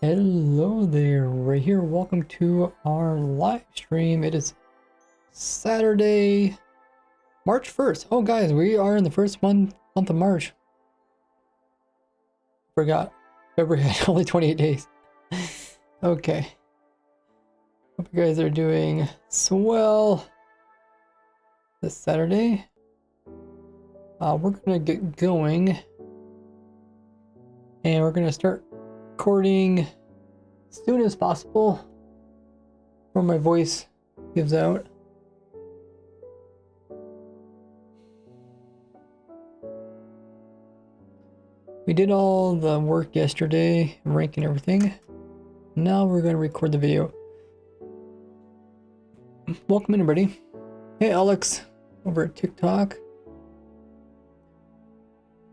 Hello there, right here. Welcome to our live stream. It is Saturday, March 1st. Oh, guys, we are in the first month of March. Forgot. February had only 28 days. Okay. Hope you guys are doing swell this Saturday. We're gonna get going, and we're gonna start recording as soon as possible before my voice gives out. We did all the work yesterday, ranking everything. Now we're going to record the video. Welcome in, everybody. Hey, Alex, over at TikTok.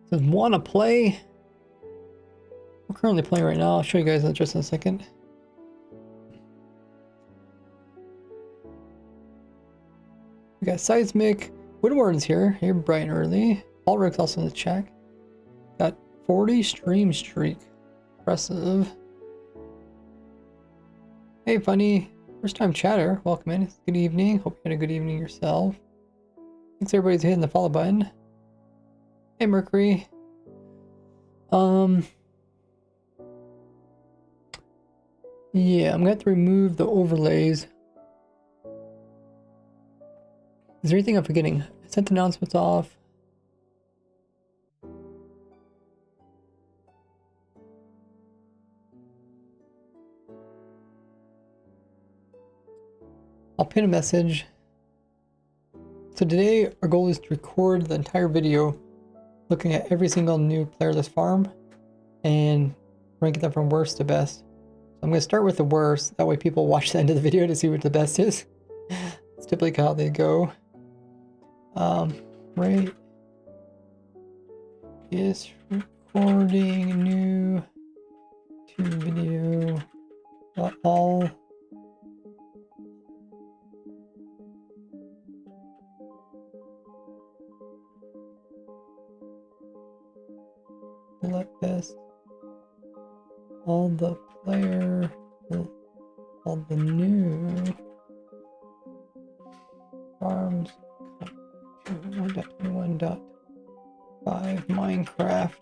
Says, wanna play? We're currently playing right now. I'll show you guys that just in a second. We got Seismic. Woodwarden's here. You're bright and early. Ulrich's also in the chat. Got 40 stream streak. Impressive. Hey, Funny. First time chatter. Welcome in. Good evening. Hope you had a good evening yourself. Thanks everybody's hitting the follow button. Hey, Mercury. Yeah, I'm going to have to remove the overlays. Is there anything I'm forgetting? I sent announcements off. I'll pin a message. So today our goal is to record the entire video looking at every single new playerless farm and ranking them from worst to best. So I'm going to start with the worst. That way people watch the end of the video to see what the best is. It's typically how they go. Right. Is recording new to video all. Select best. All the player. All the new farms. 1.21.5 Minecraft.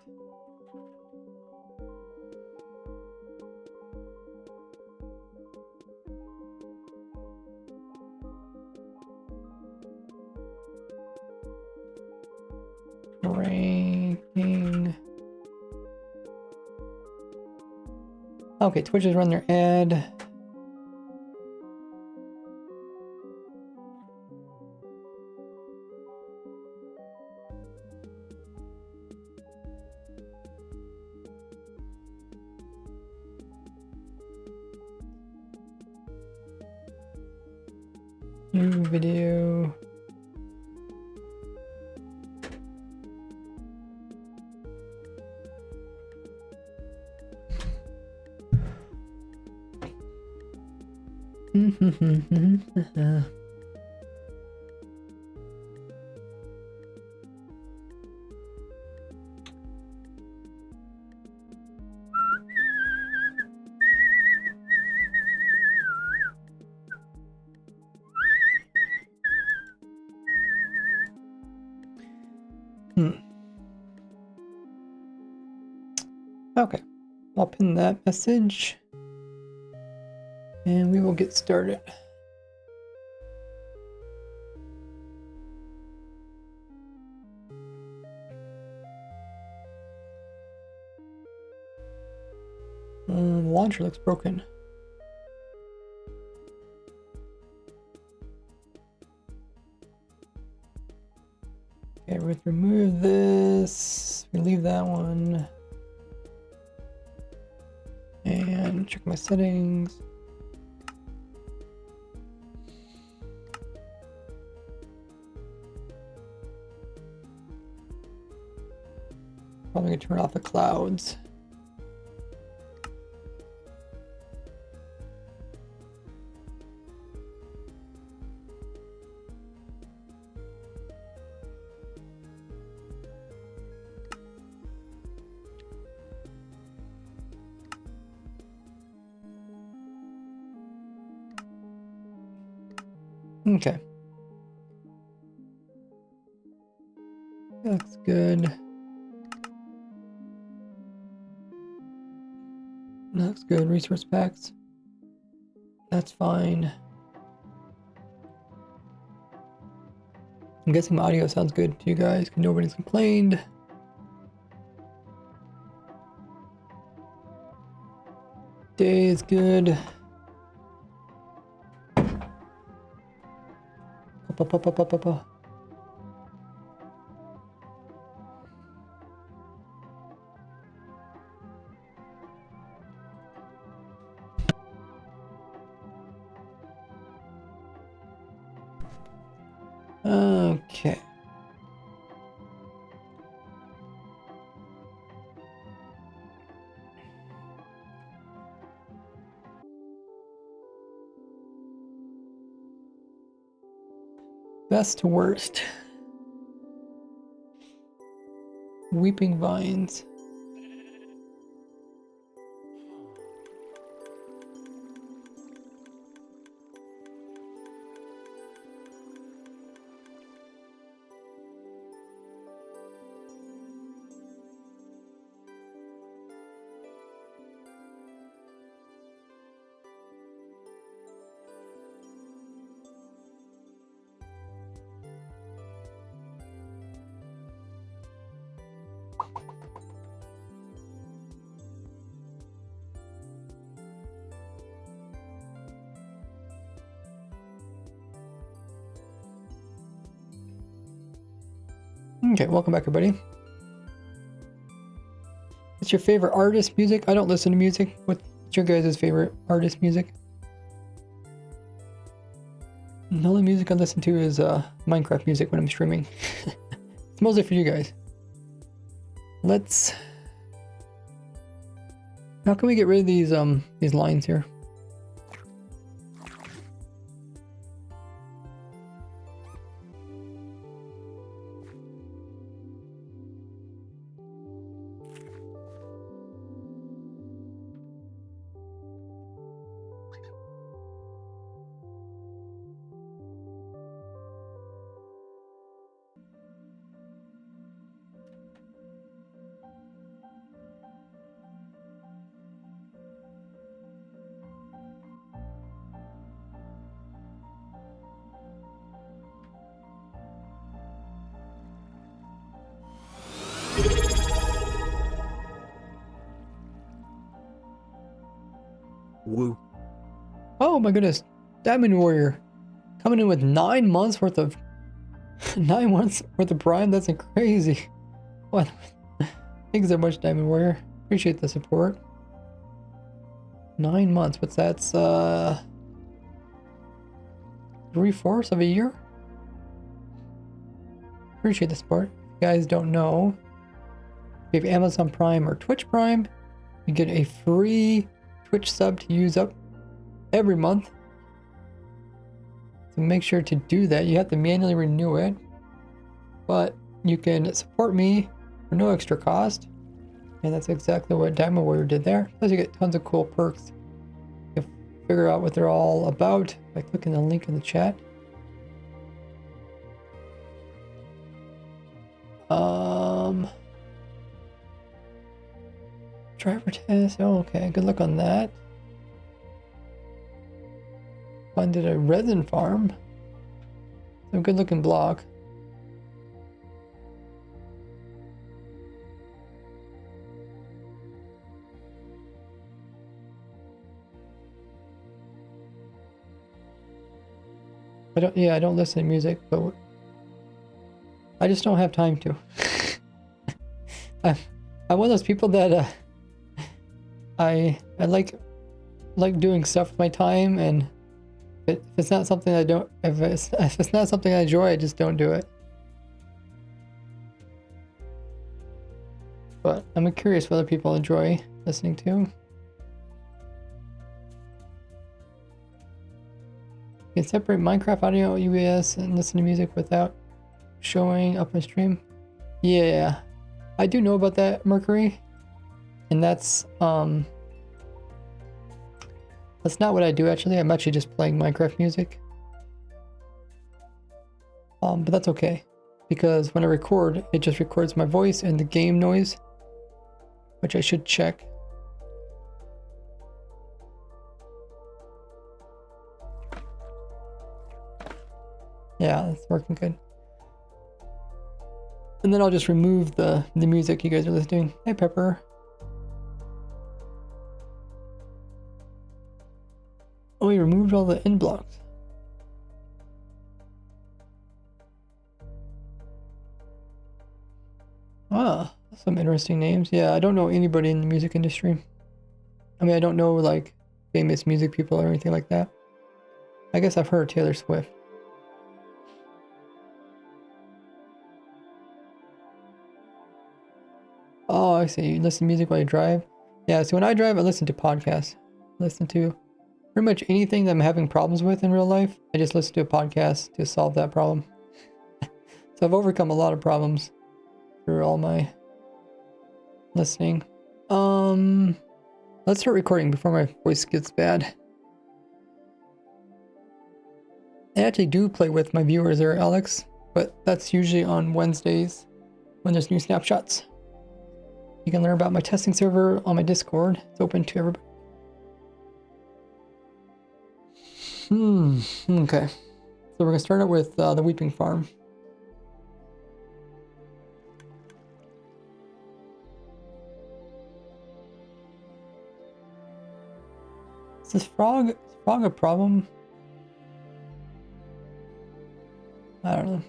Ranking. Okay, Twitch has run their ad. New video. Okay, I'll pin that message and we will get started. The launcher looks broken. Okay, we're going to remove this. We leave that one. And check my settings. Probably gonna turn off the clouds. Okay. Looks good. Looks good. Resource packs. That's fine. I'm guessing my audio sounds good to you guys because nobody's complained. Day is good. Okay. Best to worst. Weeping Vines. Okay, welcome back everybody. What's your favorite artist music? I don't listen to music. What's your guys' favorite artist music? The only music I listen to is Minecraft music when I'm streaming. It's mostly for you guys. Let's... How can we get rid of these lines here? Woo. Oh my goodness. Diamond Warrior. Coming in with 9 months worth of... 9 months worth of Prime? That's crazy. What? Thanks so much, Diamond Warrior. Appreciate the support. 9 months. What's that? 3/4 of a year? Appreciate the support. If you guys don't know, if you have Amazon Prime or Twitch Prime, you get a free Twitch sub to use up every month. So make sure to do that. You have to manually renew it, but you can support me for no extra cost. And that's exactly what Diamond Warrior did there. Plus you get tons of cool perks. You'll figure out what they're all about by clicking the link in the chat. Driver test. Oh, okay. Good luck on that. Funded a resin farm. Some good looking block. I don't listen to music, but I just don't have time to. I'm one of those people that I like doing stuff with my time, and if it's not something I don't, if it's not something I enjoy, I just don't do it. But I'm curious what other people enjoy listening to. You can separate Minecraft audio, UAS, and listen to music without showing up on stream. Yeah, I do know about that, Mercury, and that's not what I do actually. I'm actually just playing Minecraft music. But that's okay, because when I record, it just records my voice and the game noise, which I should check. Yeah, it's working good. And then I'll just remove the music you guys are listening. Hey, Pepper. Oh, we removed all the end blocks. Ah, some interesting names. Yeah, I don't know anybody in the music industry. I mean, I don't know like famous music people or anything like that. I guess I've heard Taylor Swift. Oh, I see. You listen to music while you drive? Yeah, so when I drive, I listen to podcasts. I listen to pretty much anything that I'm having problems with in real life. I just listen to a podcast to solve that problem. So I've overcome a lot of problems through all my listening. Let's start recording before my voice gets bad. I actually do play with my viewers there, Alex, but that's usually on Wednesdays when there's new snapshots. You can learn about my testing server on my Discord. It's open to everybody. Okay. So we're gonna start out with the Weeping Farm. Is this frog a problem? I don't know.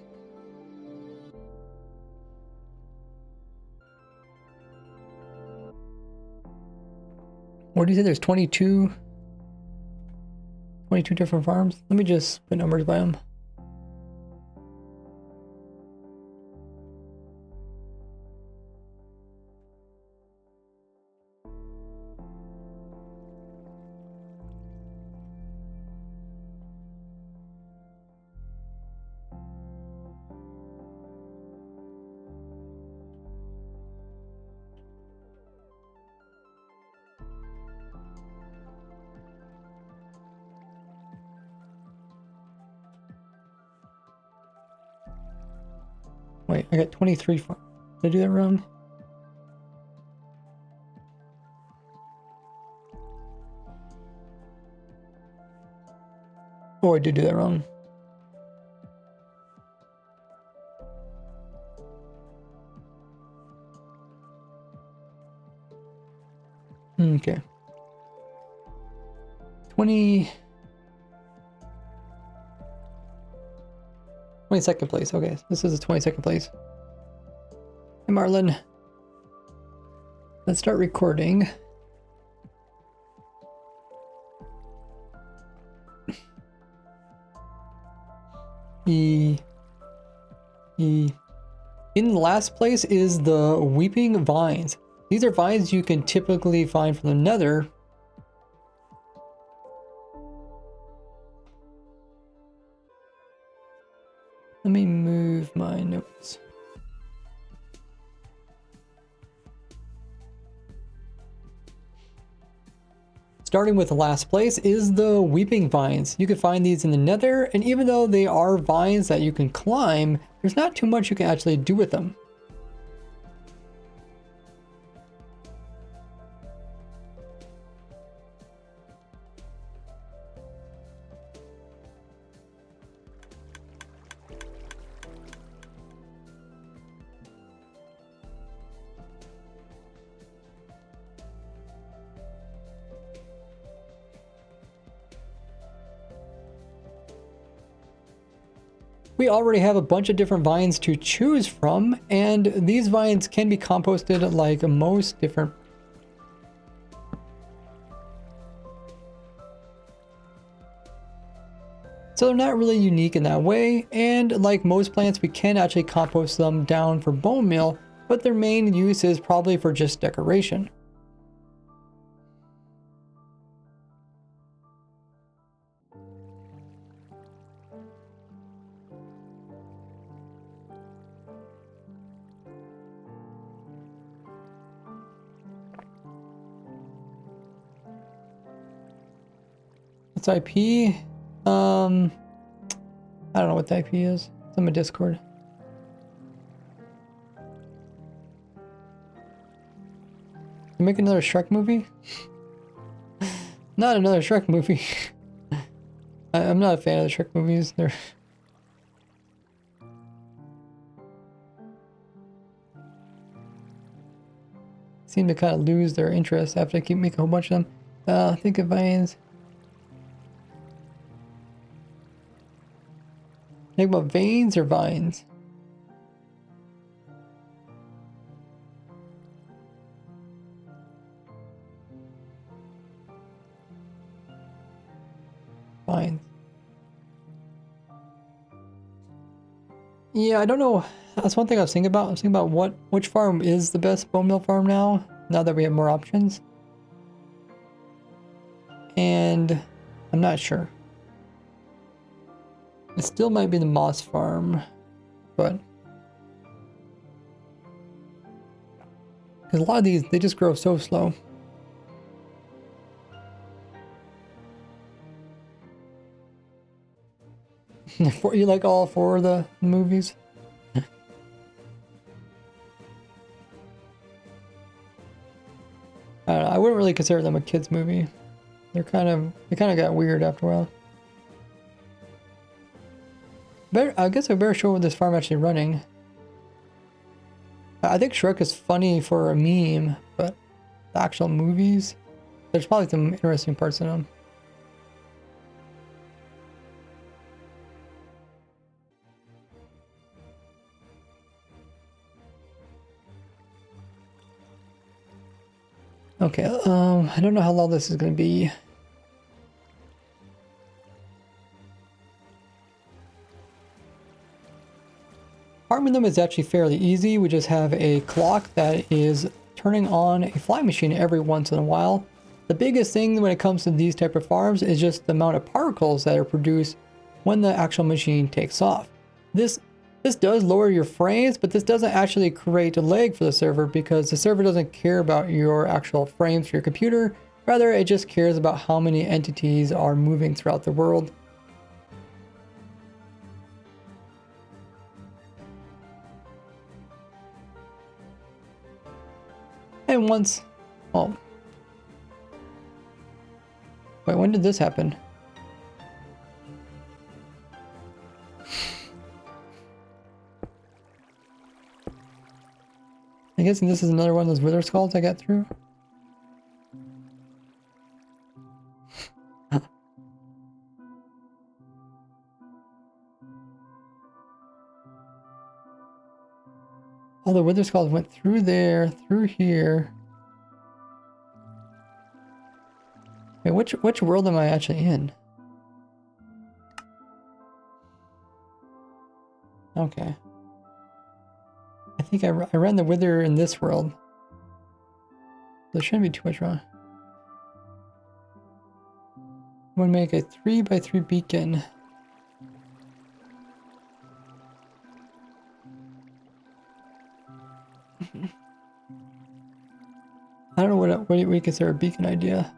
What do you say? There's 22 different farms? Let me just put numbers by them. Wait, I got 23 farms. Did I do that wrong? Oh, I did do that wrong. Okay. 22nd place. Okay, this is the 22nd place. Hey, Marlon. Let's start recording. In last place is the Weeping Vines. These are vines you can typically find from the Nether. Let me move my notes. Starting with the last place is the Weeping Vines. You can find these in the Nether, and even though they are vines that you can climb, there's not too much you can actually do with them. We already have a bunch of different vines to choose from, and these vines can be composted like most different. So they're not really unique in that way, and like most plants, we can actually compost them down for bone meal, but their main use is probably for just decoration. What's IP? I don't know what the IP is. It's on my Discord. Make another Shrek movie? Not another Shrek movie. I'm not a fan of the Shrek movies. They're seem to kind of lose their interest after I keep making a whole bunch of them. Think of vines. Think about veins or vines? Vines. Yeah, I don't know. That's one thing I was thinking about. I was thinking about which farm is the best bone meal farm now that we have more options. And I'm not sure. It still might be the moss farm, but because a lot of these, they just grow so slow. You like all four of the movies? I don't know, I wouldn't really consider them a kids movie. They kind of got weird after a while. I guess I better show what this farm actually running. I think Shrek is funny for a meme, but the actual movies, there's probably some interesting parts in them. Okay, I don't know how long this is going to be. Farming them is actually fairly easy. We just have a clock that is turning on a fly machine every once in a while. The biggest thing when it comes to these type of farms is just the amount of particles that are produced when the actual machine takes off. This does lower your frames, but this doesn't actually create a lag for the server because the server doesn't care about your actual frames for your computer. Rather, it just cares about how many entities are moving throughout the world. And once, oh, wait, when did this happen? I'm guessing this is another one of those wither skulls I got through. All the wither skulls went through there, through here. Wait, which world am I actually in? Okay. I think I ran the wither in this world. There shouldn't be too much wrong. I'm gonna make a 3x3 beacon. I don't know what we consider a beacon idea.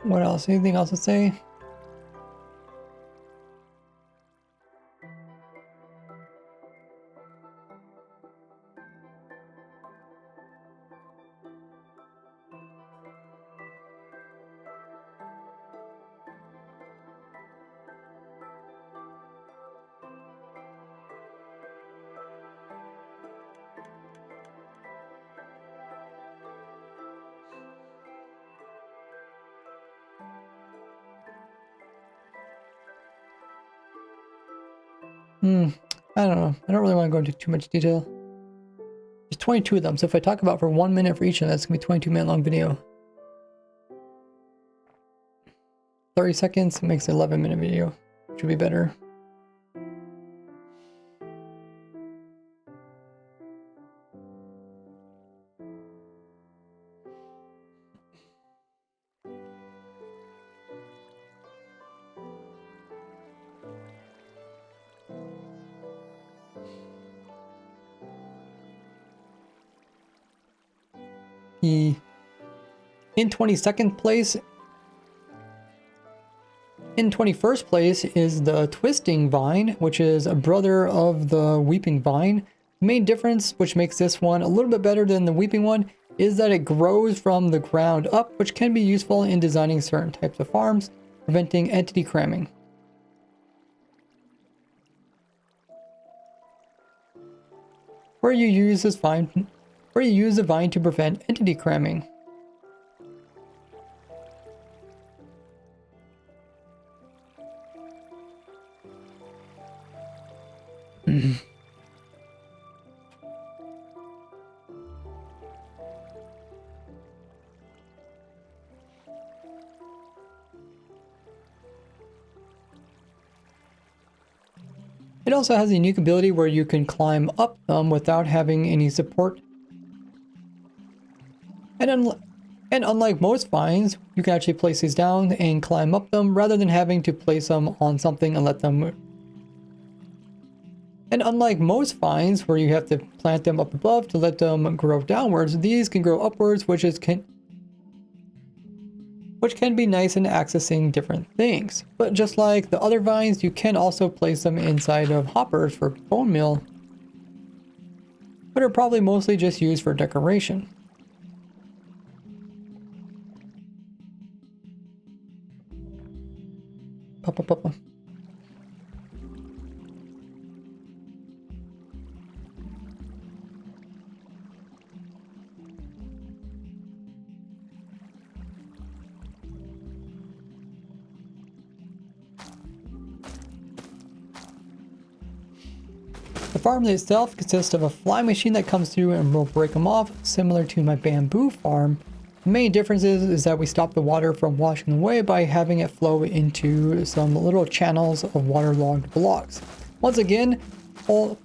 What else? Anything else to say? I don't know. I don't really want to go into too much detail. There's 22 of them, so if I talk about for 1 minute for each of them, that's going to be a 22-minute long video. 30 seconds makes an 11-minute video, which would be better. In 22nd place, in 21st place is the Twisting Vine, which is a brother of the Weeping Vine. The main difference, which makes this one a little bit better than the Weeping one, is that it grows from the ground up, which can be useful in designing certain types of farms, preventing entity cramming. Where you use the vine to prevent entity cramming. It also has a unique ability where you can climb up them without having any support. And unlike most vines, you can actually place these down and climb up them rather than having to place them on something and let them move. And unlike most vines where you have to plant them up above to let them grow downwards, these can grow upwards, which can be nice in accessing different things. But just like the other vines, you can also place them inside of hoppers for bone meal, but are probably mostly just used for decoration. Papa. The farm itself consists of a fly machine that comes through and will break them off, similar to my bamboo farm. The main difference is that we stop the water from washing away by having it flow into some little channels of waterlogged blocks. Once again, the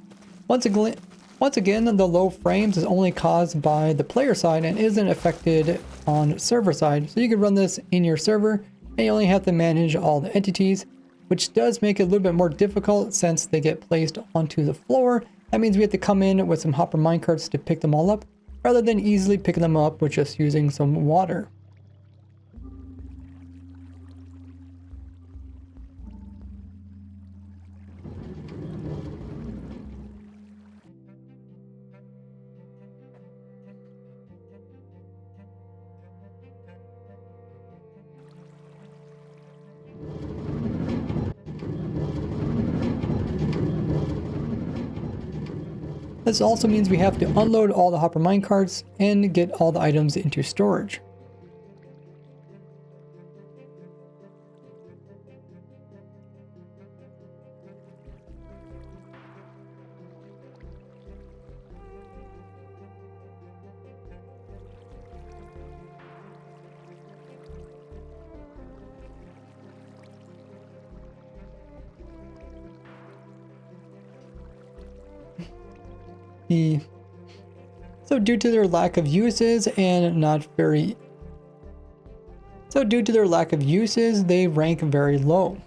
low frames is only caused by the player side and isn't affected on server side. So you can run this in your server and you only have to manage all the entities, which does make it a little bit more difficult since they get placed onto the floor. That means we have to come in with some hopper minecarts to pick them all up, rather than easily picking them up with just using some water. This also means we have to unload all the hopper minecarts and get all the items into storage. So due to their lack of uses, they rank very low.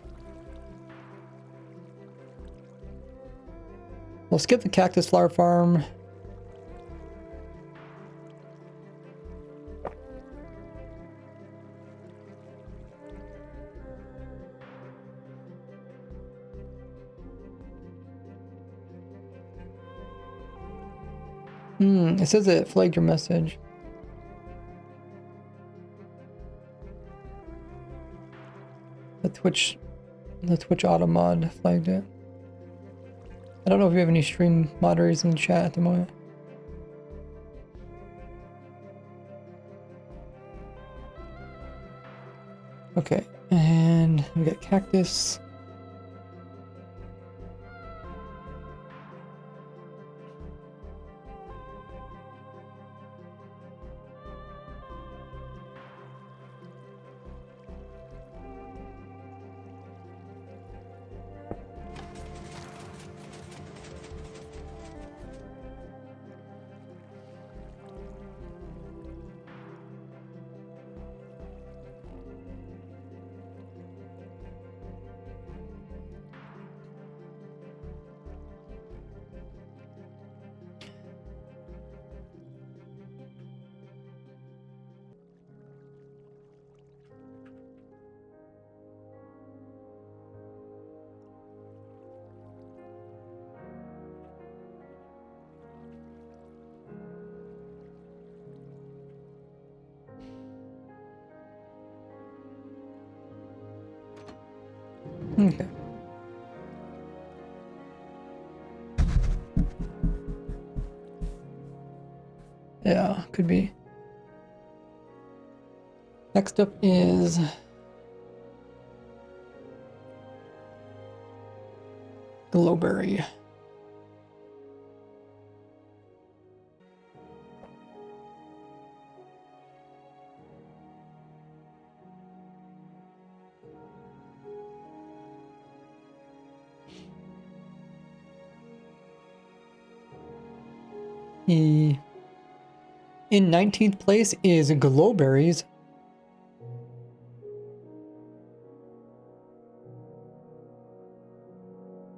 We'll skip the cactus flower farm. It says it flagged your message. The Twitch auto mod flagged it. I don't know if we have any stream moderators in the chat at the moment. Okay, and we got cactus. Okay. Yeah, could be. Next up is Glowberry. In 19th place is Glowberries.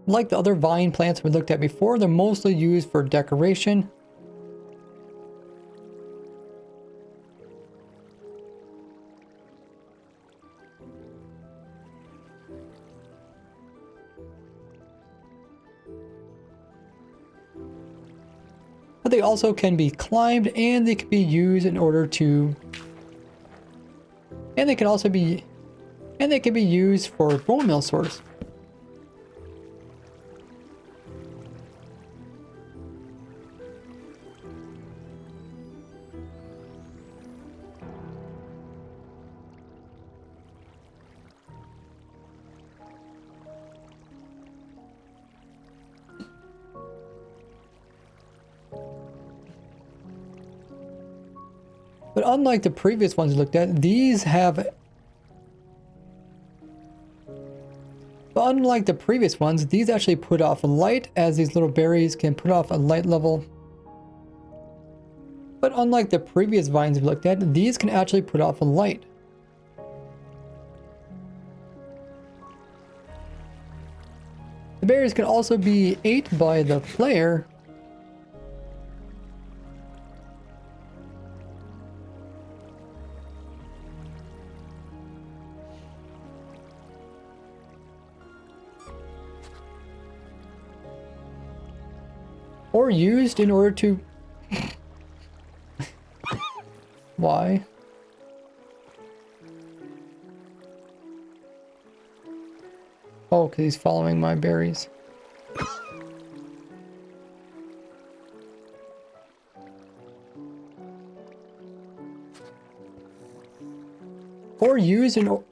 Like the other vine plants we looked at before, they're mostly used for decoration. But they also can be climbed, and they can be used in order to... And they can also be... And they can be used for bone meal source. But unlike the previous ones we looked at, these have... But unlike the previous ones, these actually put off a light, as these little berries can put off a light level. But unlike the previous vines we looked at, these can actually put off a light. The berries can also be ate by the player. Or used in order to... Why? Oh, because he's following my berries. Or used in...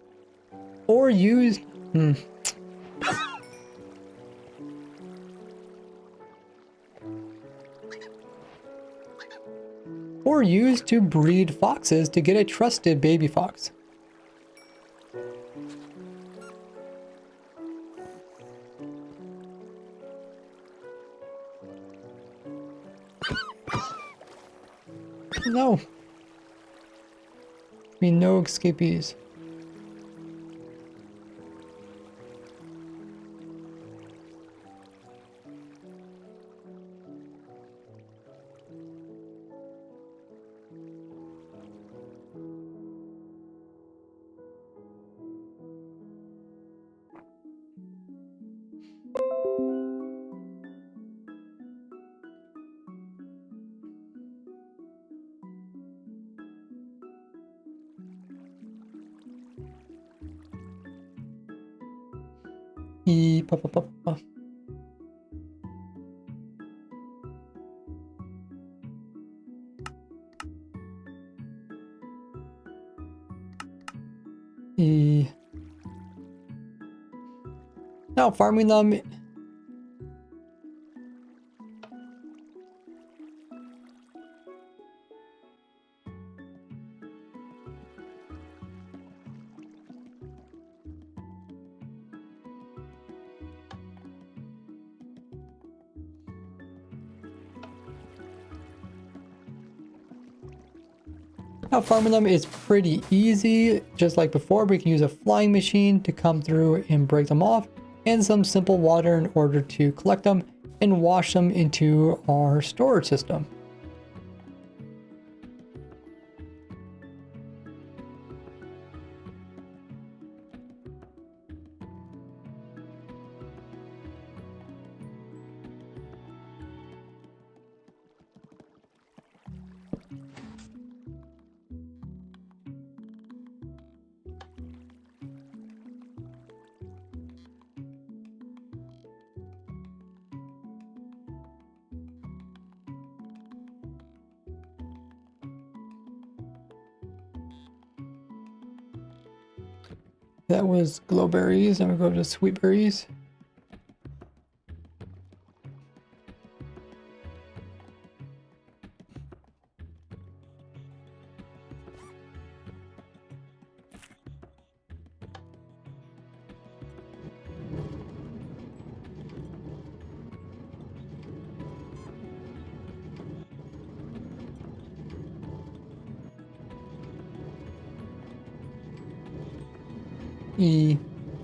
Or used... Or used to breed foxes to get a trusted baby fox. No. I mean, no escapees. Pa, pa, pa, pa. Now farming them. Now farming them is pretty easy. Just like before, we can use a flying machine to come through and break them off, and some simple water in order to collect them and wash them into our storage system. That was glowberries, and we go to sweetberries.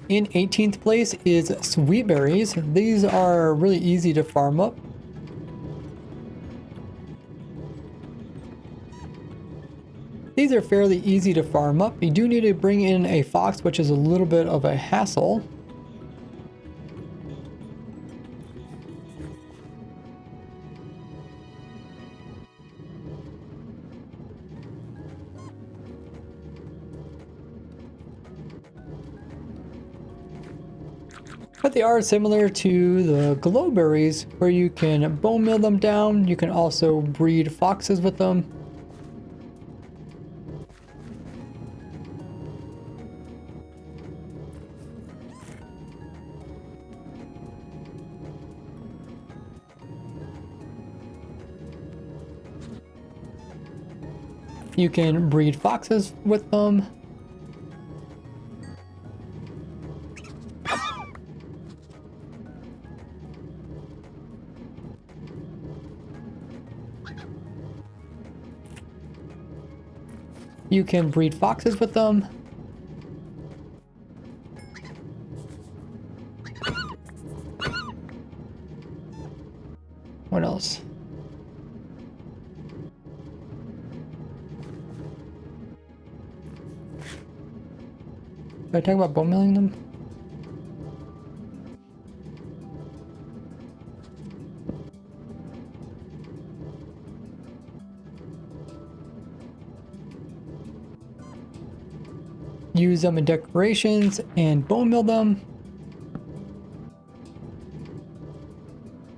In 18th place is sweetberries. These are really easy to farm up. These are fairly easy to farm up. You do need to bring in a fox, which is a little bit of a hassle. But they are similar to the glowberries, where you can bone meal them down. You can also breed foxes with them. You can breed foxes with them. You can breed foxes with them. What else? Did I talk about bone milling them? Use them in decorations and bone meal them.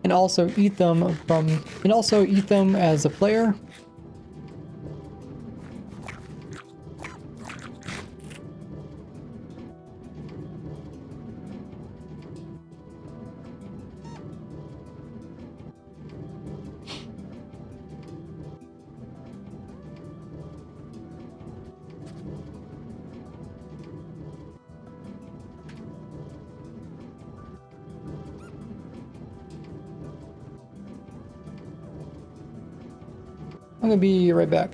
And also eat them as a player. I'm gonna be right back.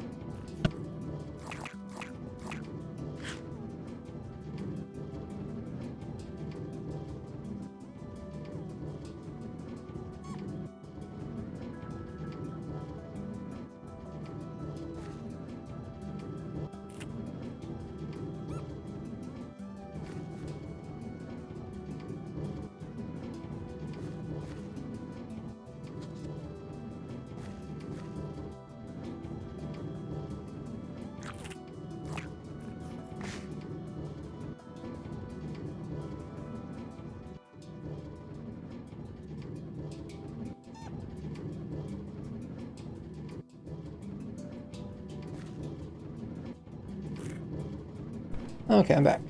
Okay, I'm back.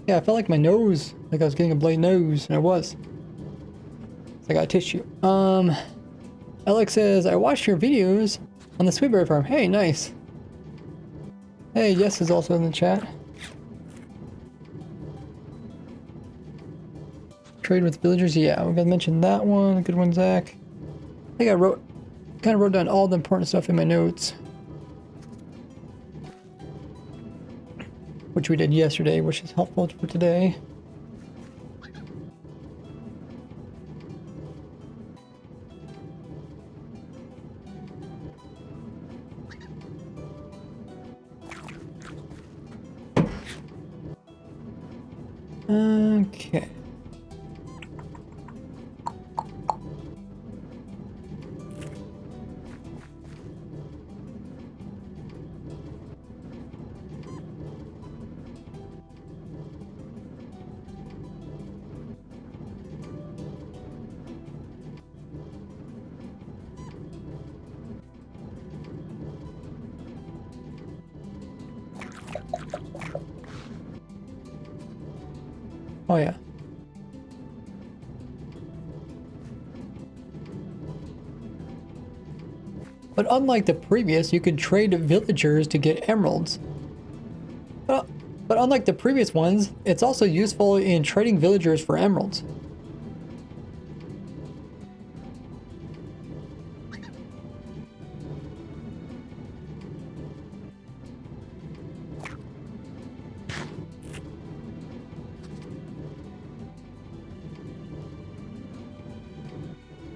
Yeah, I felt like my nose, like I was getting a bloody nose, and I was. So I got tissue. Alex says, I watched your videos on the sweetberry farm. Hey, nice. Hey, Yes is also in the chat. Trade with villagers, yeah, we're gonna mention that one. Good one, Zach. I think I kind of wrote down all the important stuff in my notes, which we did yesterday, which is helpful for today. Okay. Oh yeah. But unlike the previous, you could trade villagers to get emeralds. But, but unlike the previous ones, it's also useful in trading villagers for emeralds.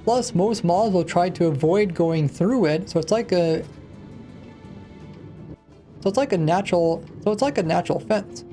Plus, most mobs will try to avoid going through it, so it's like a natural fence.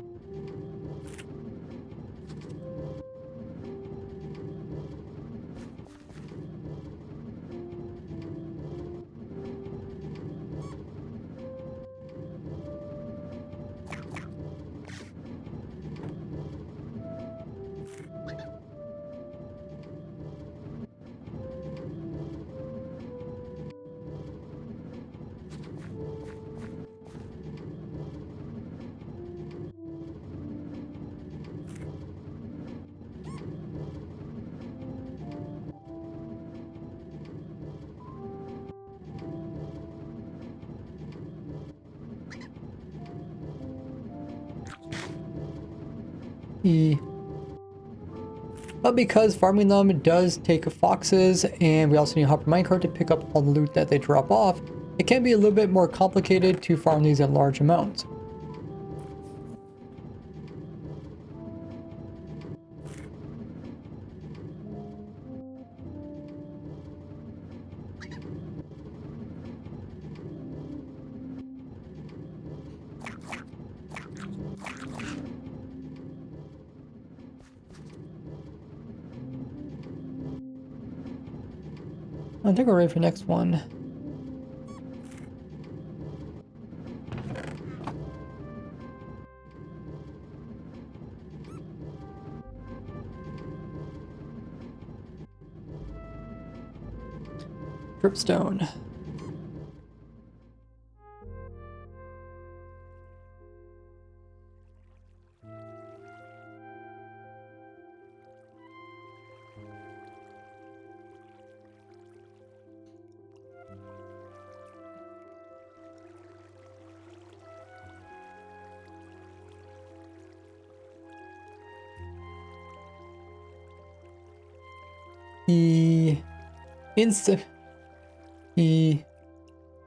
But because farming them does take foxes, and we also need a hopper minecart to pick up all the loot that they drop off, it can be a little bit more complicated to farm these in large amounts. I think we're ready for the next one. Dripstone.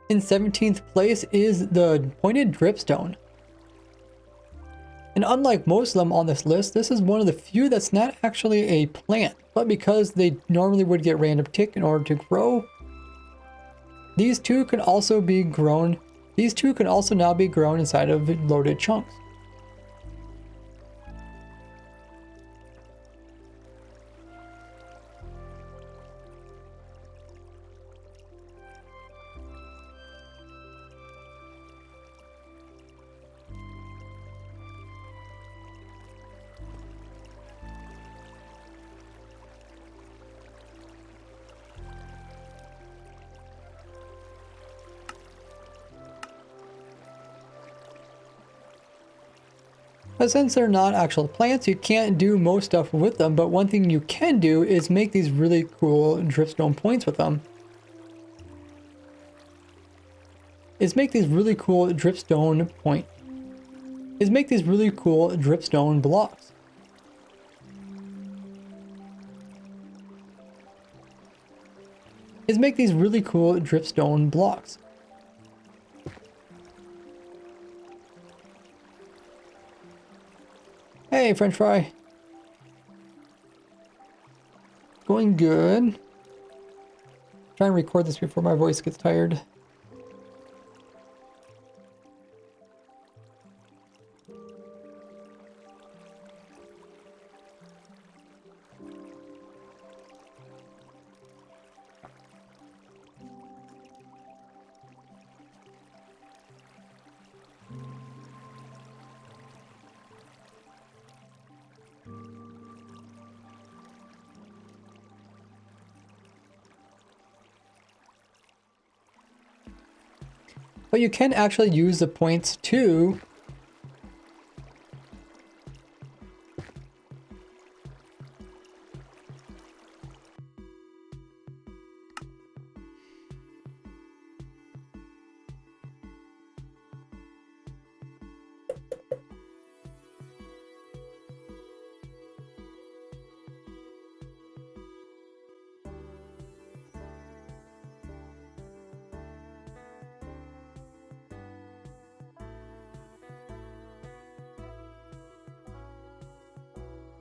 In 17th place is the pointed dripstone. And unlike most of them on this list, this is one of the few that's not actually a plant, but because they normally would get random tick in order to grow, these two can also be grown. These two can also now be grown inside of loaded chunks. But since they're not actual plants, you can't do most stuff with them, but one thing you can do is make these really cool dripstone points with them. Make these really cool dripstone blocks. Make these really cool dripstone blocks. Hey, French fry. Going good. Try and record this before my voice gets tired. But you can actually use the points to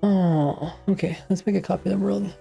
Oh, okay. Let's make a copy of the world.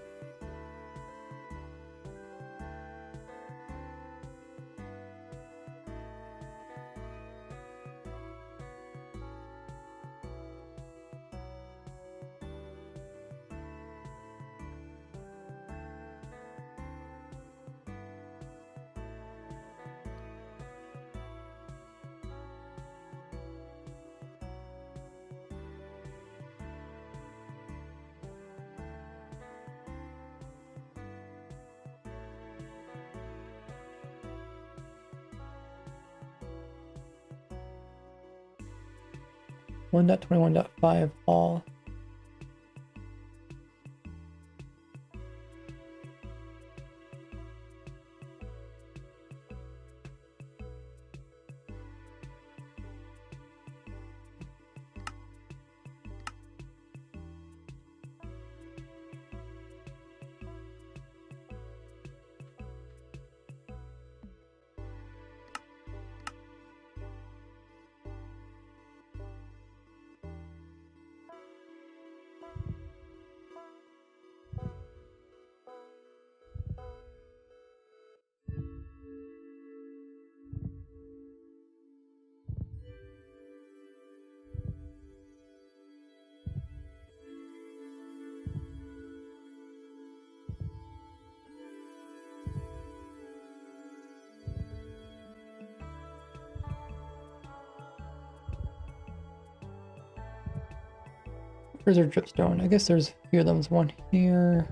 One dot 21.5 all. Where's our dripstone? I guess there's a few of them. There's one here.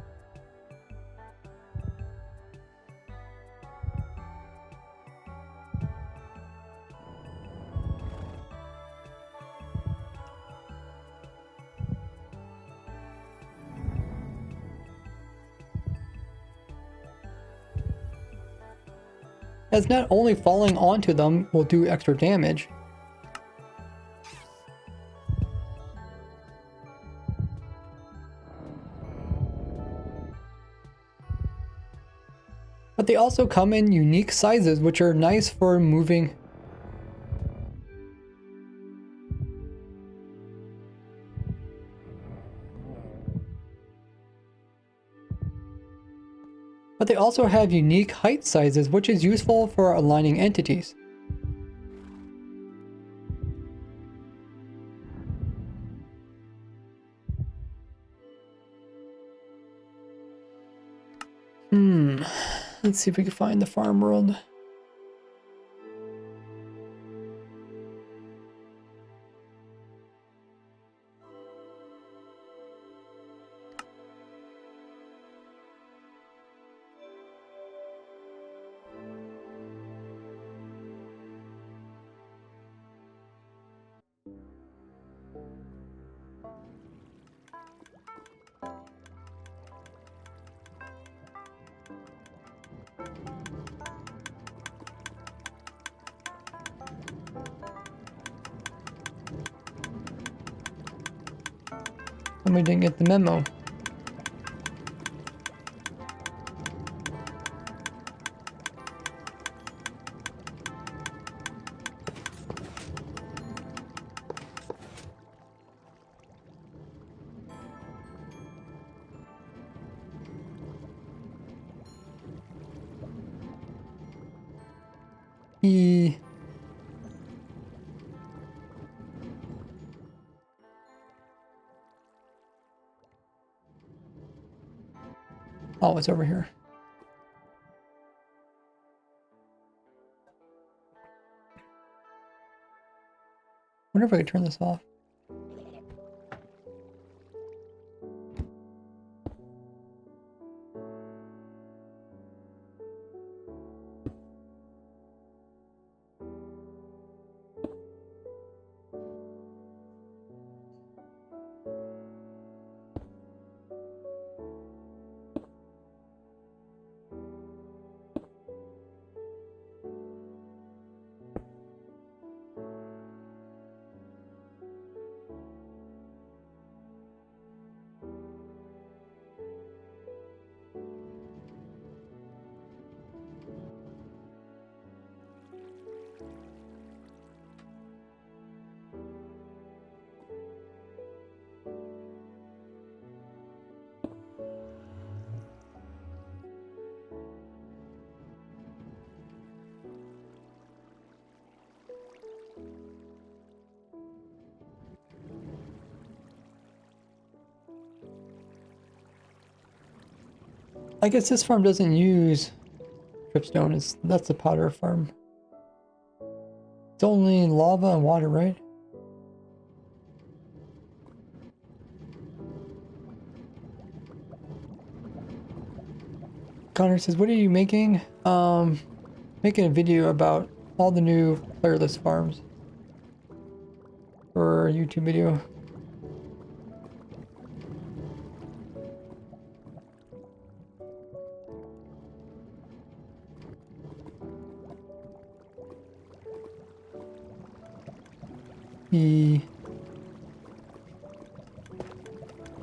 As not only falling onto them will do extra damage. But they also come in unique sizes, which are nice for moving. But they also have unique height sizes, which is useful for aligning entities. Let's see if we can find the farm world. And we didn't get the memo. Oh, it's over here. Wonder if I could turn this off. I guess this farm doesn't use dripstone. That's the powder farm. It's only lava and water, right? Connor says, what are you making? Making a video about all the new Playerless farms for a YouTube video.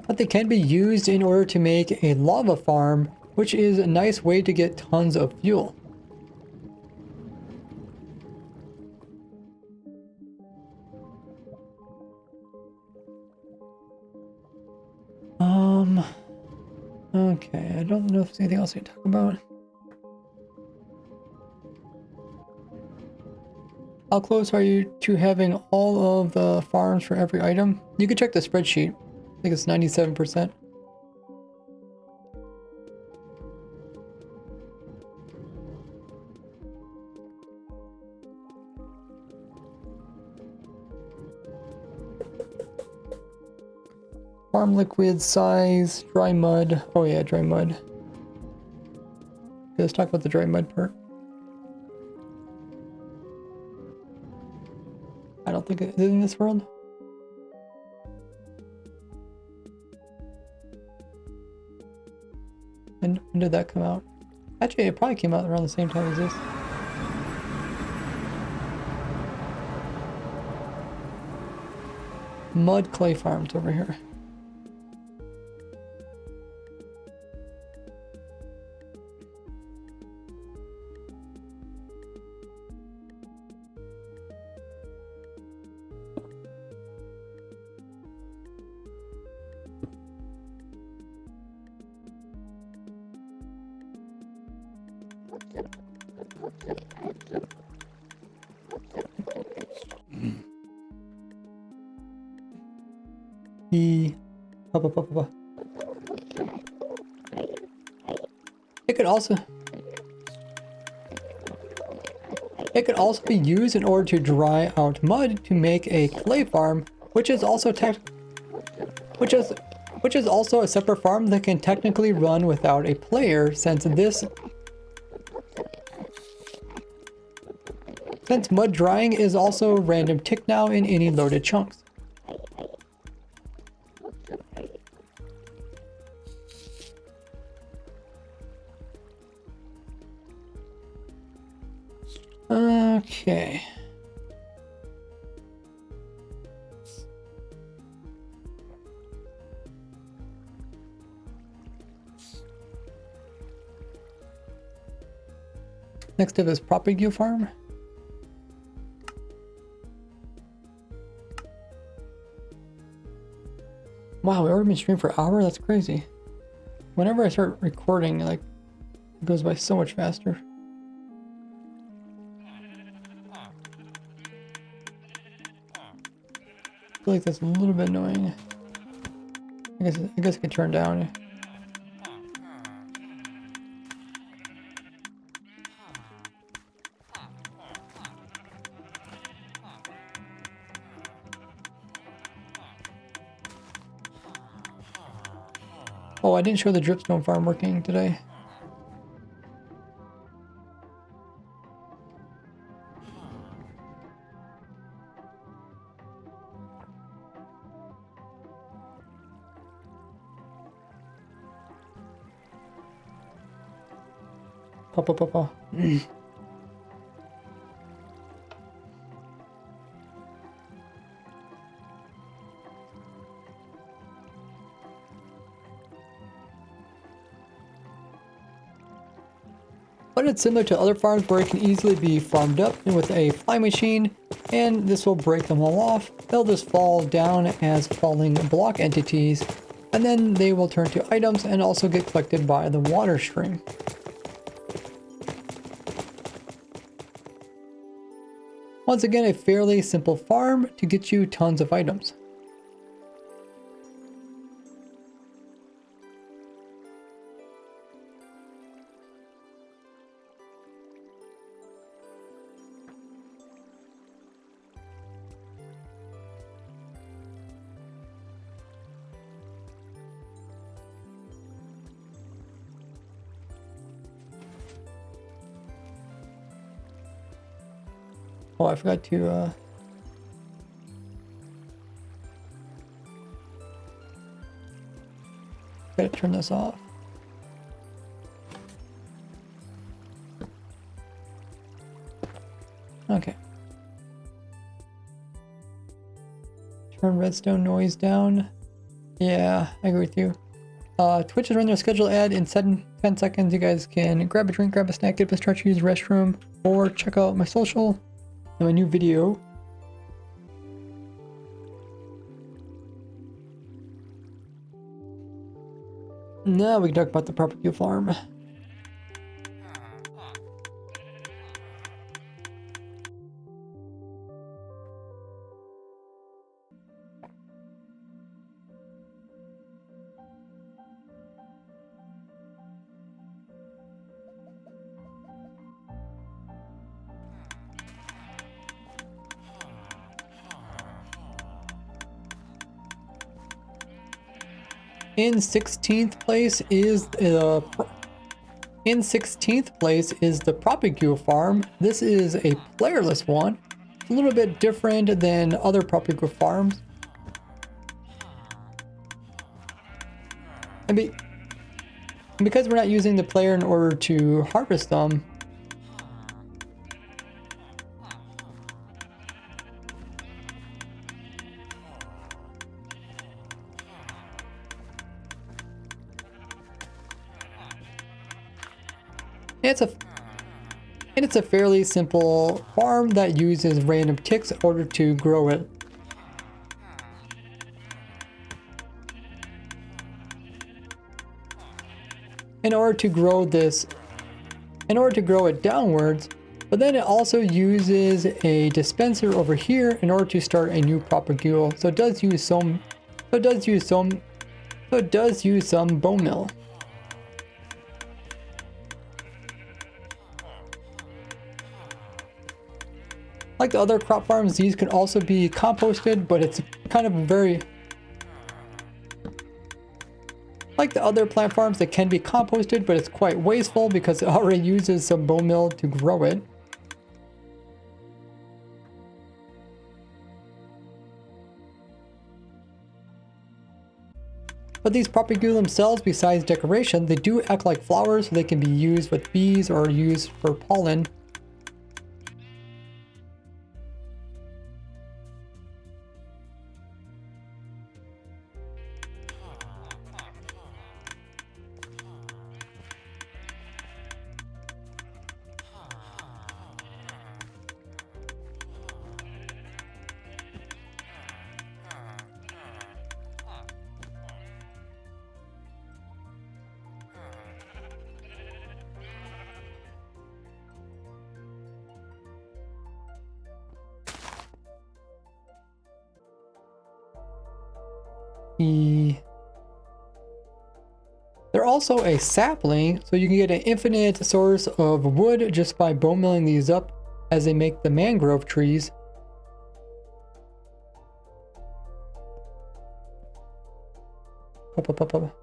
But they can be used in order to make a lava farm, which is a nice way to get tons of fuel. Okay, I don't know if there's anything else I can talk about. How close are you to having all of the farms for every item? You can check the spreadsheet. I think it's 97%. Farm liquid size, dry mud. Oh yeah, dry mud. Okay, let's talk about the dry mud part. I don't think it is in this world. And when did that come out? Actually, it probably came out around the same time as this. Mud clay farms over here. It could also be used in order to dry out mud to make a clay farm, which is also a separate farm that can technically run without a player, since mud drying is also a random tick now in any loaded chunks. Okay. Next up is Propagule Farm. Wow, we already been streaming for an hour? That's crazy. Whenever I start recording, like, it goes by so much faster. I feel like that's a little bit annoying. I guess I can turn down. Oh, I didn't show the dripstone farm working today. Papa. But it's similar to other farms where it can easily be farmed up with a fly machine, and this will break them all off. They'll just fall down as falling block entities, and then they will turn to items and also get collected by the water stream. Once again, a fairly simple farm to get you tons of items. Oh, I forgot to gotta turn this off. Okay. Turn redstone noise down. Yeah, I agree with you. Twitch is running their scheduled ad in 10 seconds. You guys can grab a drink, grab a snack, get up a stretch, use the restroom, or check out my social and my new video. Now we can talk about the propagule farm. In 16th place is the propagule farm. This is a playerless one. It's a little bit different than other propagule farms. And because we're not using the player in order to harvest them, it's a fairly simple farm that uses random ticks in order to grow it. In order to grow it downwards, but then it also uses a dispenser over here in order to start a new propagule. So it does use some bone meal. Like the other crop farms, these can also be composted, but it's kind of very... Like the other plant farms, that can be composted, but it's quite wasteful because it already uses some bone meal to grow it. But these propagule themselves, besides decoration, they do act like flowers, so they can be used with bees or used for pollen. They're also a sapling, so you can get an infinite source of wood just by bone milling these up as they make the mangrove trees. Up.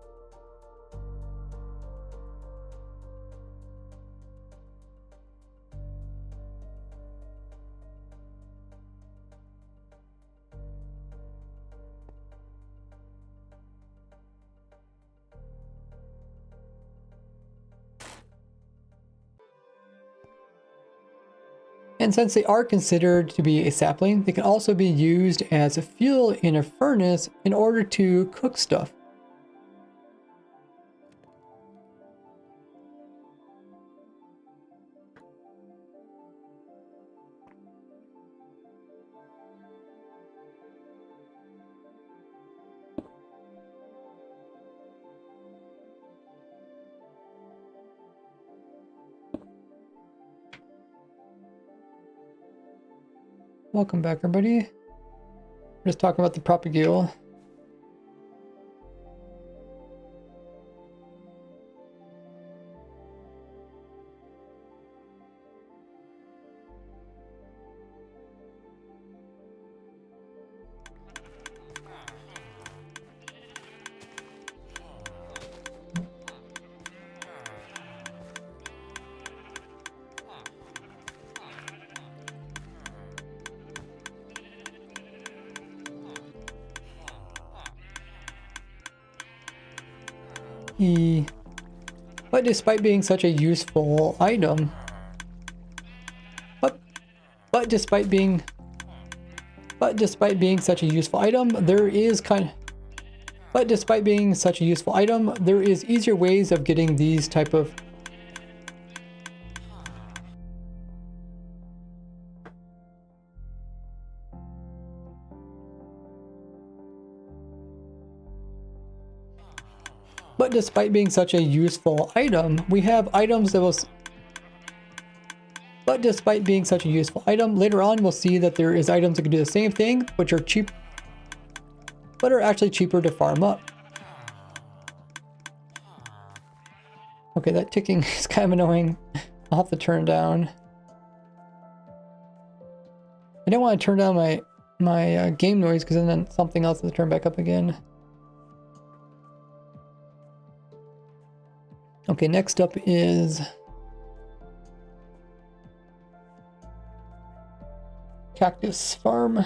And since they are considered to be a sapling, they can also be used as a fuel in a furnace in order to cook stuff. Welcome back, everybody. We're just talking about the propagule. But despite being such a useful item, but despite being such a useful item, there is easier ways of getting these type of But despite being such a useful item, we have items that will... But despite being such a useful item, later on we'll see that there is items that can do the same thing, which are cheap, but are actually cheaper to farm up. Okay, that ticking is kind of annoying. I'll have to turn it down. I don't want to turn down my game noise because then something else will turn back up again. Okay, next up is Cactus Farm.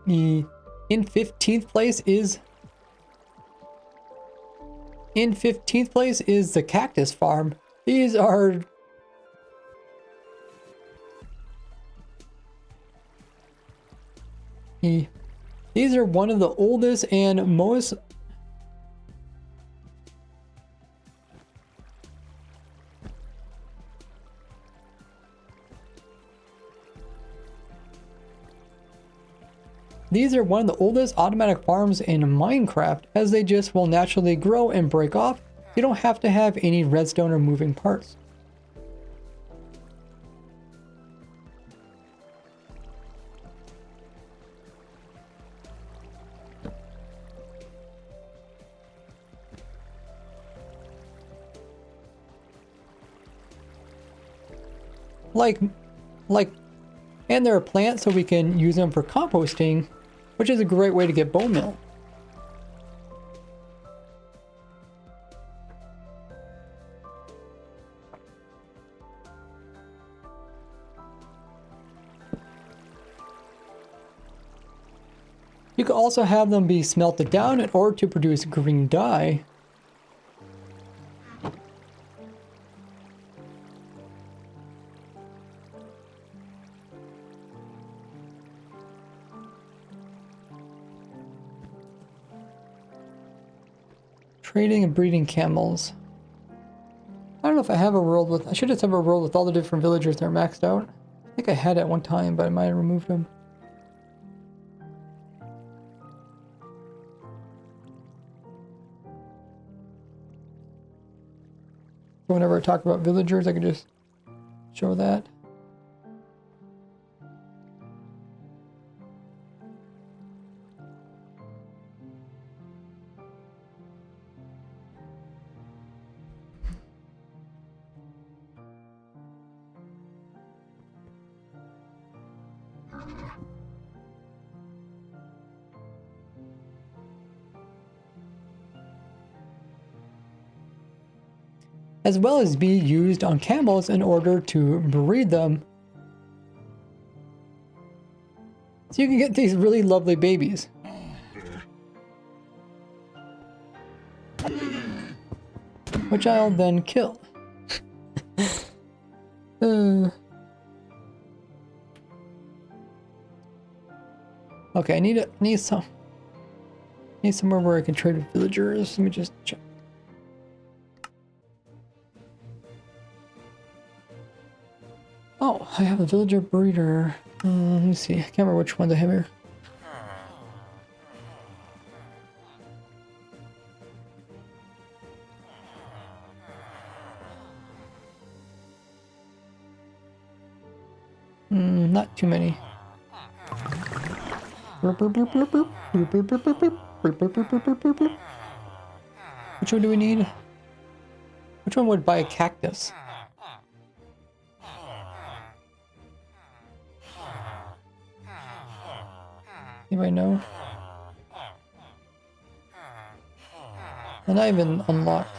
In 15th place is the Cactus Farm. These are one of the oldest and most automatic farms in Minecraft, as they just will naturally grow and break off. You don't have to have any redstone or moving parts. And there are plants, so we can use them for composting, which is a great way to get bone meal. You can also have them be smelted down in order to produce green dye. Trading and breeding camels. I don't know if I have a world with... I should just have a world with all the different villagers that are maxed out. I think I had at one time, but I might have removed them. So whenever I talk about villagers, I can just show that. As well as be used on camels in order to breed them. So you can get these really lovely babies. Which I'll then kill. Okay, I need somewhere where I can trade with villagers. Let me just check. Oh, I have a villager breeder. Let me see. I can't remember which ones I have here. Not too many. Which one do we need? Which one would buy a cactus? Anybody know? They're not even unlocked.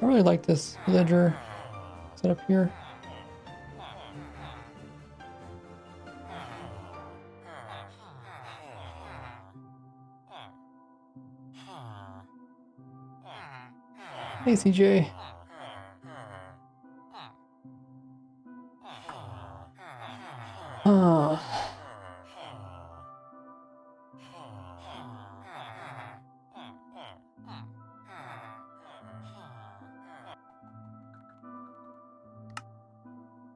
I really like this villager setup here. Hey, CJ.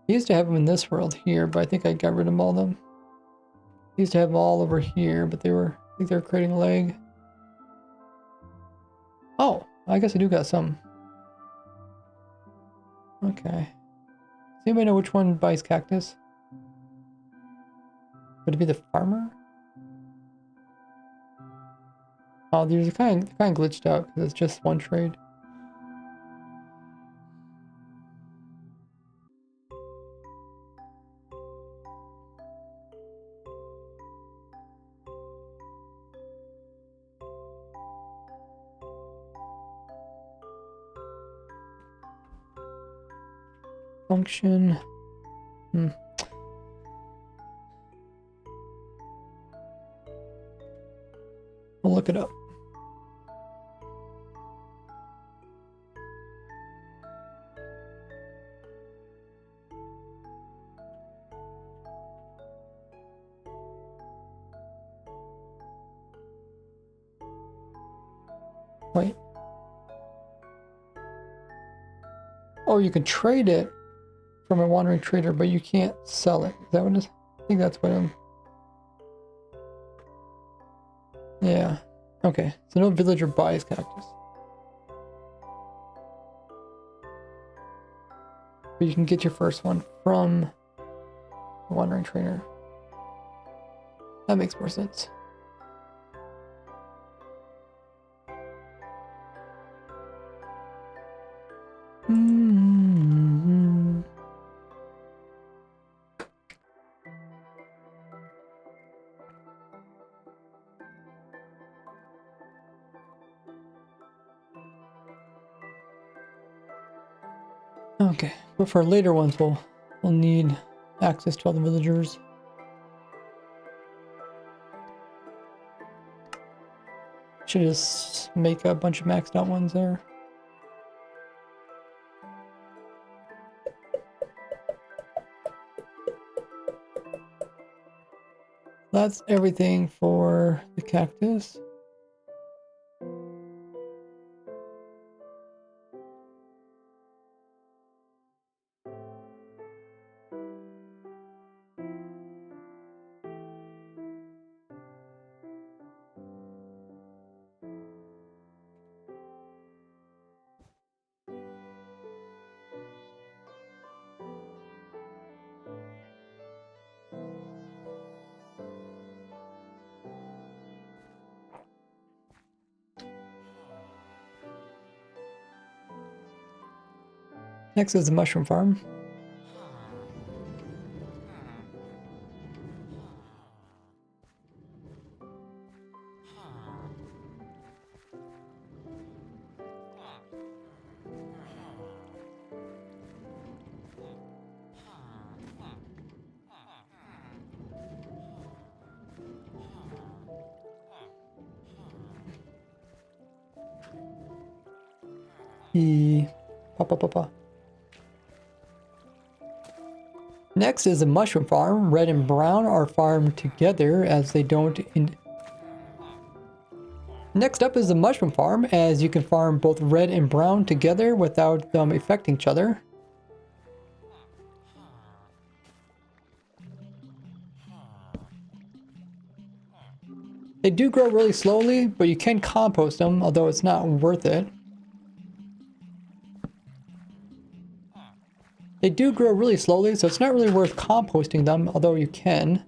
I used to have them in this world here, but I think I got rid of all of them. I used to have them all over here, but I think they were creating a lag. Oh, I guess I do got some. Okay. Does anybody know which one buys cactus? Would it be the farmer? Oh, these are kind of glitched out because it's just one trade. Function. We'll look it up. Wait. Oh, you can trade it from a wandering trader, but you can't sell it. Is that what it is? I think that's what I'm... Yeah. Okay. So no villager buys cactus. But you can get your first one from a wandering trader. That makes more sense. Okay, but for later ones, we'll need access to all the villagers. Should just make a bunch of maxed out ones there. That's everything for the cactus. Next is the mushroom farm. Papa. Next is a mushroom farm. Red and brown are farmed together as they don't Next up is the mushroom farm, as you can farm both red and brown together without them affecting each other. They do grow really slowly, but you can compost them, although it's not worth it. They do grow really slowly, so it's not really worth composting them, although you can.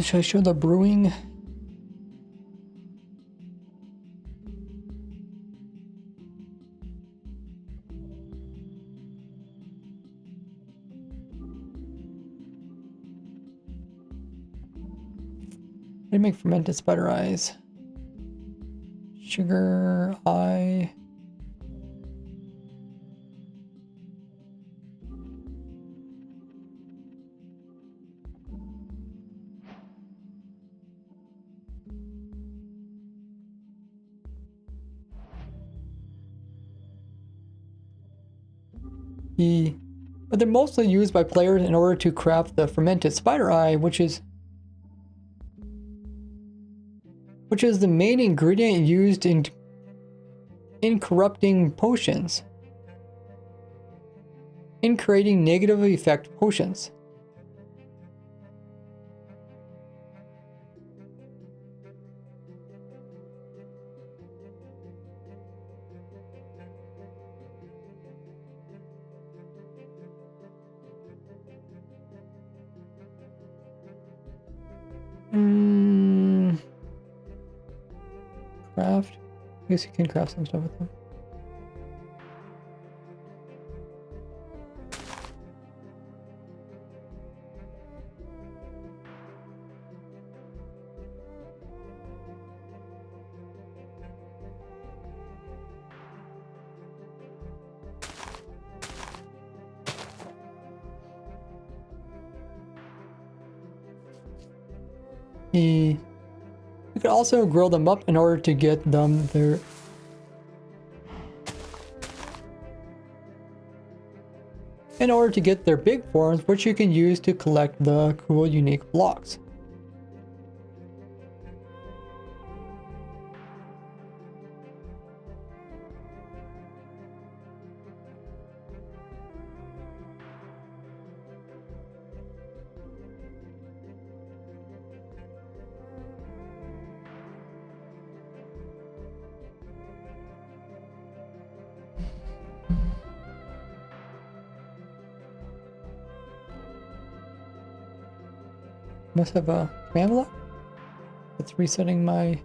Should I show the brewing? I make fermented spider eyes. Sugar eye. But they're mostly used by players in order to craft the fermented spider eye, which is the main ingredient used in corrupting potions, in creating negative effect potions. Craft. I guess you can craft some stuff with them. You could also grill them up in order to get them their big forms, which you can use to collect the cool unique blocks. Must have a command block? It's resetting my...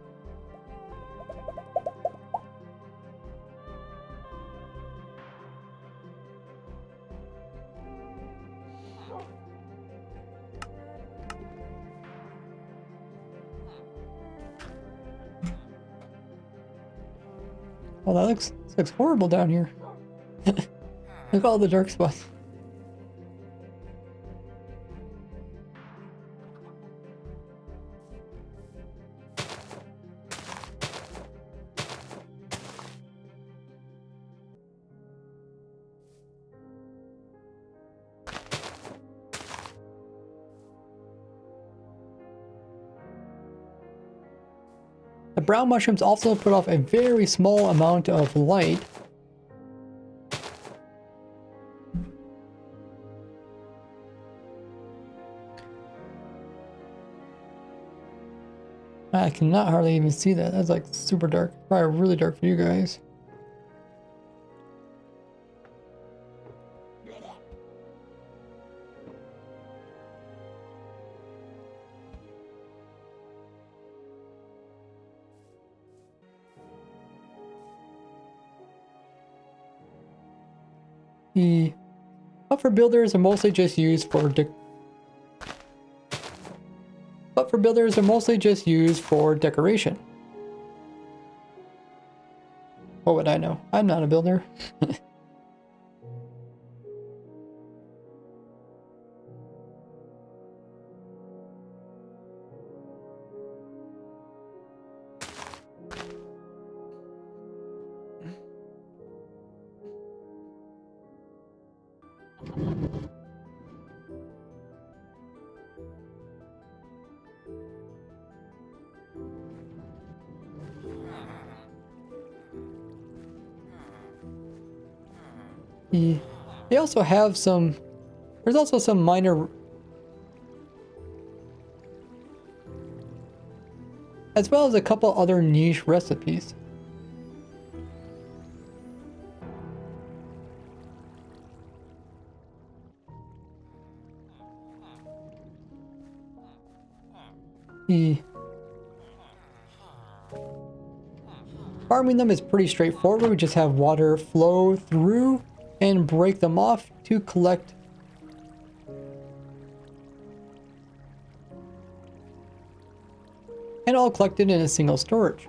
Oh, that looks horrible down here. Look at all the dark spots. The brown mushrooms also put off a very small amount of light. I cannot hardly even see that. That's like super dark. Probably really dark for you guys. But for builders are mostly just used for decoration. What would I know? I'm not a builder. They also have some, there's also some minor, as well as a couple other niche recipes. Farming them is pretty straightforward. We just have water flow through and break them off to collect and all collected in a single storage.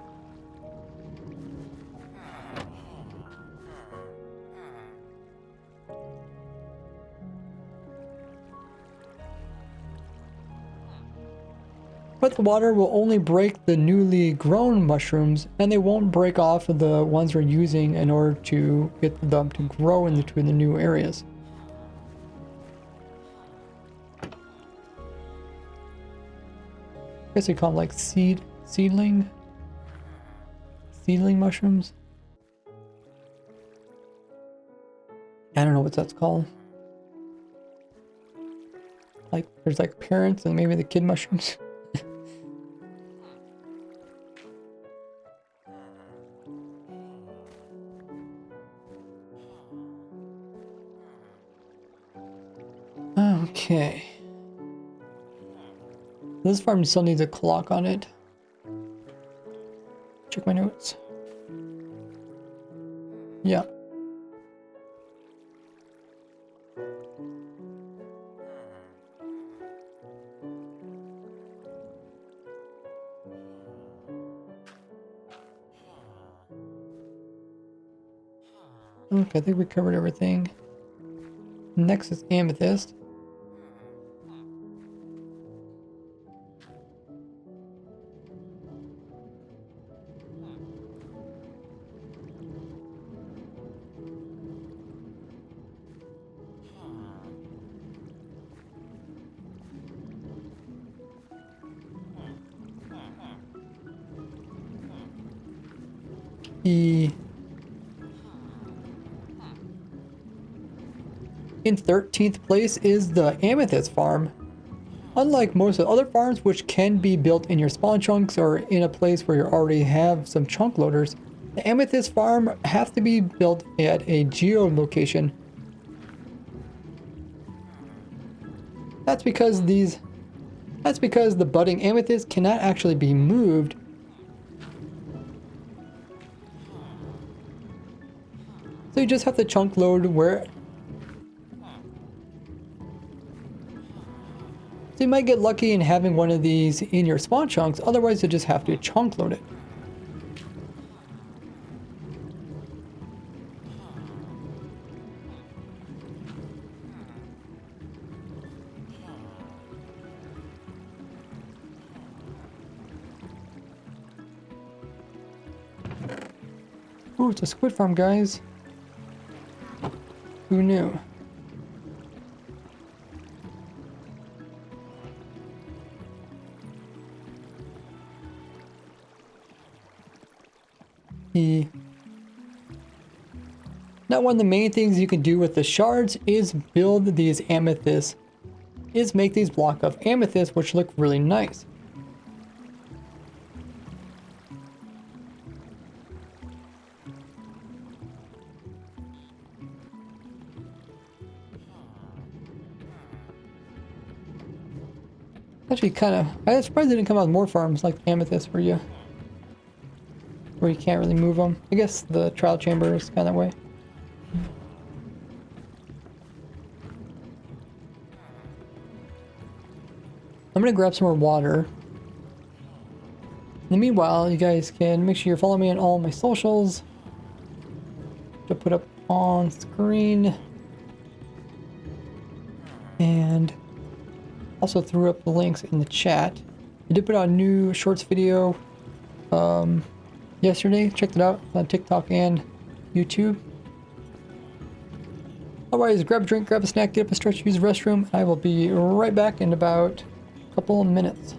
But the water will only break the newly grown mushrooms, and they won't break off of the ones we're using in order to get them to grow into the new areas. I guess they call them like seedling mushrooms. I don't know what that's called. Like there's like parents and maybe the kid mushrooms. Okay. This farm still needs a clock on it. Check my notes. Yeah. Okay, I think we covered everything. Next is amethyst. In 13th place is the amethyst farm. Unlike most of the other farms, which can be built in your spawn chunks or in a place where you already have some chunk loaders, the amethyst farm has to be built at a geolocation. That's because the budding amethyst cannot actually be moved. So you just have to chunk load where. So you might get lucky in having one of these in your spawn chunks, otherwise you just have to chunk load it. Ooh, it's a squid farm, guys. Who knew? Now, one of the main things you can do with the shards is build these amethysts, is make these block of amethyst, which look really nice. Actually, I was surprised they didn't come out with more farms like amethyst where you can't really move them. I guess the trial chamber is kind of that way. I'm gonna grab some more water. In the meanwhile, you guys can make sure you follow me on all my socials to put up on screen. And also threw up the links in the chat. I did put out a new shorts video yesterday. Checked it out on TikTok and YouTube. Otherwise, grab a drink, grab a snack, get up a stretch, use the restroom. I will be right back in about a couple of minutes.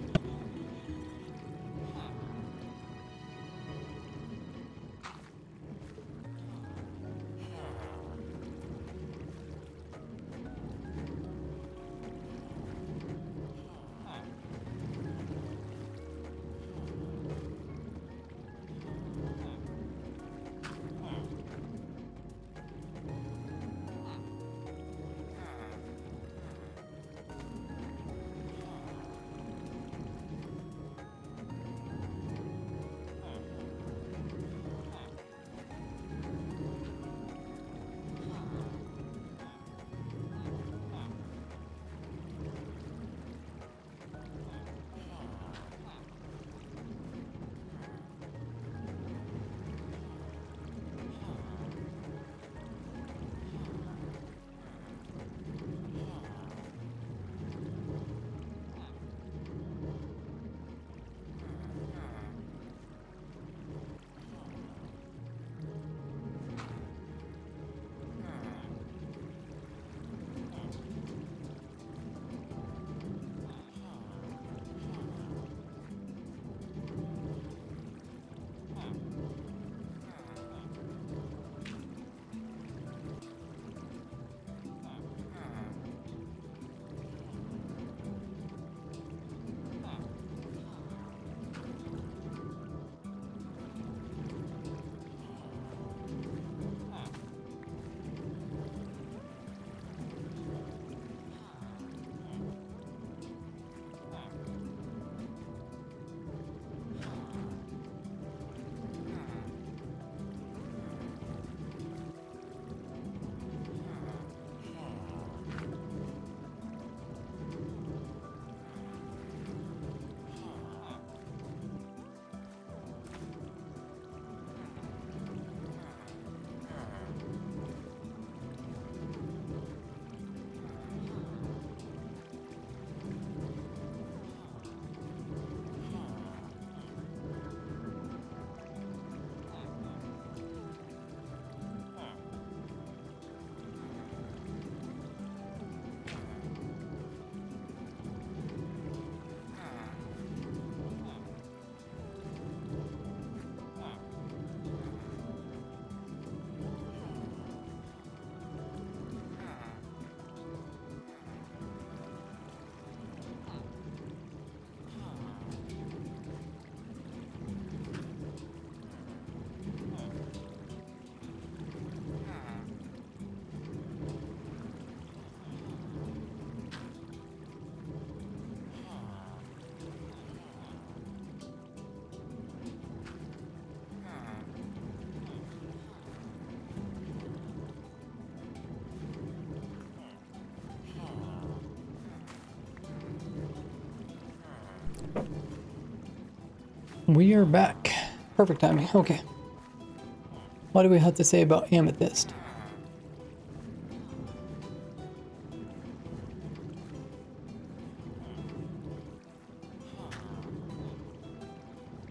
We are back. Perfect timing. Okay. What do we have to say about amethyst?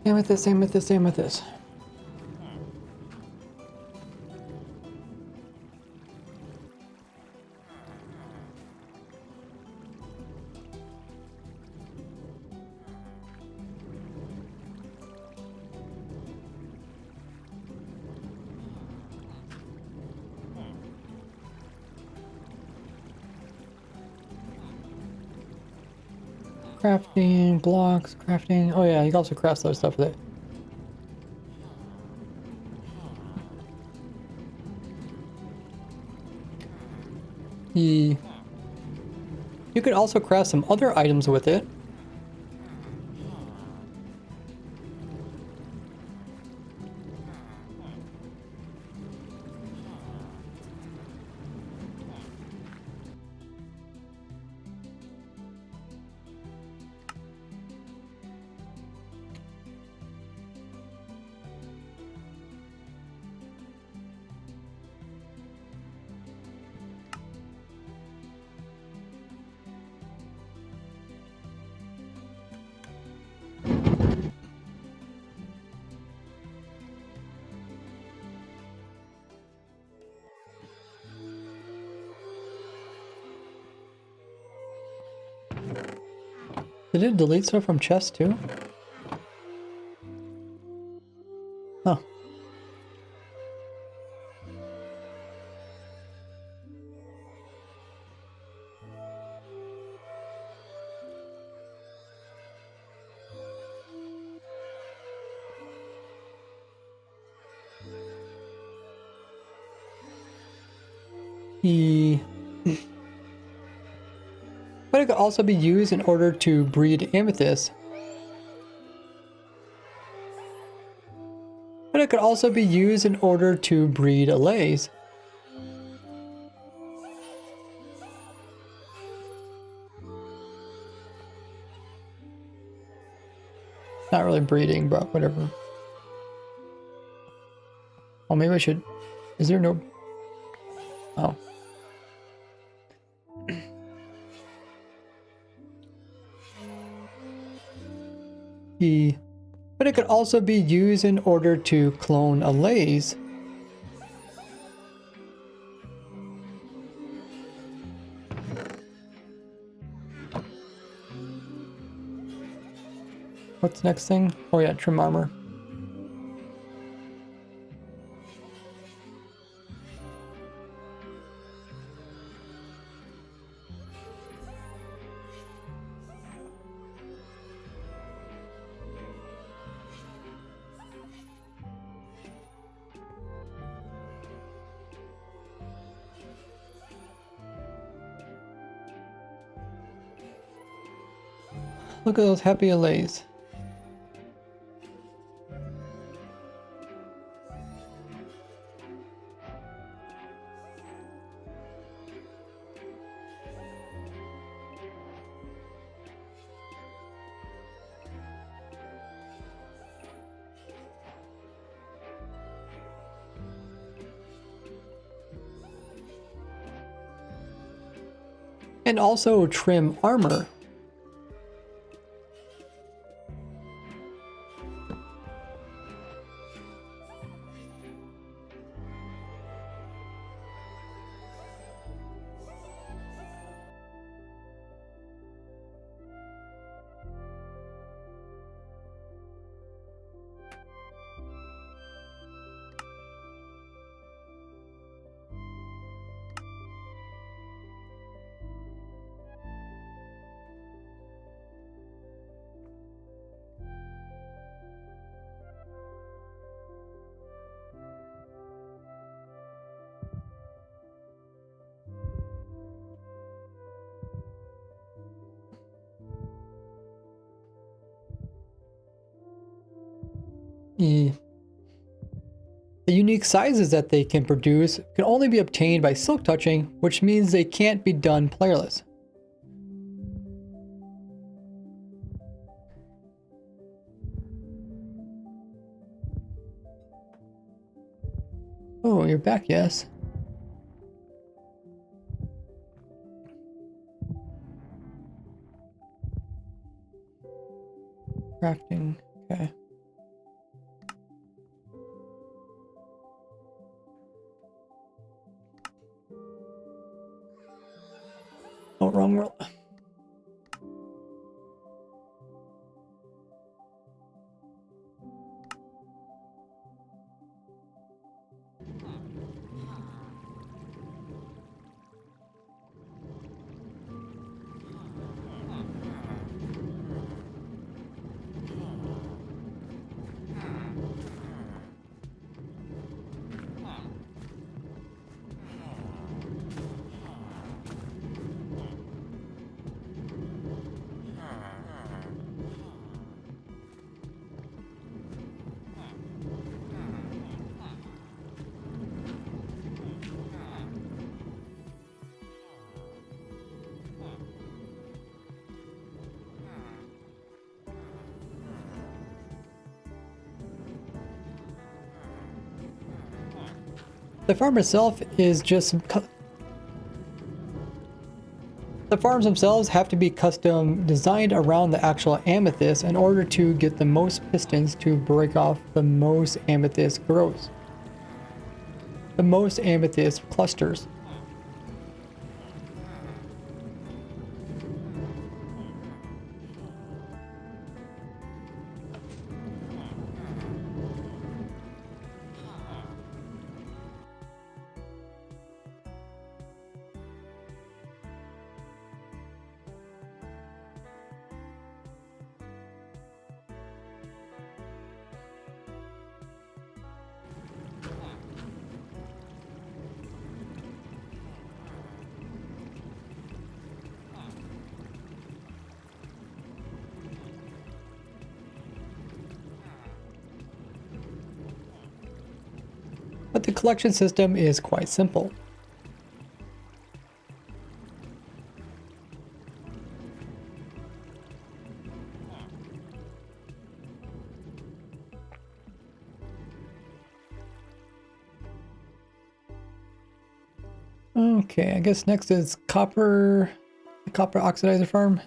Amethyst, amethyst, amethyst. Crafting, blocks, crafting. Oh yeah, you can also craft other stuff with it. You could also craft some other items with it. Did it delete stuff from chests too? Huh. But it could also be used in order to breed amethyst. But it could also be used in order to breed allays. Not really breeding, but whatever. Oh, maybe I should. Is there no? Oh. But it could also be used in order to clone allays. What's the next thing? Oh yeah, trim armor. Look at those happy allays. And also trim armor. The unique sizes that they can produce can only be obtained by silk touching, which means they can't be done playerless. Oh, you're back, yes. Crafting, okay. Oh, wrong world. The farm itself is just... The farms themselves have to be custom designed around the actual amethyst in order to get the most pistons to break off the most amethyst growths. The most amethyst clusters. but the collection system is quite simple. Okay, I guess next is copper, the copper oxidizer farm.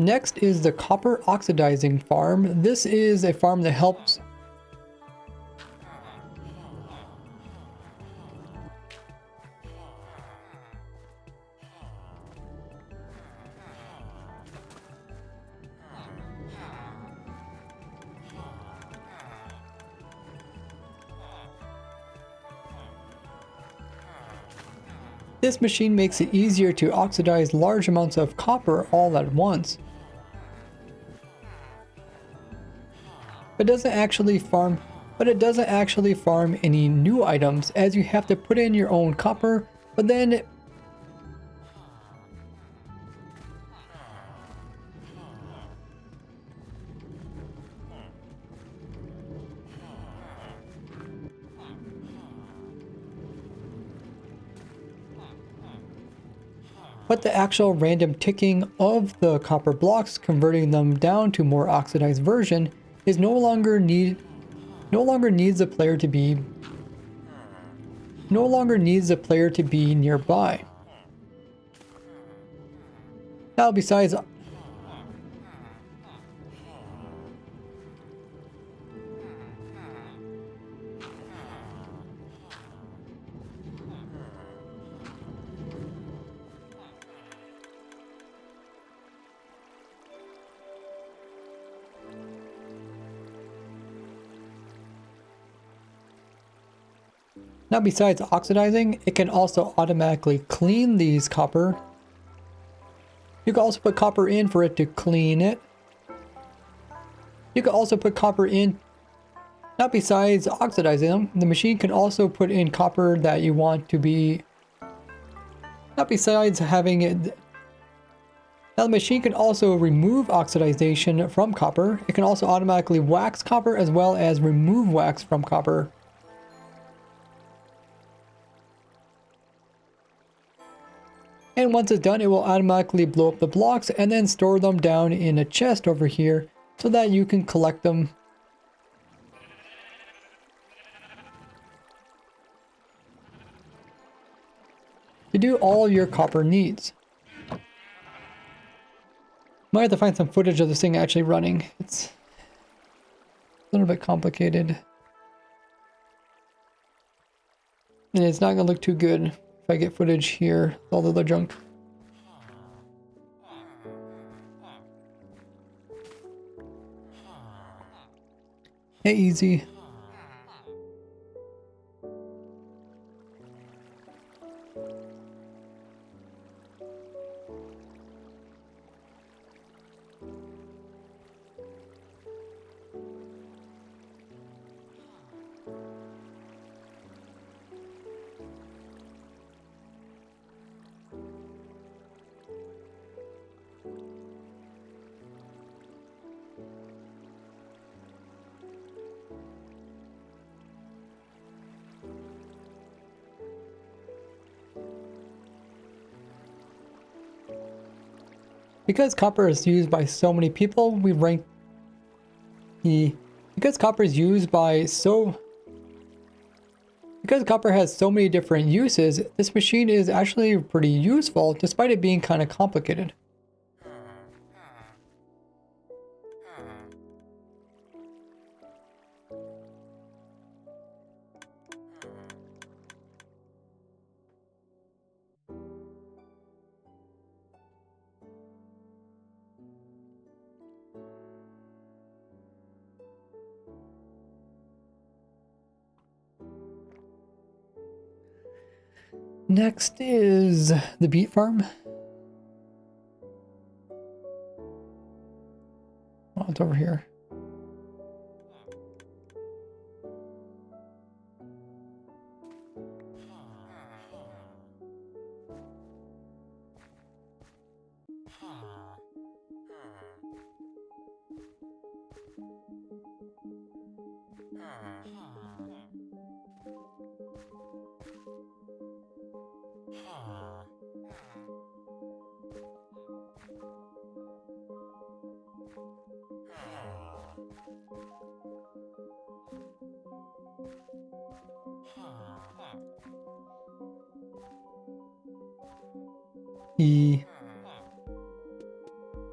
Next is the copper oxidizing farm. This is a farm that helps This machine makes it easier to oxidize large amounts of copper all at once. But it doesn't actually farm any new items, as you have to put in your own copper, but then the actual random ticking of the copper blocks, converting them down to more oxidized version, is no longer needs the player to be nearby. Now besides oxidizing, it can also automatically clean these copper. You can also put copper in for it to clean it. You can also put copper in, not besides oxidizing them, the machine can also put in copper that you want to be, not besides having it. Now the machine can also remove oxidization from copper. It can also automatically wax copper as well as remove wax from copper. And once it's done, it will automatically blow up the blocks and then store them down in a chest over here so that you can collect them. To do all your copper needs. Might have to find some footage of this thing actually running. It's a little bit complicated. And it's not going to look too good if I get footage here with all the other junk. Hey, easy. Because copper is used by so many people, we rank because copper has so many different uses, this machine is actually pretty useful despite it being kind of complicated. Next is the beet farm. Oh, it's over here.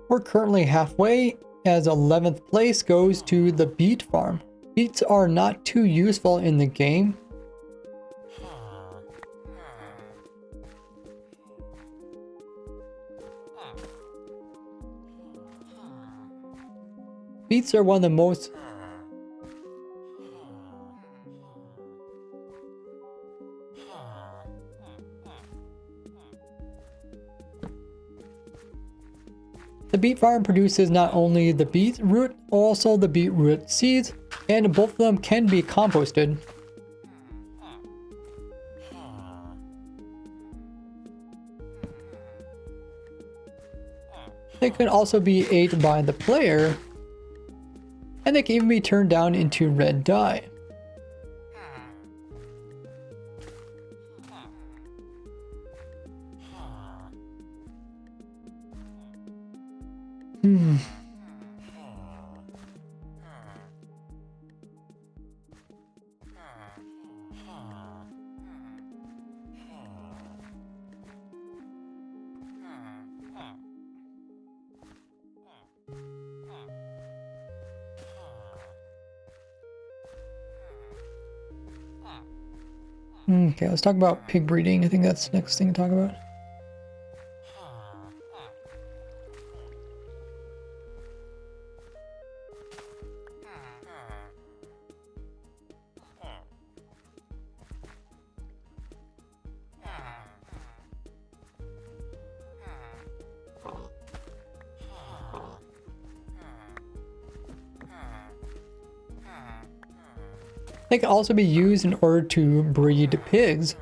We're currently halfway, as 11th place goes to the beet farm. Beets are not too useful in the game. Beets are one of the most The beet farm produces not only the beetroot, also the beetroot seeds, and both of them can be composted. They can also be ate by the player, and they can even be turned down into red dye. Okay, let's talk about pig breeding. I think that's the next thing to talk about. They can also be used in order to breed pigs.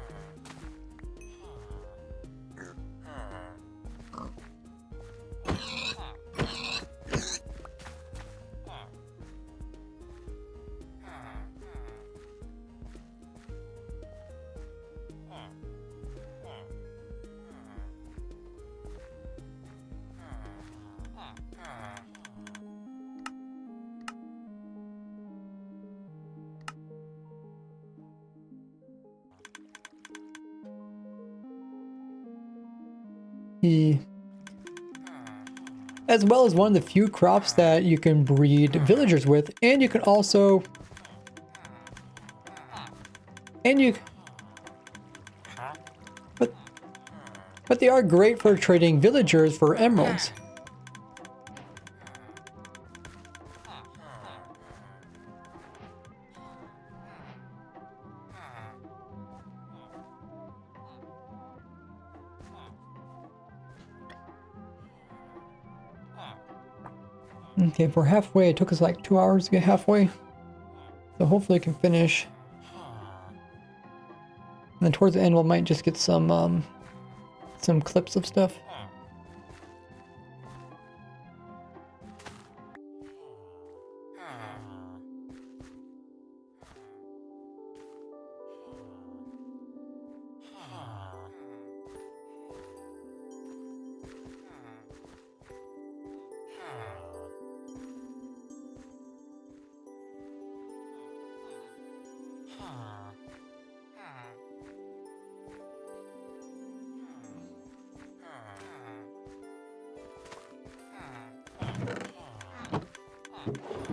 As well as one of the few crops that you can breed villagers with, and you can also but they are great for trading villagers for emeralds. Okay, if we're halfway, it took us like 2 hours to get halfway. So hopefully we can finish. And then towards the end we might just get some clips of stuff.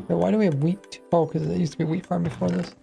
Why do we have wheat? Oh, because it used to be a wheat farm before this.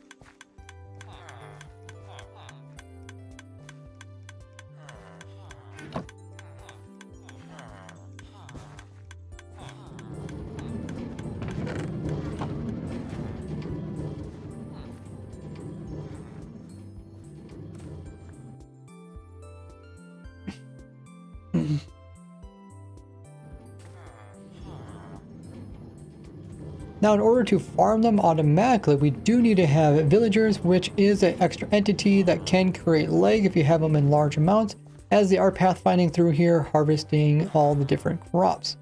Now, in order to farm them automatically, we do need to have villagers, which is an extra entity that can create leg if you have them in large amounts, as they are pathfinding through here, harvesting all the different crops.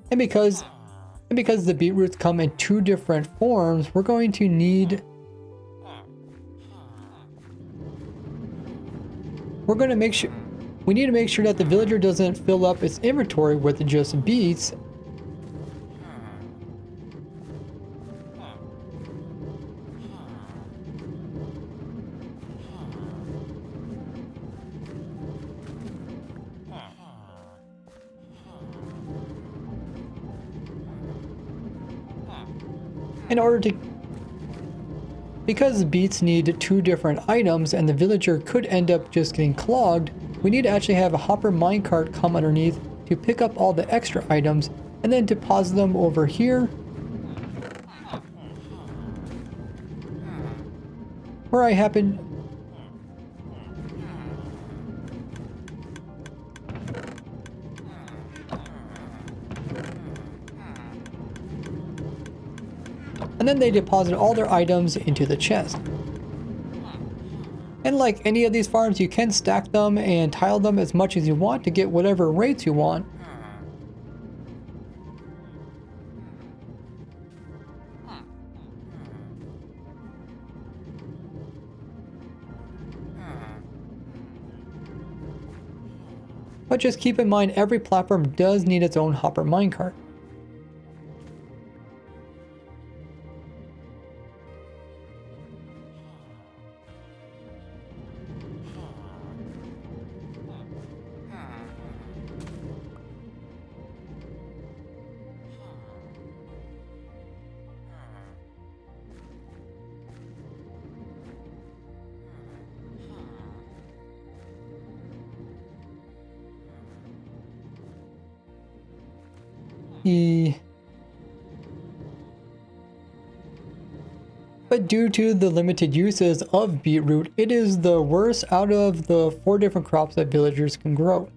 And because the beetroots come in 2 different forms, we're going to need... We need to make sure that the villager doesn't fill up its inventory with just beets. In order to... Because beets need 2 different items and the villager could end up just getting clogged, we need to actually have a hopper minecart come underneath to pick up all the extra items and then deposit them over here, where I happen... And then they deposit all their items into the chest. And like any of these farms, you can stack them and tile them as much as you want to get whatever rates you want. But just keep in mind, every platform does need its own hopper minecart. But due to the limited uses of beetroot, it is the worst out of the 4 different crops that villagers can grow.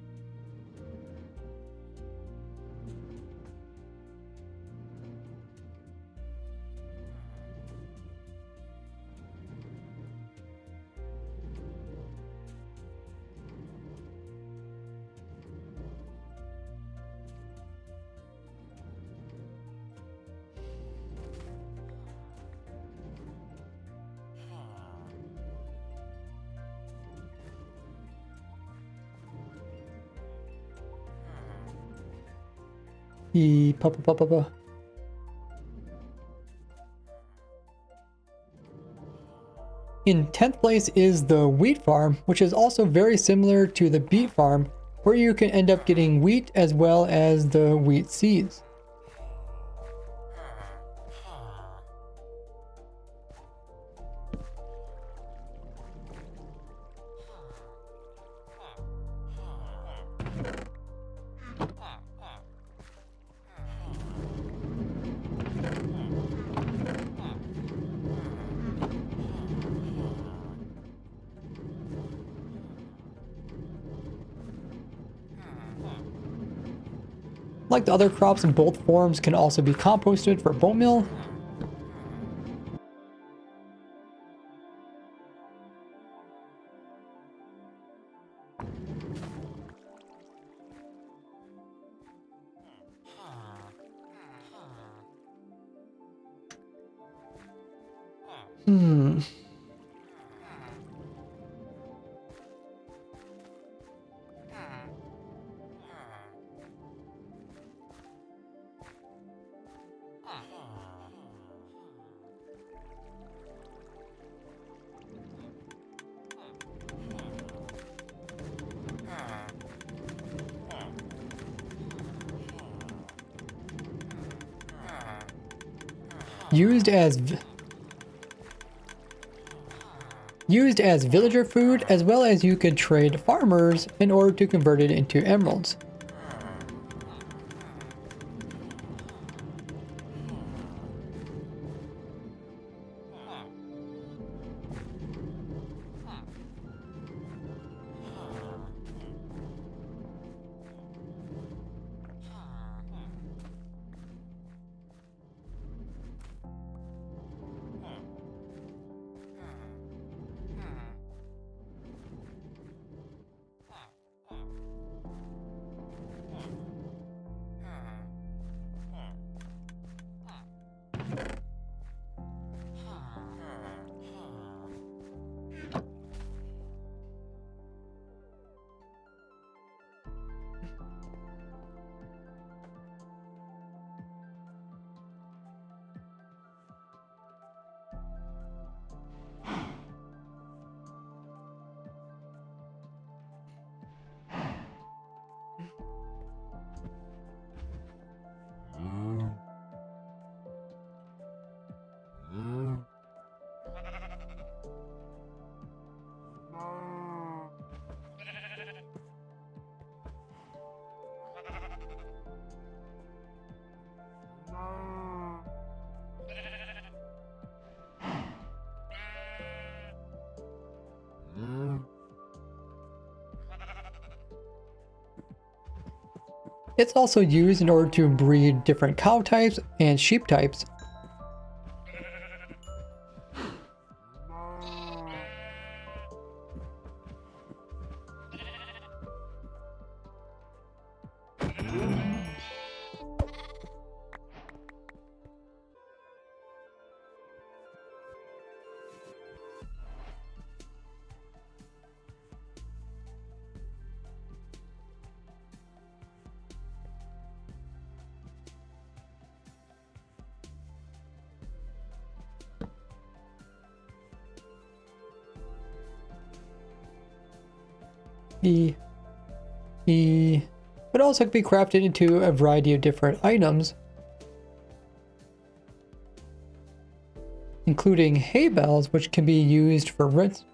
In 10th place is the wheat farm, which is also very similar to the beet farm, where you can end up getting wheat as well as the wheat seeds. Like the other crops, both forms can also be composted for bone meal. Used as villager food, as well as you could trade farmers in order to convert it into emeralds. It's also used in order to breed different cow types and sheep types. But also can be crafted into a variety of different items, including hay bales, which can be used for rinse.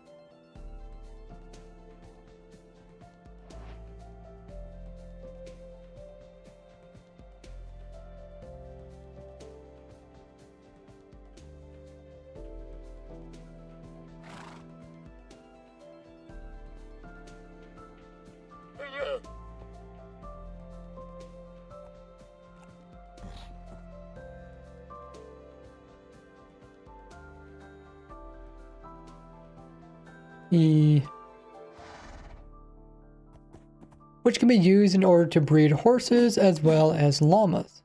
Which can be used in order to breed horses as well as llamas.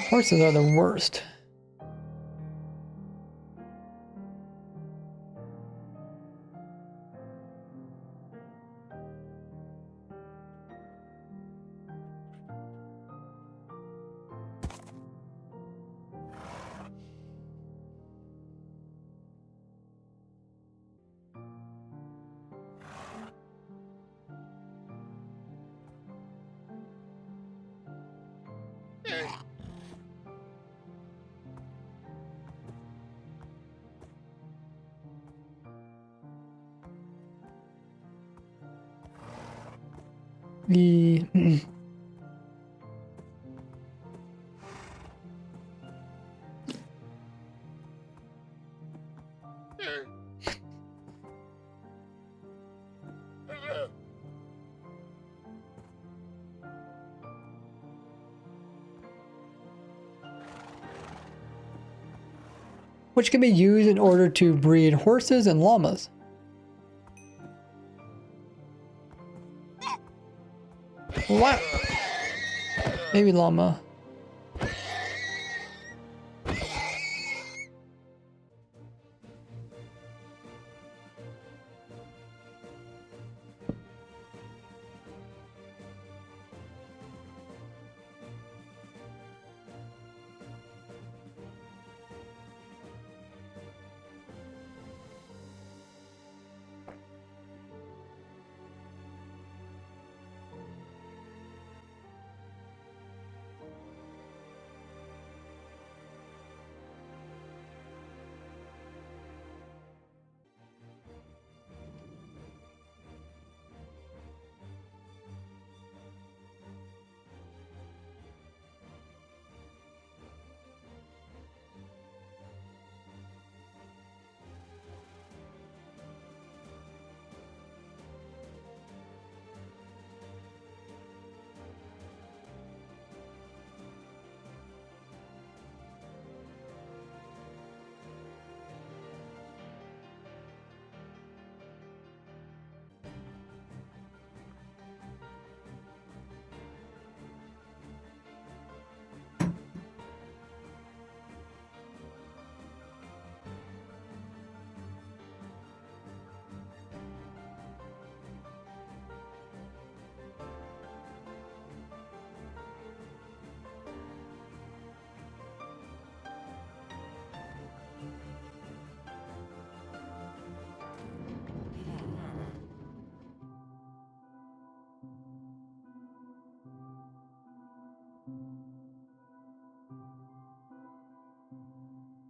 Horses are the worst. Which can be used in order to breed horses and llamas. What? Maybe llama.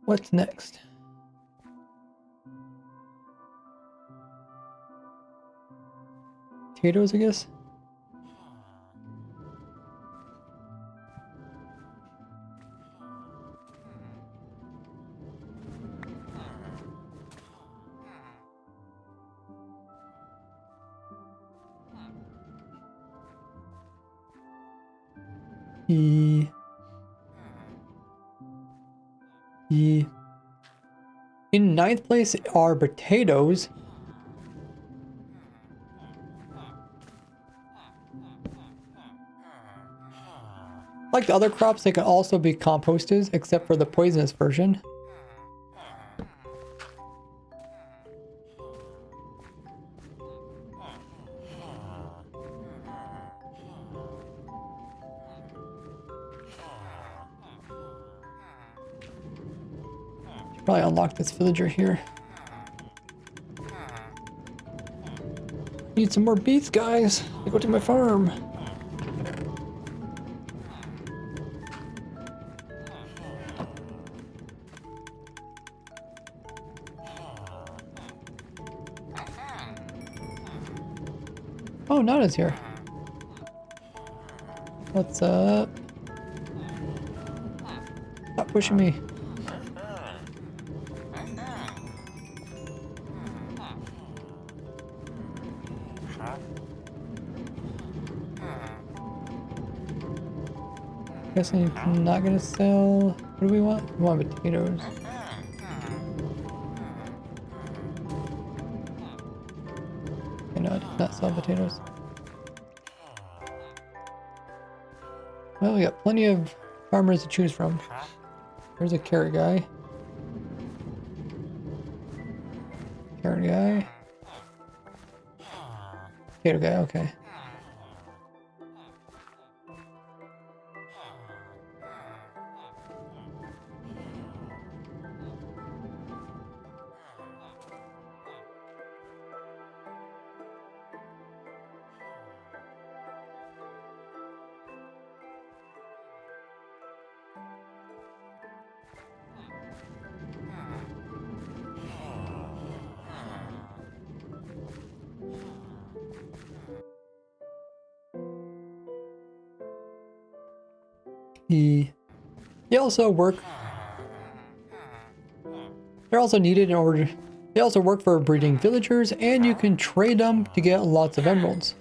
What's next? Potatoes, I guess? E. In ninth place are potatoes. Like the other crops, they can also be composted, except for the poisonous version. Should probably unlock this villager here. Need some more beets, guys. I go to my farm. Oh, Nana's here. What's up? Stop pushing me. Guessing I'm not gonna sell. What do we want? We want potatoes. Okay, no, I did not sell potatoes. Well, we got plenty of farmers to choose from. There's a carrot guy. Carrot guy. Potato guy, okay. They also work. They're also needed in order. They also work for breeding villagers, and you can trade them to get lots of emeralds.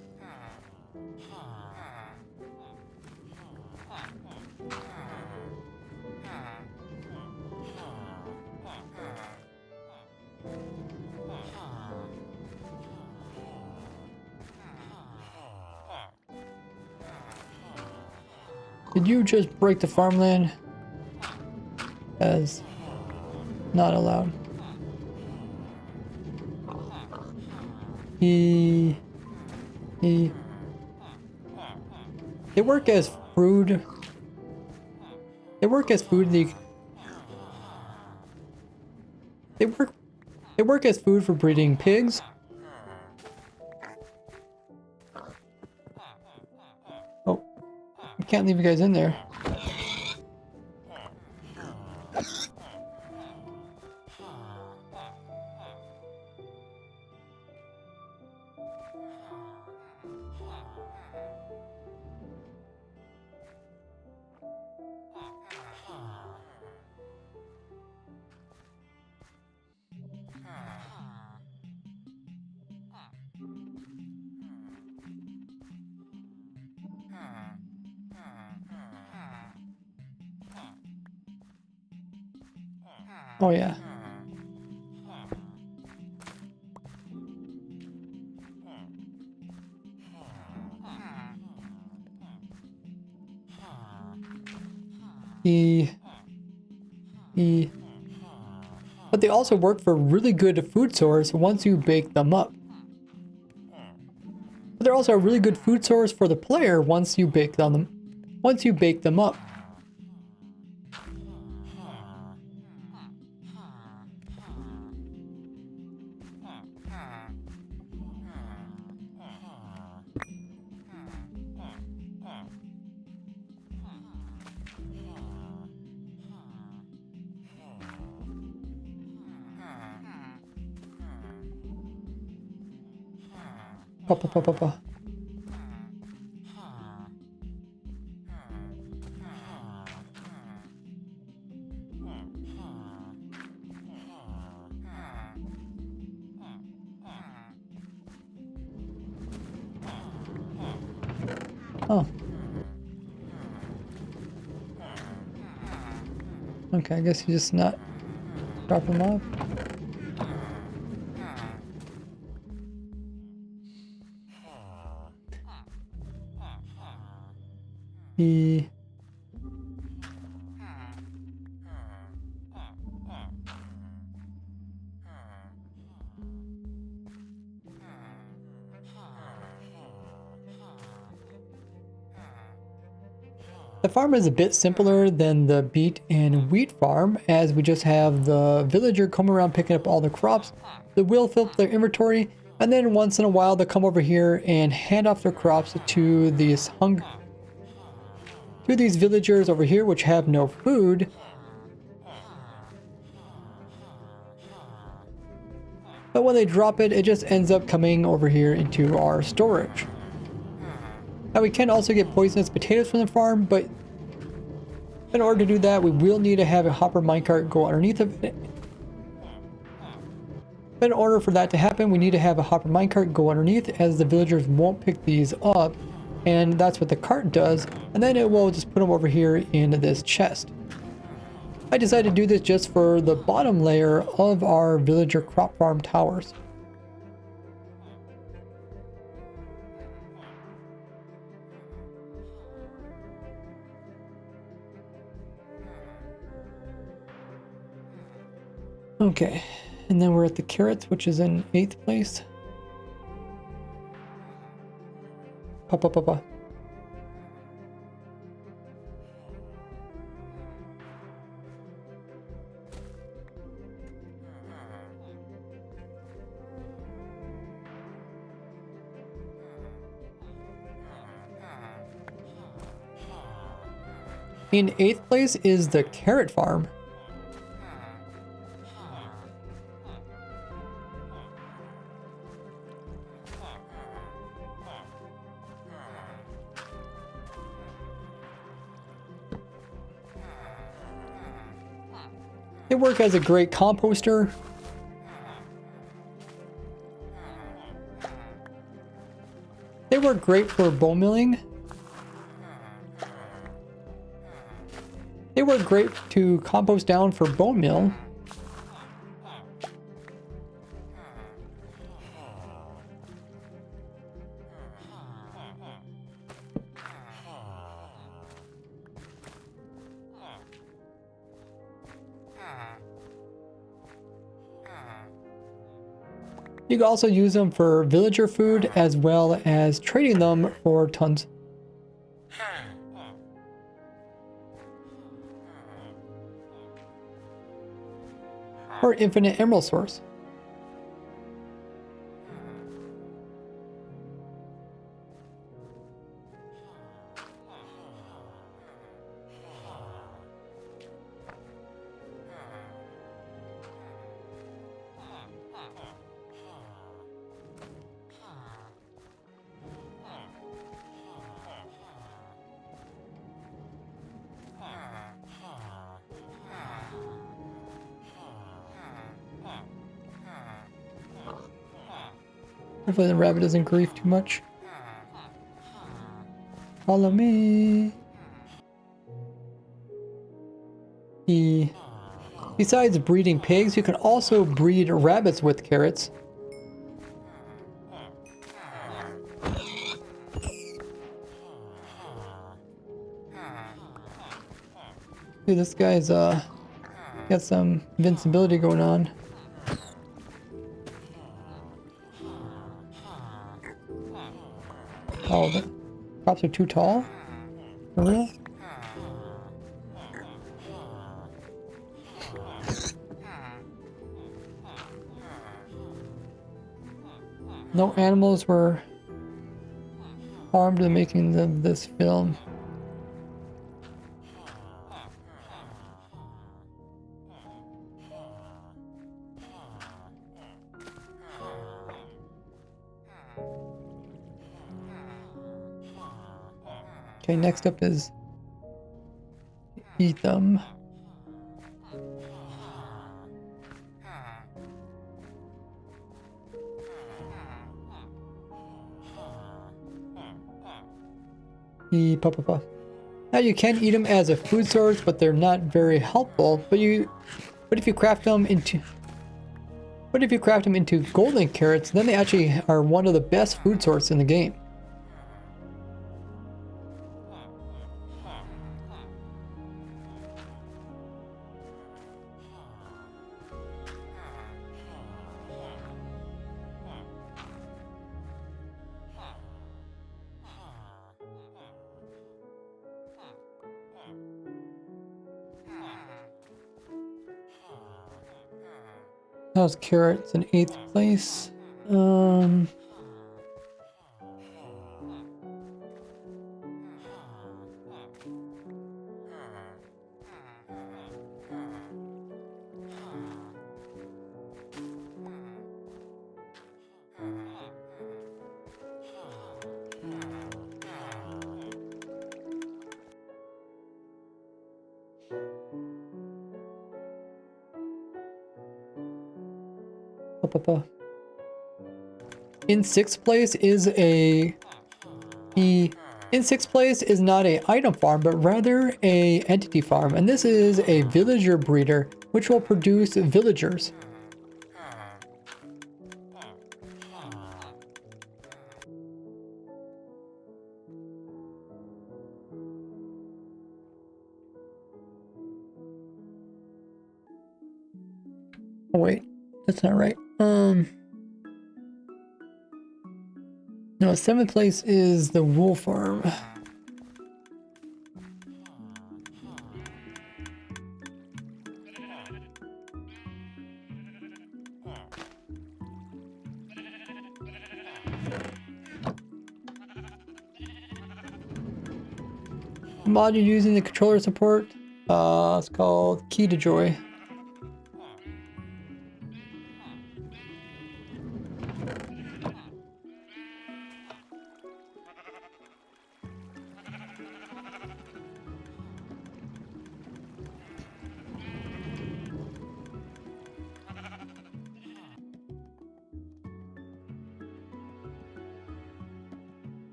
Did you just break the farmland? As not allowed. They work as food. They work as food. They work as food for breeding pigs. Oh, I can't leave you guys in there. Oh yeah. But they also work for really good food source once you bake them up. But they're also a really good food source for the player once you bake them up. Pa. Oh. Okay, I guess he's just not dropping them off. He... The farm is a bit simpler than the beet and wheat farm, as we just have the villager come around picking up all the crops. They will fill up their inventory, and then once in a while they'll come over here and hand off their crops to these villagers over here, which have no food. But when they drop it, it just ends up coming over here into our storage. Now we can also get poisonous potatoes from the farm, but in order to do that, we will need to have a hopper minecart go underneath of it. But in order for that to happen, we need to have a hopper minecart go underneath, as the villagers won't pick these up, and that's what the cart does, and then it will just put them over here into this chest. I decided to do this just for the bottom layer of our villager crop farm towers. Okay, and then we're at the carrots, which is in 8th place. Papa. In 8th place is the carrot farm. They work as a great composter. They work great for bone milling. They work great to compost down for bone meal. You can also use them for villager food as well as trading them for tons. Or infinite emerald source. Hopefully the rabbit doesn't grief too much. Follow me. Besides breeding pigs, you can also breed rabbits with carrots. Dude, this guy's got some invincibility going on. Oh, the crops are too tall? For real? No animals were harmed in the making of this film. Okay, next up is Etham. Papa. Now you can eat them as a food source, but they're not very helpful. But if you craft them into golden carrots, then they actually are one of the best food sources in the game. How's carrots in 8th place? In 6th place is not a item farm, but rather a entity farm, and this is a villager breeder, which will produce villagers. Oh wait, that's not right. No, 7th place is the wool farm. Mod you're using the controller support? It's called Key to Joy.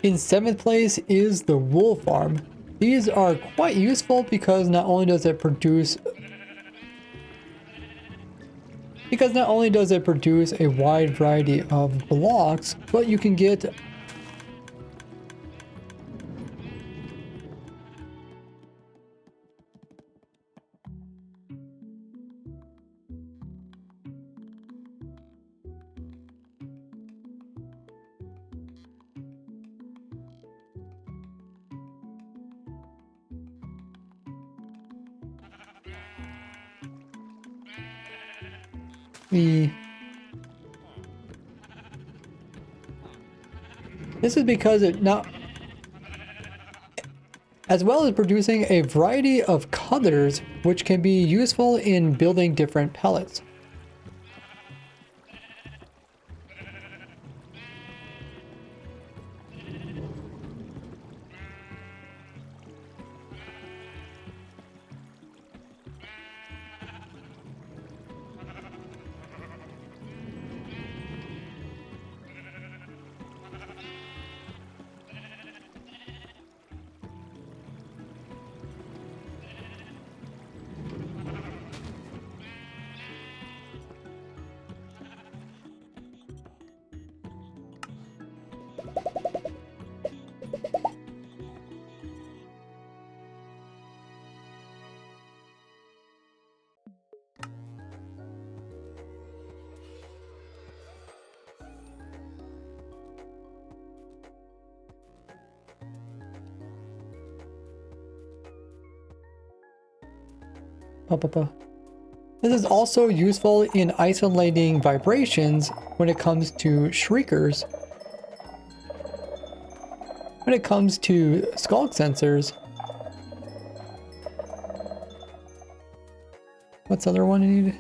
In 7th place is the wool farm. These are quite useful because not only does it produce a wide variety of blocks, but you can get this is because it not, as well as producing a variety of colors, which can be useful in building different pellets. This is also useful in isolating vibrations when it comes to shriekers. When it comes to skulk sensors. What's the other one I need?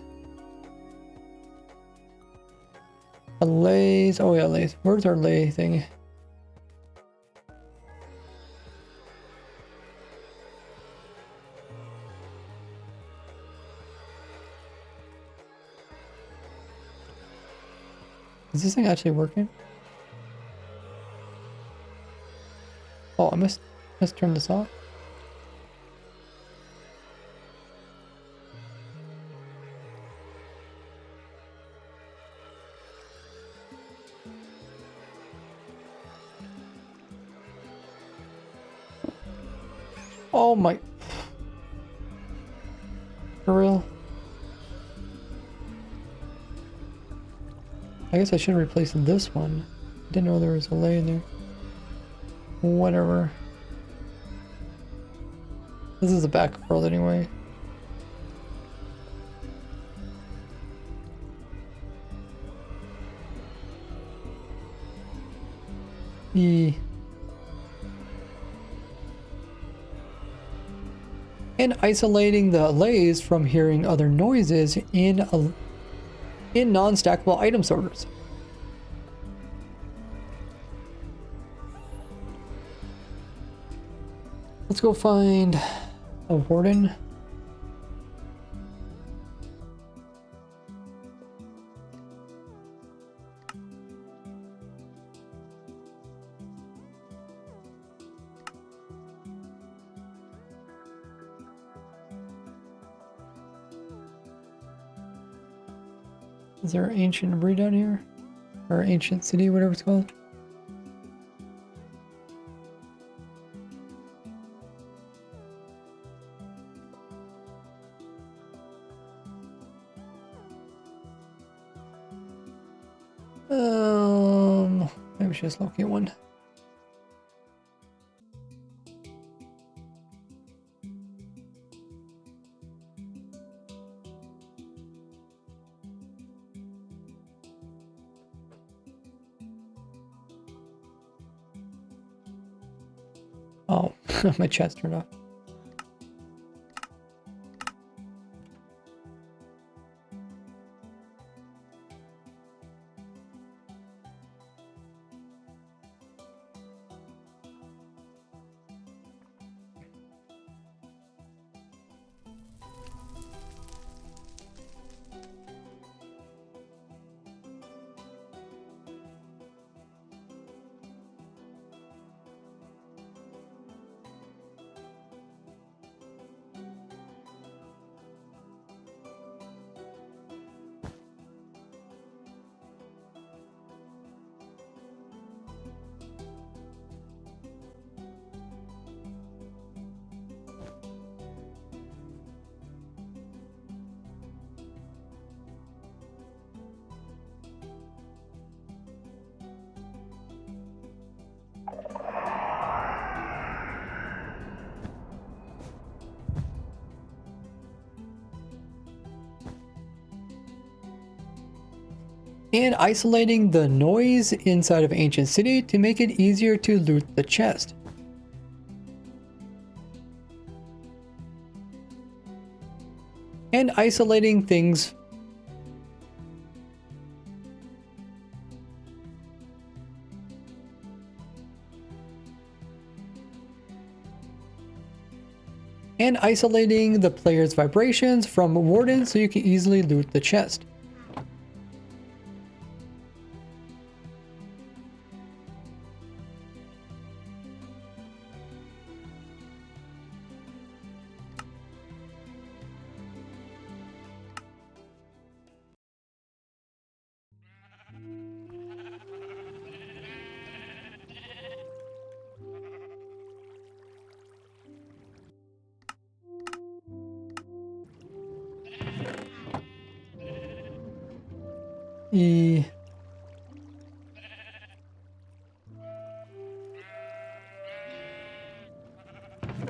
A lays. Oh yeah, lays. Where's our lay thing? Is this thing actually working? Oh, I must turn this off. Oh my. For real? I guess I should replace this one. Didn't know there was a lay in there. Whatever. This is the back world anyway. And isolating the lays from hearing other noises in non-stackable item sorters. Let's go find a warden. Is there an ancient breed down here? Or ancient city, whatever it's called? Maybe we should just locate one. Oh, my chat's turned off. And isolating the noise inside of Ancient City to make it easier to loot the chest. And isolating things and isolating the player's vibrations from wardens so you can easily loot the chest.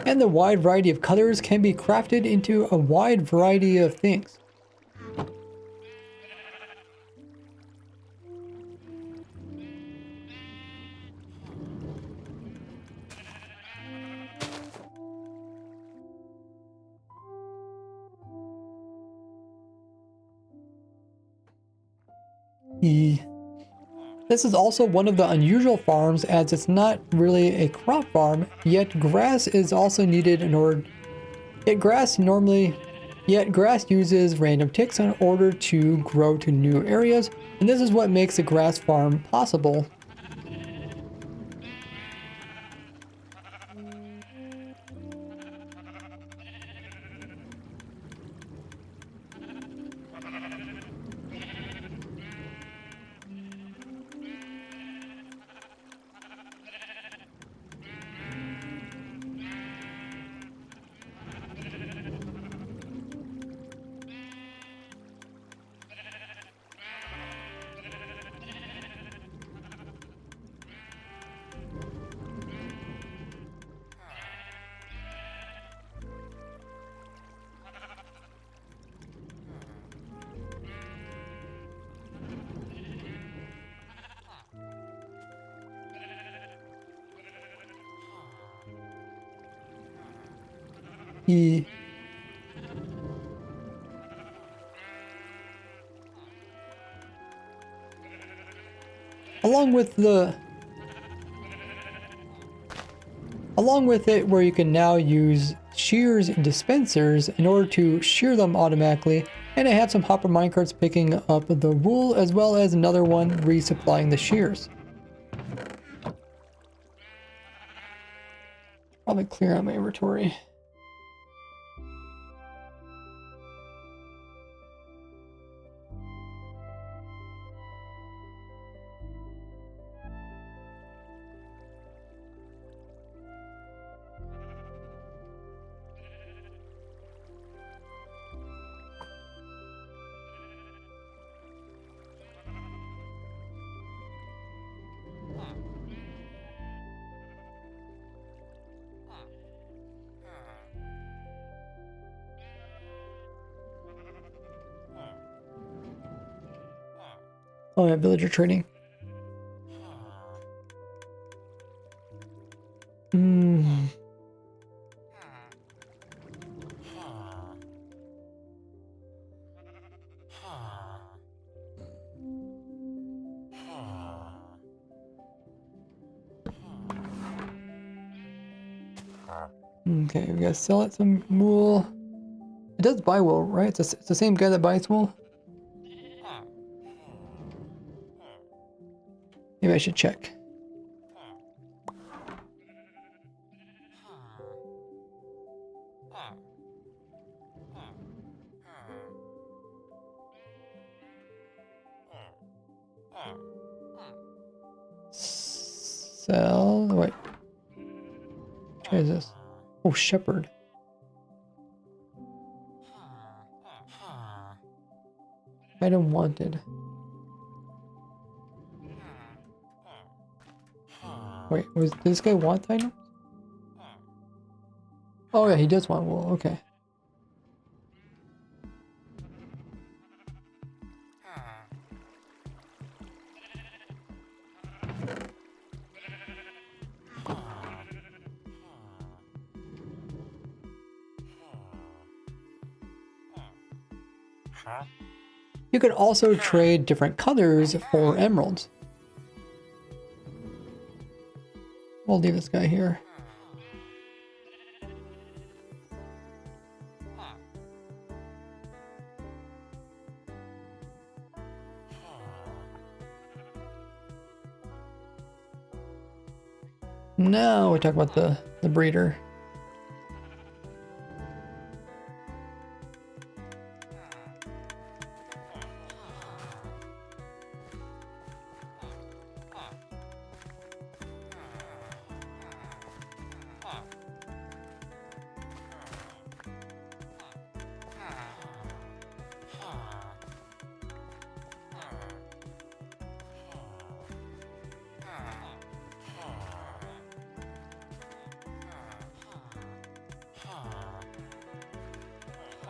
And the wide variety of colors can be crafted into a wide variety of things. This is also one of the unusual farms as it's not really a crop farm, yet grass is also needed in order... Yet grass normally Yet grass uses random ticks in order to grow to new areas, and this is what makes a grass farm possible. Along with it, where you can now use shears and dispensers in order to shear them automatically, and I have some hopper minecarts picking up the wool as well as another one resupplying the shears. Probably clear out my inventory. Oh yeah, villager trading. Okay, we gotta sell it some wool. It does buy wool, right? It's the same guy that buys wool. Maybe I should check. Sell. Wait. What is this? Oh, shepherd. Item wanted. Wait, did this guy want items? Oh yeah, he does want wool. Okay. You could also trade different colors for emeralds. We'll leave this guy here. Now we talk about the breeder.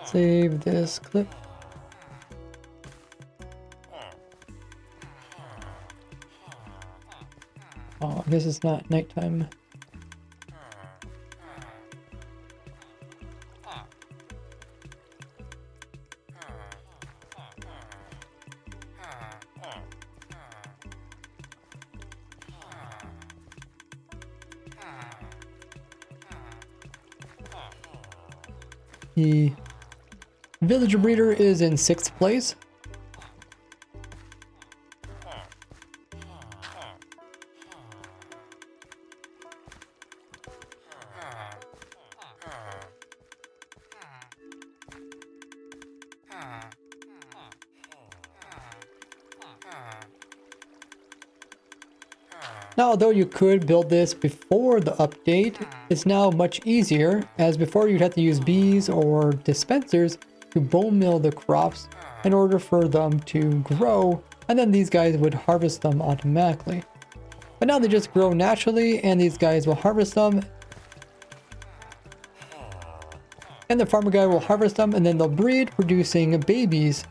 Save this clip. Oh, I guess it's not nighttime. Villager breeder is in 6th place. Now, although you could build this before the update, it's now much easier, as before you'd have to use bees or dispensers to bone mill the crops in order for them to grow, and then these guys would harvest them automatically. But now they just grow naturally, and these guys will harvest them, and the farmer guy will harvest them, and then they'll breed, producing babies.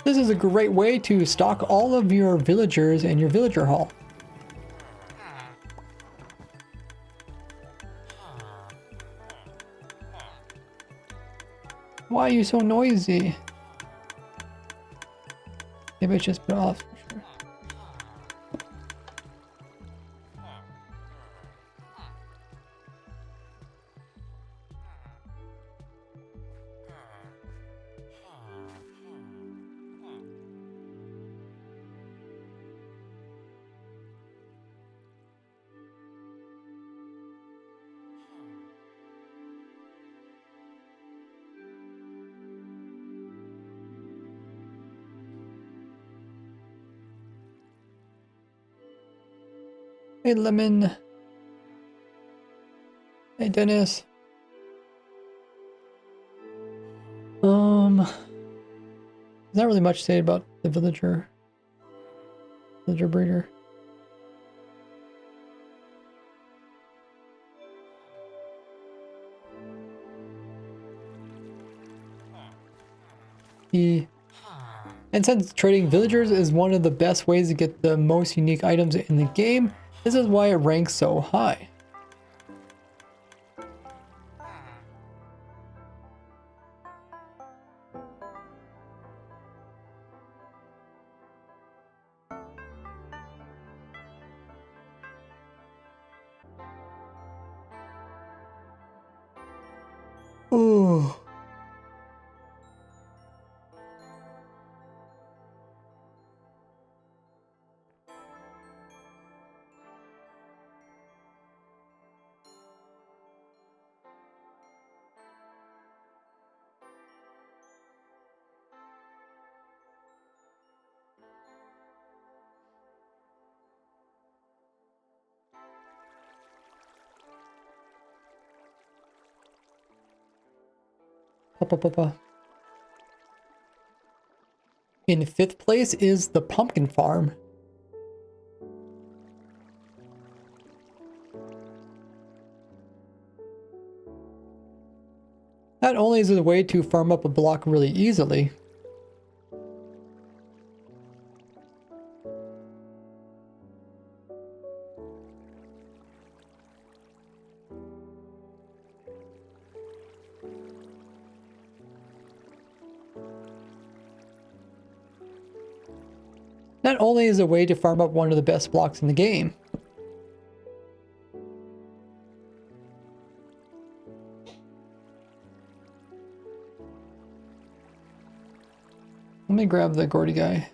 This is a great way to stock all of your villagers in your villager hall. Why are you so noisy? Maybe I just put it off for sure. Hey, Lemon. Hey, Dennis. There's not really much to say about the villager breeder. And since trading villagers is one of the best ways to get the most unique items in the game, this is why it ranks so high. Ooh. In 5th place is the pumpkin farm. Not only is it a way to farm up a block really easily, a way to farm up one of the best blocks in the game. Let me grab the Gordy guy.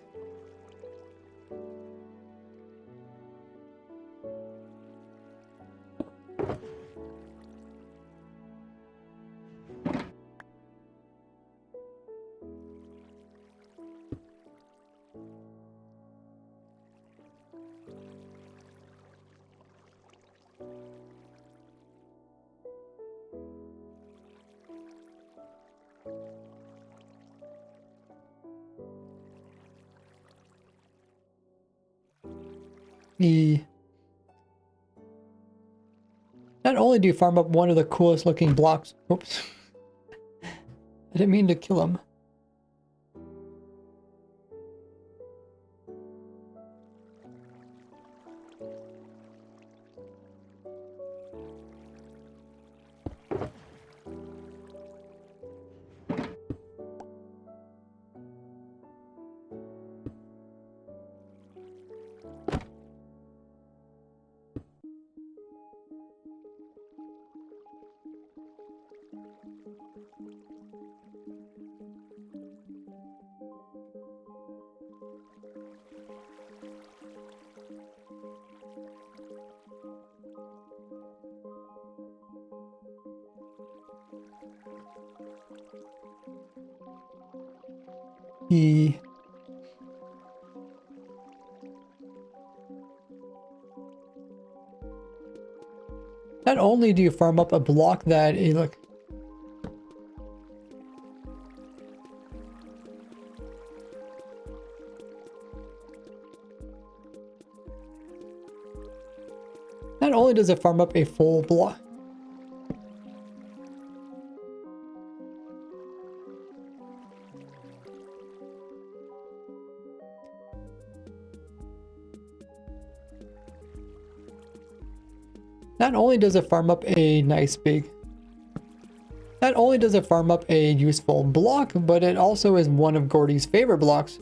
Not only do you farm up one of the coolest looking blocks. Oops. I didn't mean to kill him. Not only do you farm up a block that look. Not only does it farm up a full block. Not only does it farm up a Not only does it farm up a useful block, but it also is one of Gordy's favorite blocks.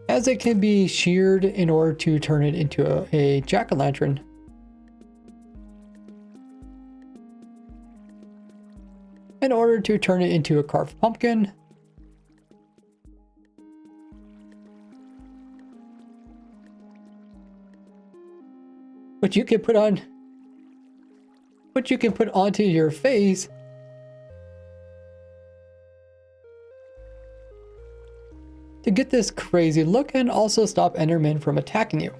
As it can be sheared in order to turn it into a jack-o'-lantern. In order to turn it into a carved pumpkin. Which you can put onto your face. To get this crazy look and also stop Endermen from attacking you.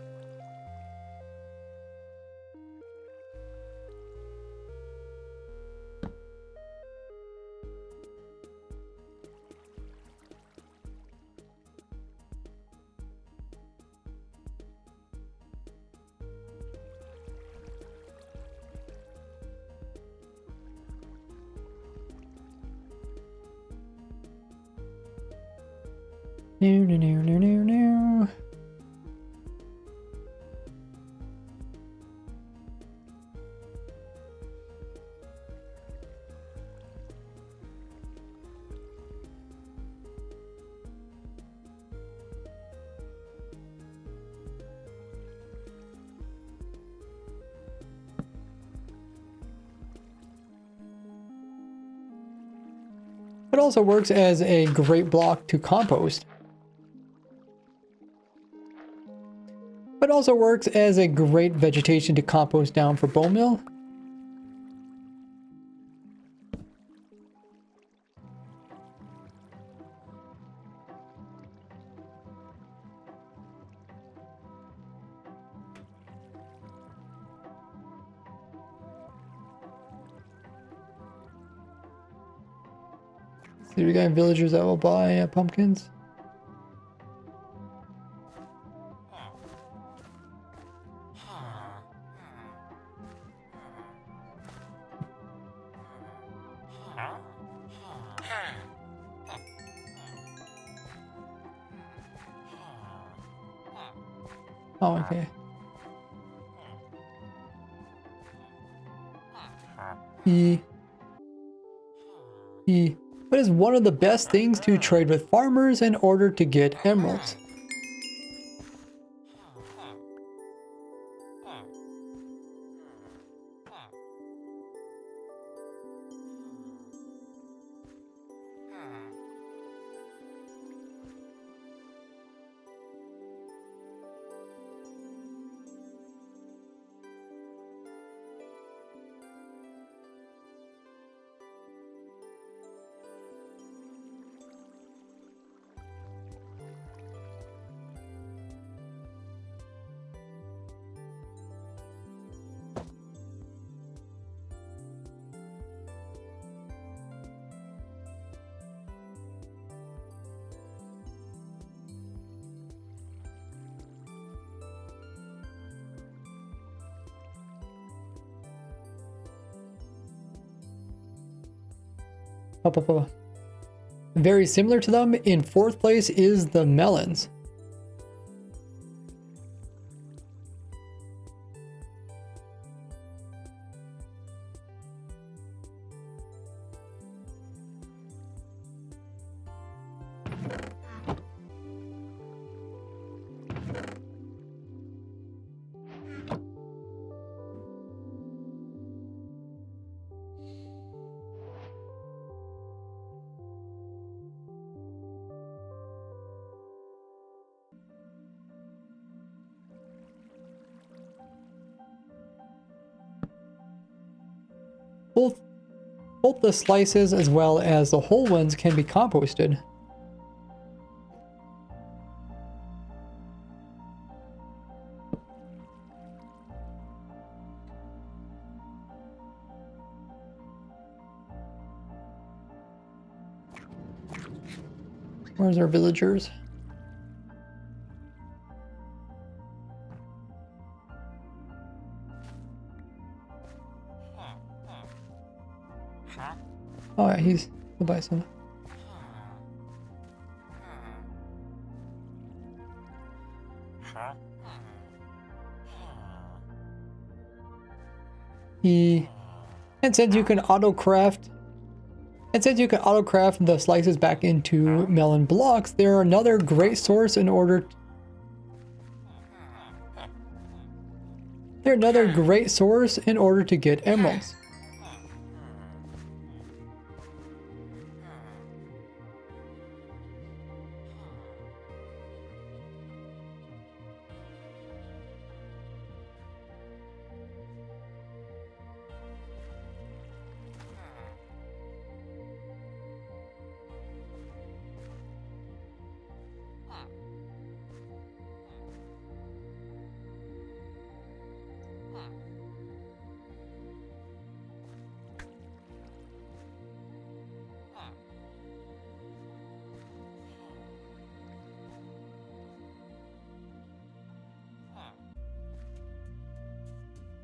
No. It also works as a great block to compost. But also works as a great vegetation to compost down for bone meal. See, we got villagers that will buy pumpkins. Oh, okay. But it's one of the best things to trade with farmers in order to get emeralds. Very similar to them, in fourth place is the melons. both the slices as well as the whole ones can be composted. Where's our villagers? Oh yeah, he'll buy some. And since you can auto craft the slices back into melon blocks, they're another great source in order to get emeralds.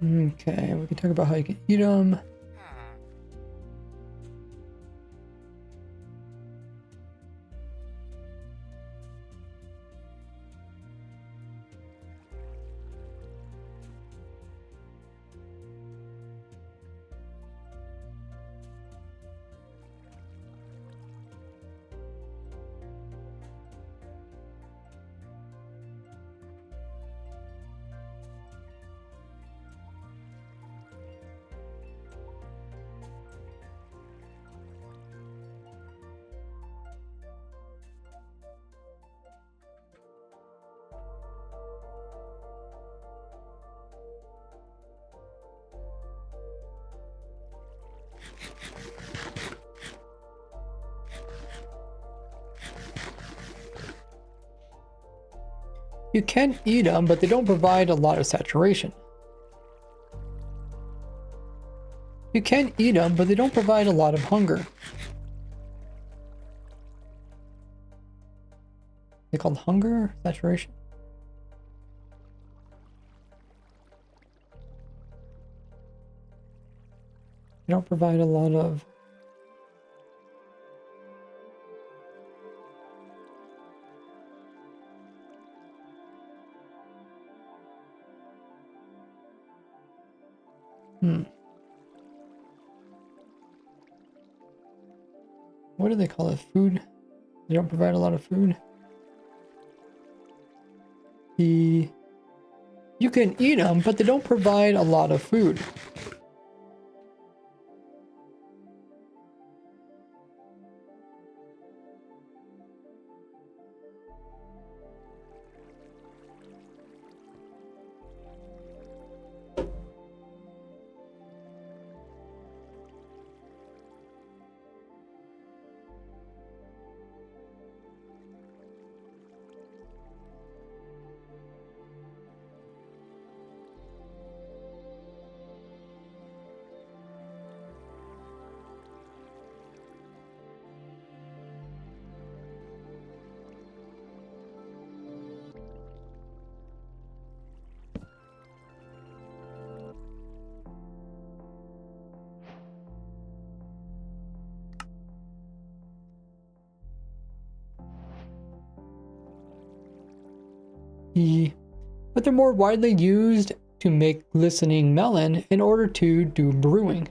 Okay, we can talk about how you can eat them. You can eat them, but they don't provide a lot of saturation. You can eat them, but they don't provide a lot of hunger. They called hunger? Saturation? They don't provide a lot of... What do they call it? Food? They don't provide a lot of food. You can eat them, but they don't provide a lot of food. But they're more widely used to make glistening melon in order to do brewing.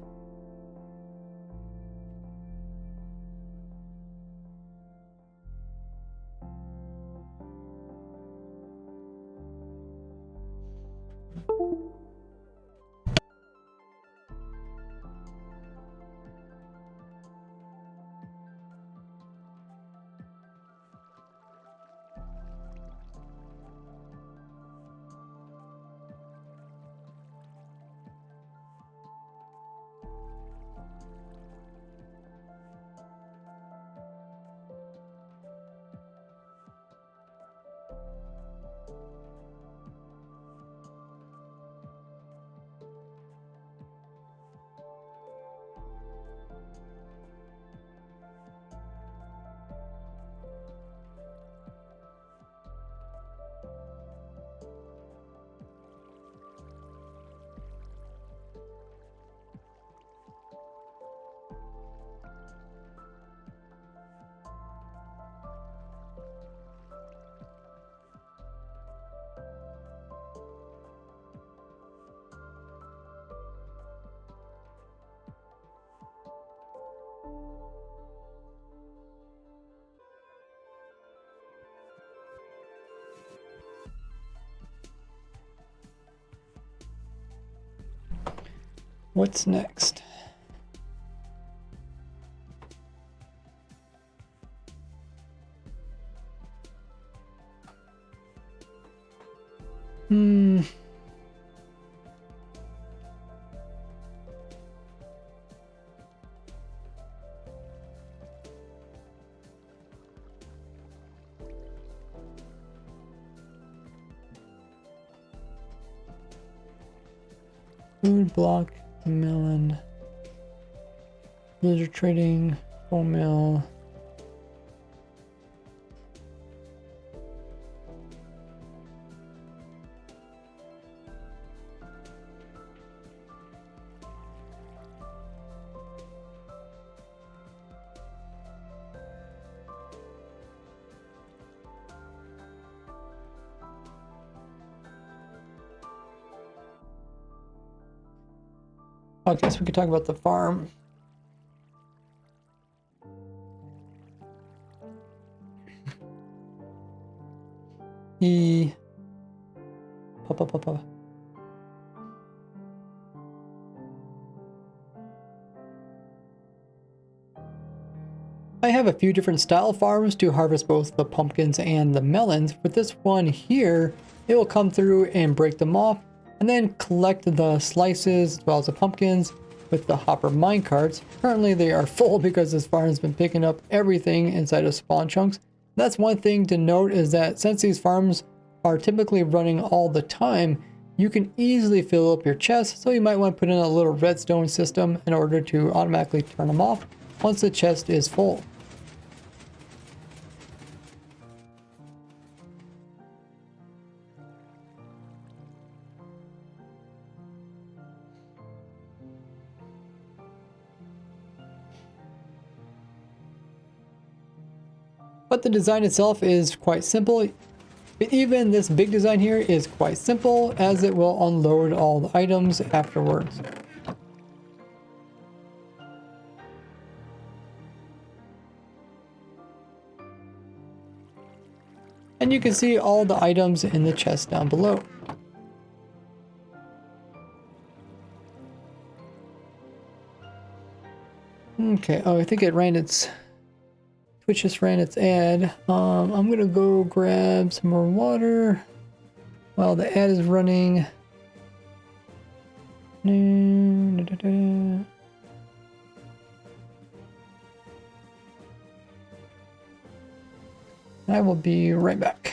What's next? Food block, melon, villager trading, bone meal. I guess we could talk about the farm. Papa. I have a few different style farms to harvest both the pumpkins and the melons. With this one here, it will come through and break them off and then collect the slices as well as the pumpkins with the hopper minecarts. Currently they are full because this farm has been picking up everything inside of spawn chunks. That's one thing to note, is that since these farms are typically running all the time, you can easily fill up your chest, so you might want to put in a little redstone system in order to automatically turn them off once the chest is full. But the design itself is quite simple. Even this big design here is quite simple, as it will unload all the items afterwards. And you can see all the items in the chest down below. Okay, oh, I think it ran its... Twitch just ran its ad. I'm gonna go grab some more water while the ad is running. I will be right back.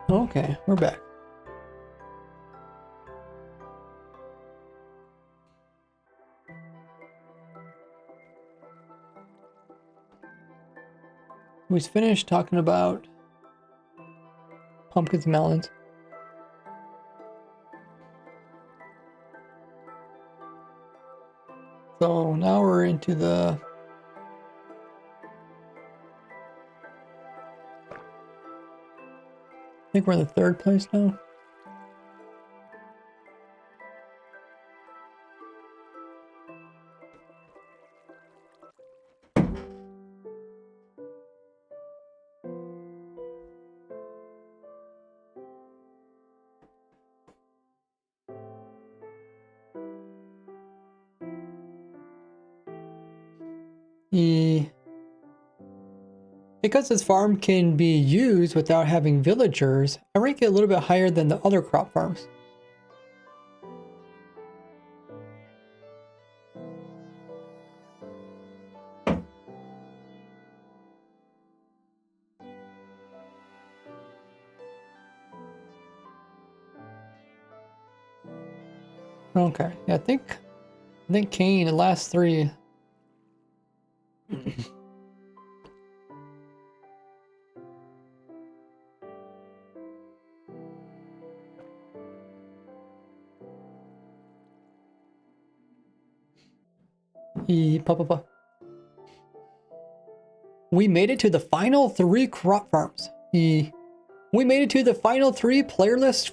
Okay, we're back. We finished talking about pumpkins and melons. So now we're into the I think we're in the third place now. Because this farm can be used without having villagers, I rank it a little bit higher than the other crop farms. Okay, yeah, I think Kane, the last three. We made it to the final 3 crop farms. We made it to the final 3 playerless.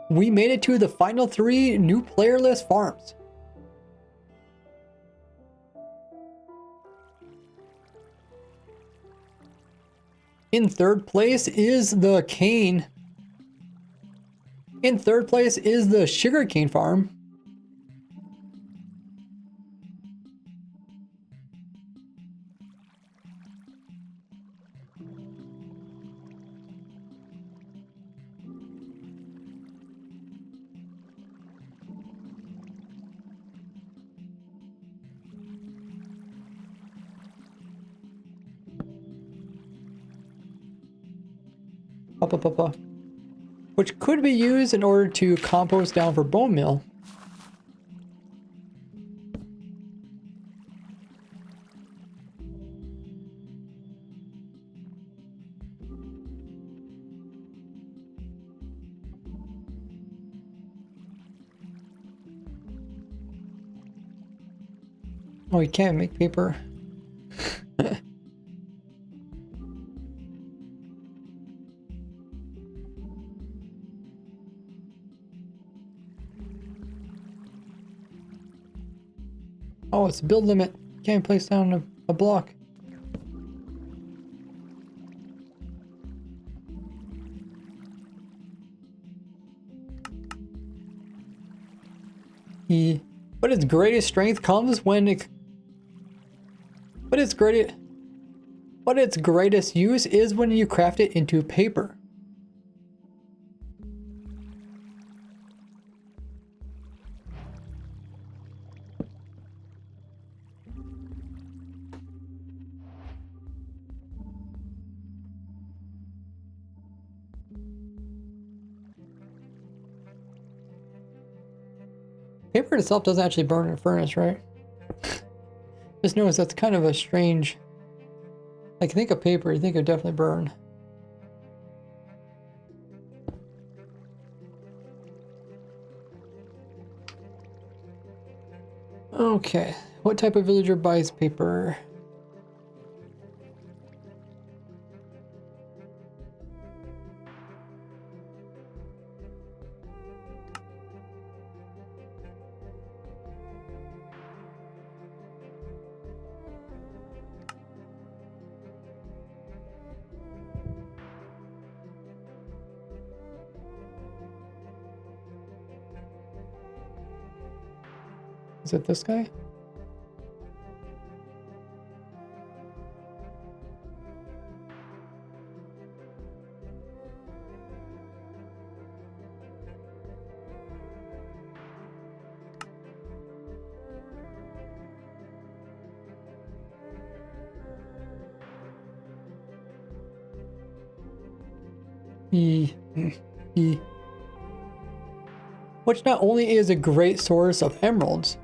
We made it to the final 3 new playerless farms. In third place is the cane. In third place is the sugarcane farm. Which could be used in order to compost down for bone meal. Oh, you can't make paper. Oh, it's build limit. Can't place down a block. But its greatest strength comes when it. But its greatest use is when you craft it into paper. Paper itself doesn't actually burn in a furnace, right? Just notice that's kind of a strange. Like, think of paper, you think it would definitely burn. Okay, what type of villager buys paper? Is it this guy? Which not only is a great source of emeralds,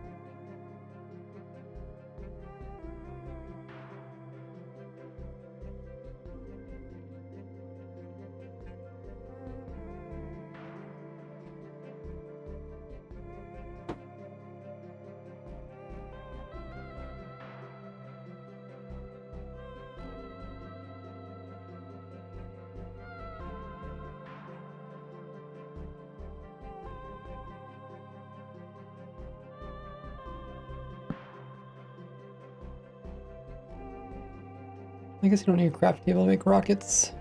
I guess you don't need a craft table to make rockets.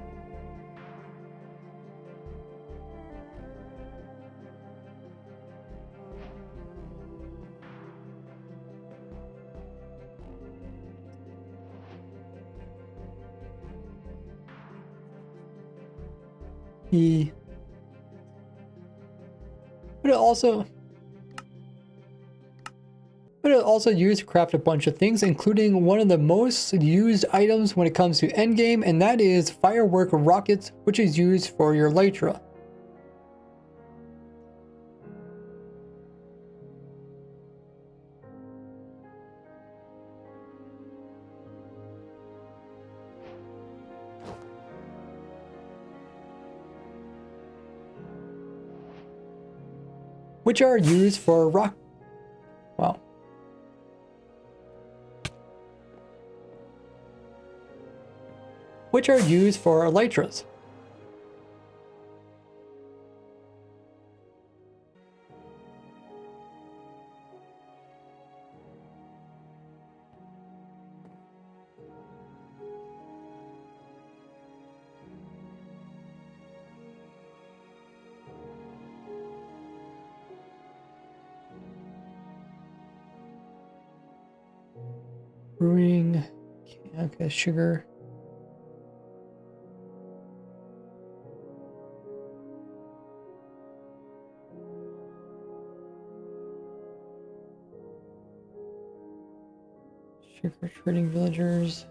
But it also used to craft a bunch of things, including one of the most used items when it comes to endgame, and that is firework rockets, which is used for your elytra. Which are used for wow. Which are used for elytras. Brewing, okay, sugar. Sugar trading villagers.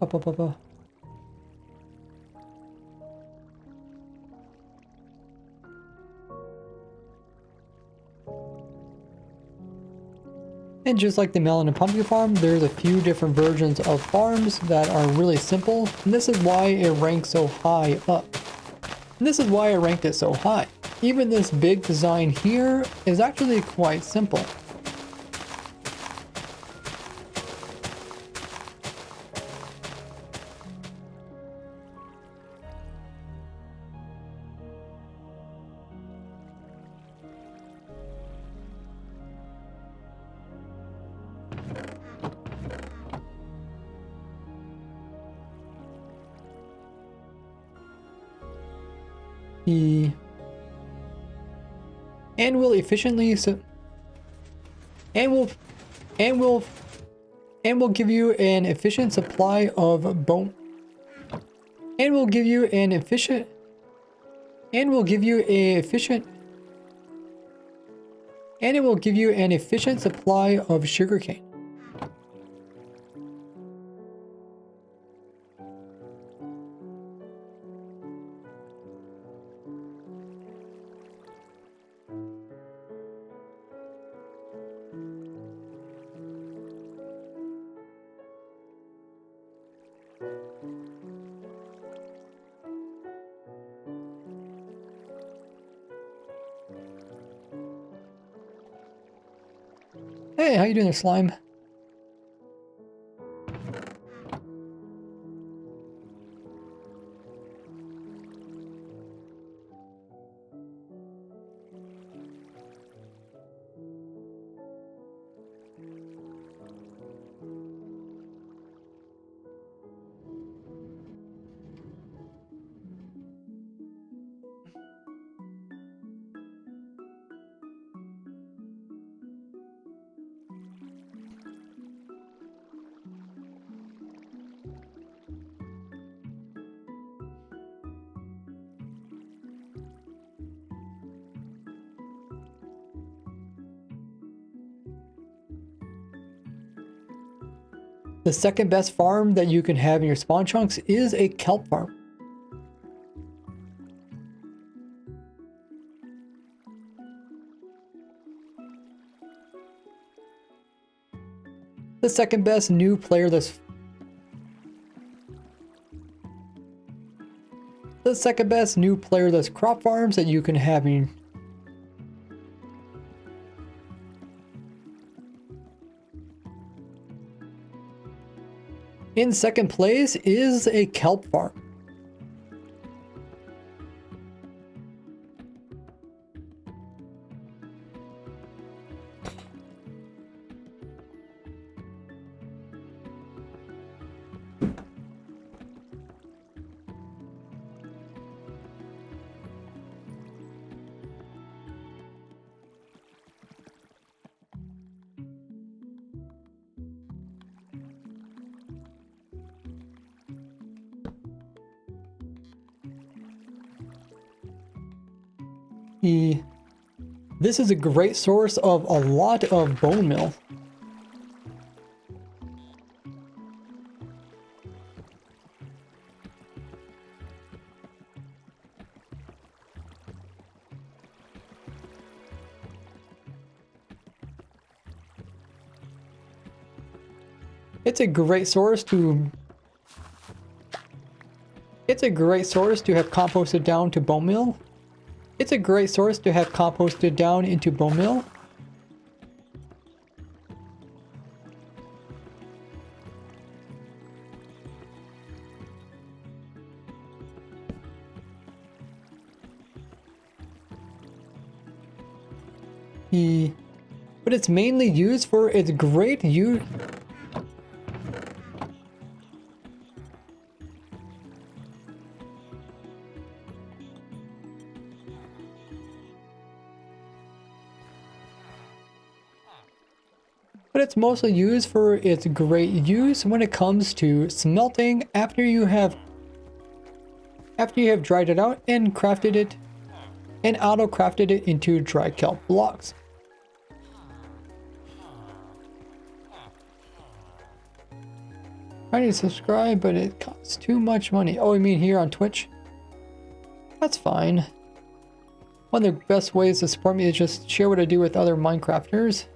Up. And just like the melon and pumpkin farm, there's a few different versions of farms that are really simple, and this is why it ranks so high up. And this is why I ranked it so high. Even this big design here is actually quite simple. And will efficiently and will give you an efficient supply of bone, and will give you an efficient and will give you a efficient and it will give you an efficient supply of sugarcane. Hey, how you doing there, slime? The second best farm that you can have in your spawn chunks is a kelp farm. The second best new playerless crop farms that you can have in. In second place is a kelp farm. This is a great source of a lot of bone meal. It's a great source to have composted down to bone meal. It's a great source to have composted down into bone meal. But it's mainly used for its great use. But it's mostly used for its great use when it comes to smelting after you have dried it out and crafted it and auto-crafted it into dry kelp blocks. I need to subscribe, but it costs too much money. Oh, you mean here on Twitch? That's fine. One of the best ways to support me is just share what I do with other Minecrafters.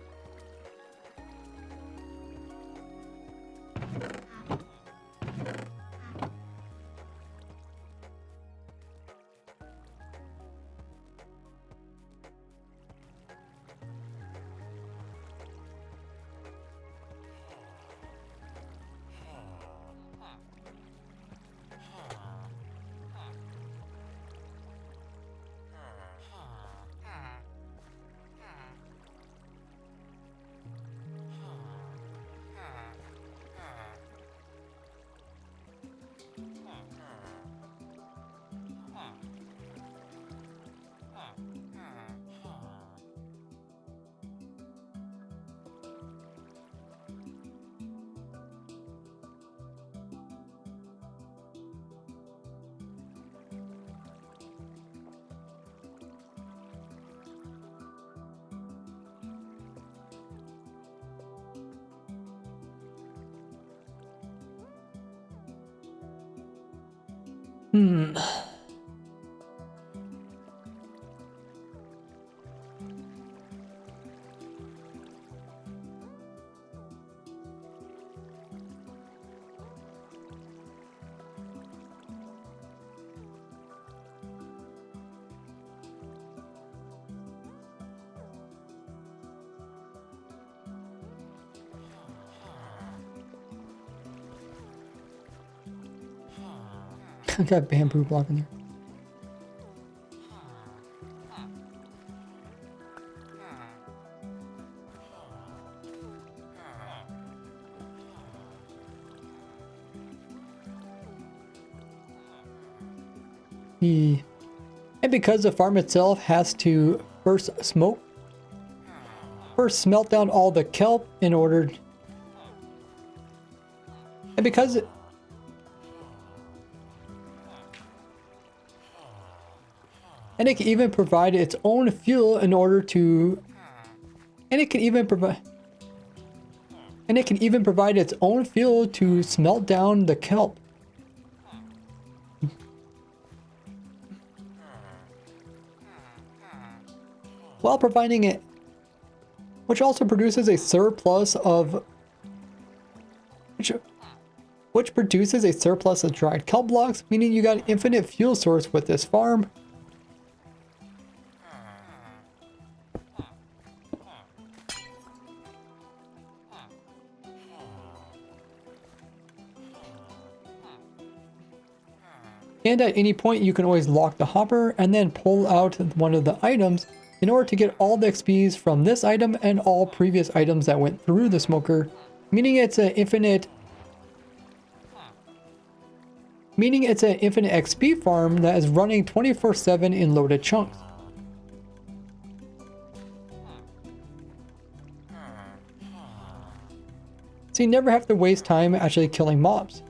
I got a bamboo block in there. And because the farm itself has to first smelt down all the kelp in order, and because and it can even provide its own fuel in order to, and it can even provide, And it can even provide its own fuel to smelt down the kelp. While providing it, which also produces a surplus of which produces a surplus of dried kelp blocks, meaning you got an infinite fuel source with this farm. And at any point you can always lock the hopper and then pull out one of the items in order to get all the XPs from this item and all previous items that went through the smoker, meaning it's an infinite XP farm that is running 24/7 in loaded chunks. So you never have to waste time actually killing mobs.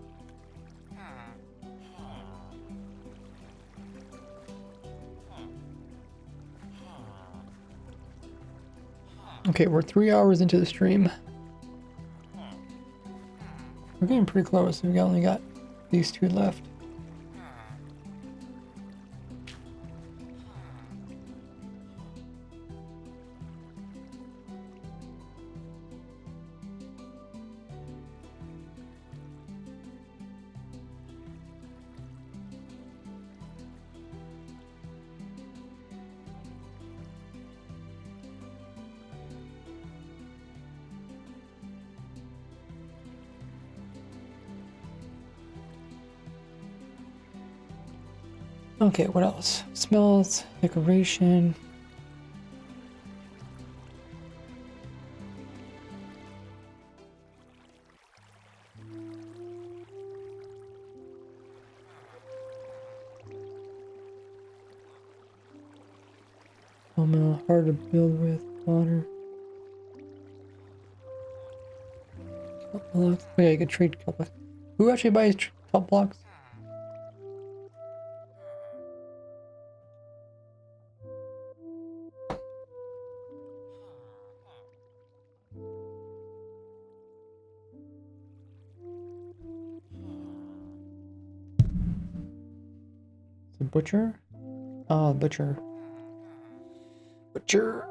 Okay, we're 3 hours into the stream. We're getting pretty close. We only got these two left. Okay, what else? Smells, decoration. Hard to build with water. Blocks. Oh yeah, you can trade kelp blocks. Who actually buys kelp blocks? The butcher? Oh, butcher. Butcher.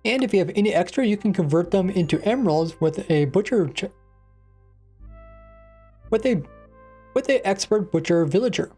And if you have any extra, you can convert them into emeralds with a butcher with a expert butcher villager.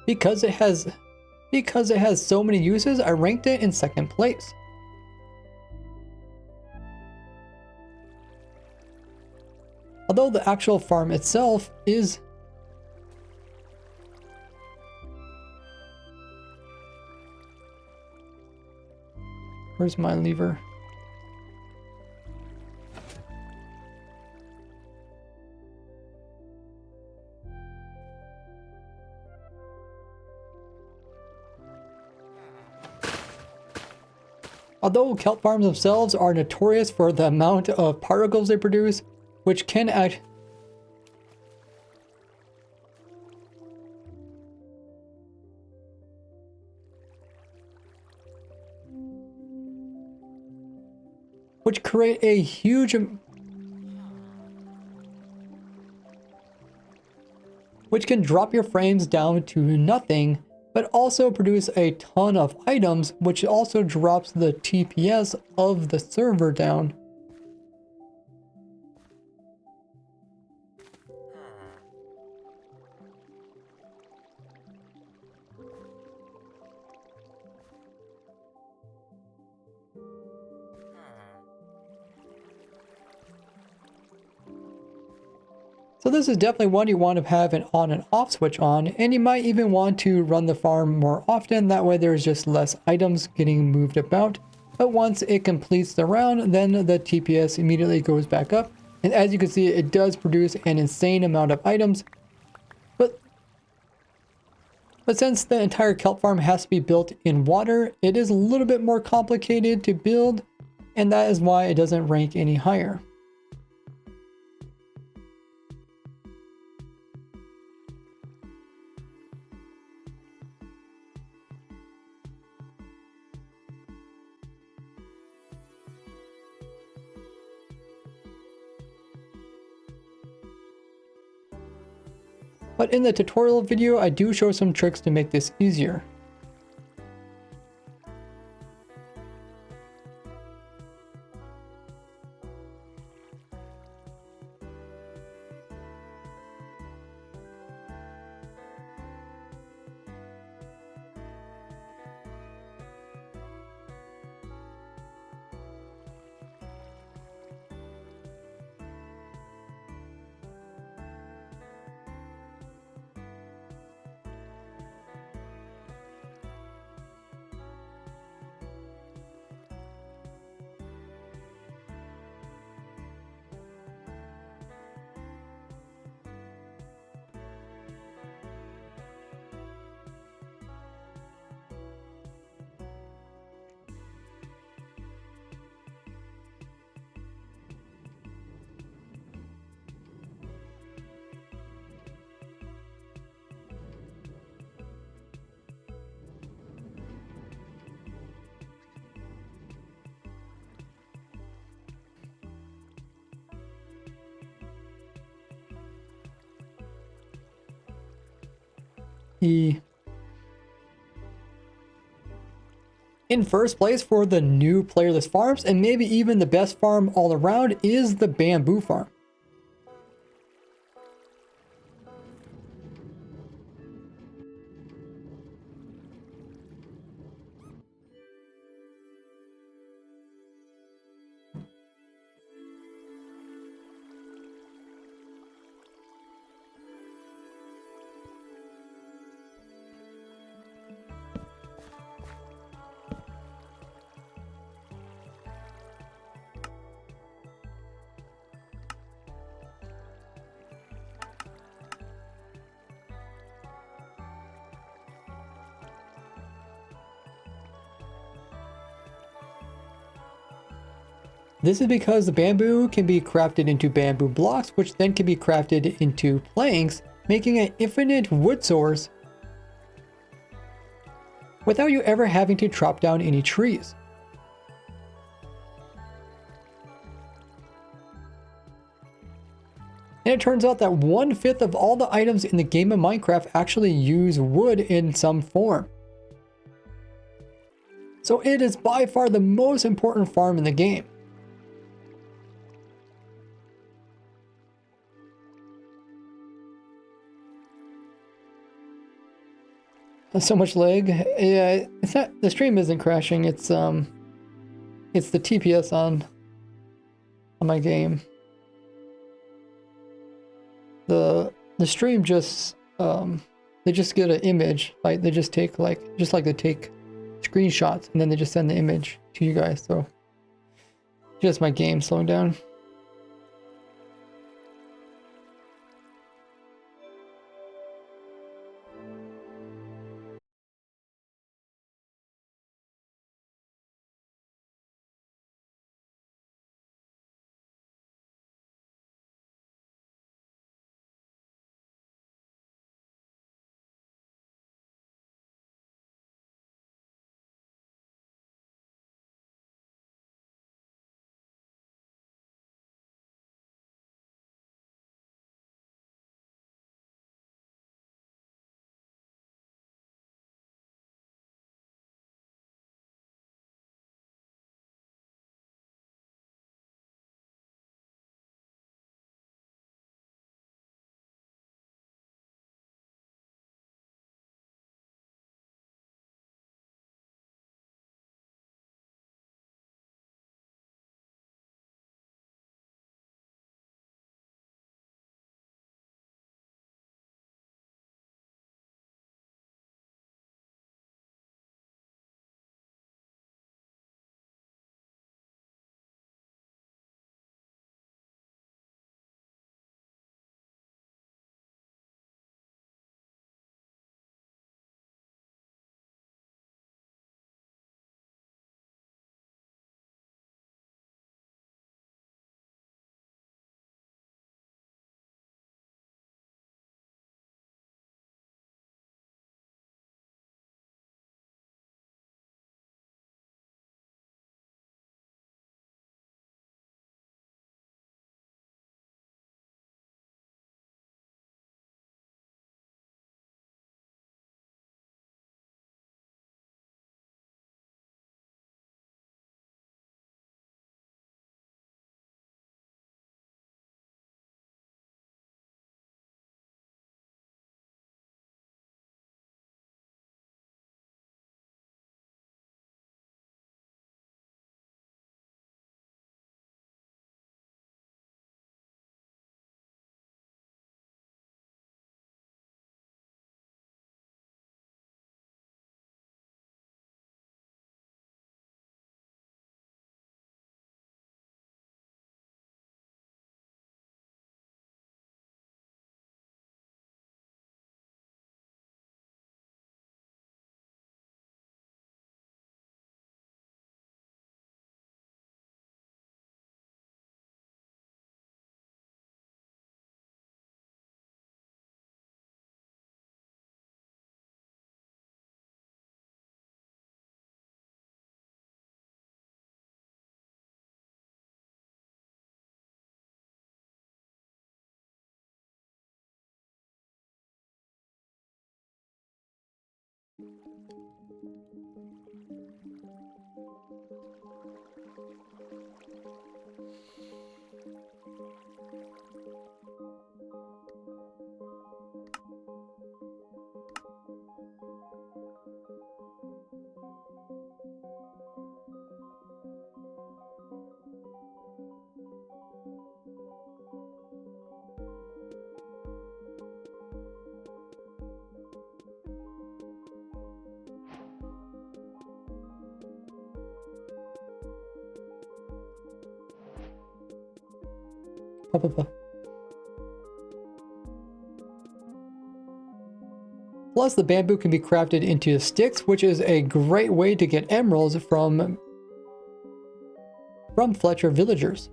Because it has so many uses, I ranked it in 2nd place. Although the actual farm itself is where's my lever? Although kelp farms themselves are notorious for the amount of particles they produce, which can act which create a huge which can drop your frames down to nothing, but also produce a ton of items, which also drops the TPS of the server down. So this is definitely one you want to have an on and off switch on, and you might even want to run the farm more often, that way there's just less items getting moved about. But once it completes the round, then the TPS immediately goes back up, and as you can see, it does produce an insane amount of items. But since the entire kelp farm has to be built in water, it is a little bit more complicated to build, and that is why it doesn't rank any higher. But in the tutorial video, I do show some tricks to make this easier. In first place for the new playerless farms, and maybe even the best farm all around, is the bamboo farm. This is because the bamboo can be crafted into bamboo blocks, which then can be crafted into planks, making an infinite wood source without you ever having to chop down any trees. And it turns out that 1/5 of all the items in the game of Minecraft actually use wood in some form. So it is by far the most important farm in the game. So much lag. Yeah, it's not, the stream isn't crashing. It's the TPS on my game. The stream just they just get an image, like they just take just like they take screenshots and then they just send the image to you guys. So just my game slowing down. Plus, the bamboo can be crafted into sticks, which is a great way to get emeralds from Fletcher villagers.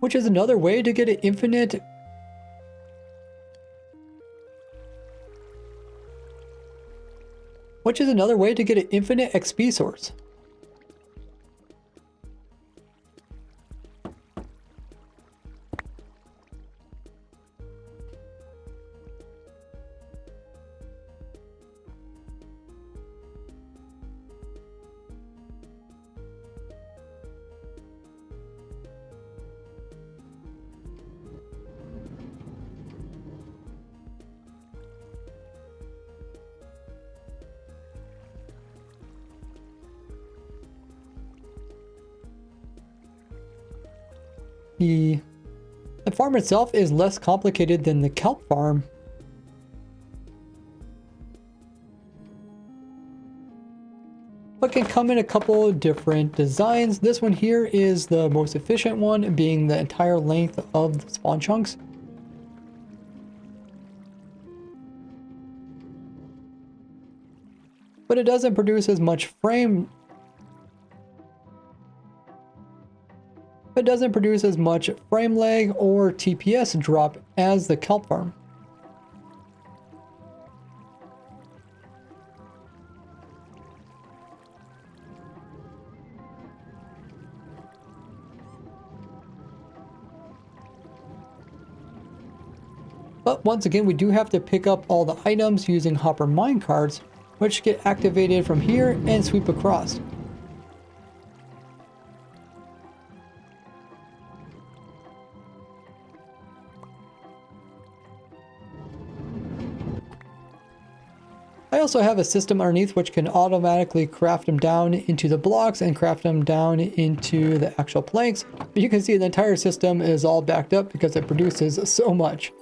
Which is another way to get an infinite XP source. The farm itself is less complicated than the kelp farm. But can come in a couple different designs. This one here is the most efficient one, being the entire length of the spawn chunks. But it doesn't produce as much frame lag or TPS drop as the kelp farm. But once again, we do have to pick up all the items using hopper mine carts, which get activated from here and sweep across. I also have a system underneath which can automatically craft them down into the blocks and craft them down into the actual planks. But you can see the entire system is all backed up because it produces so much.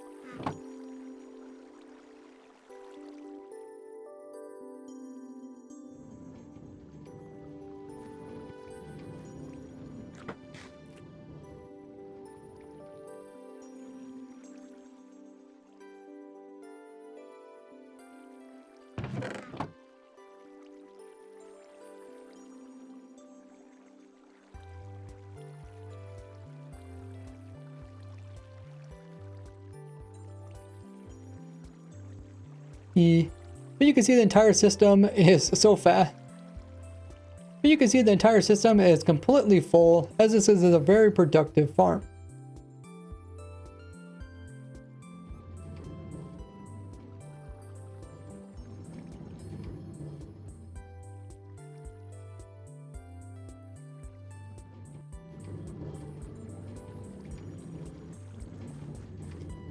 But you can see the entire system is so fast. But you can see the entire system is completely full, as this is a very productive farm.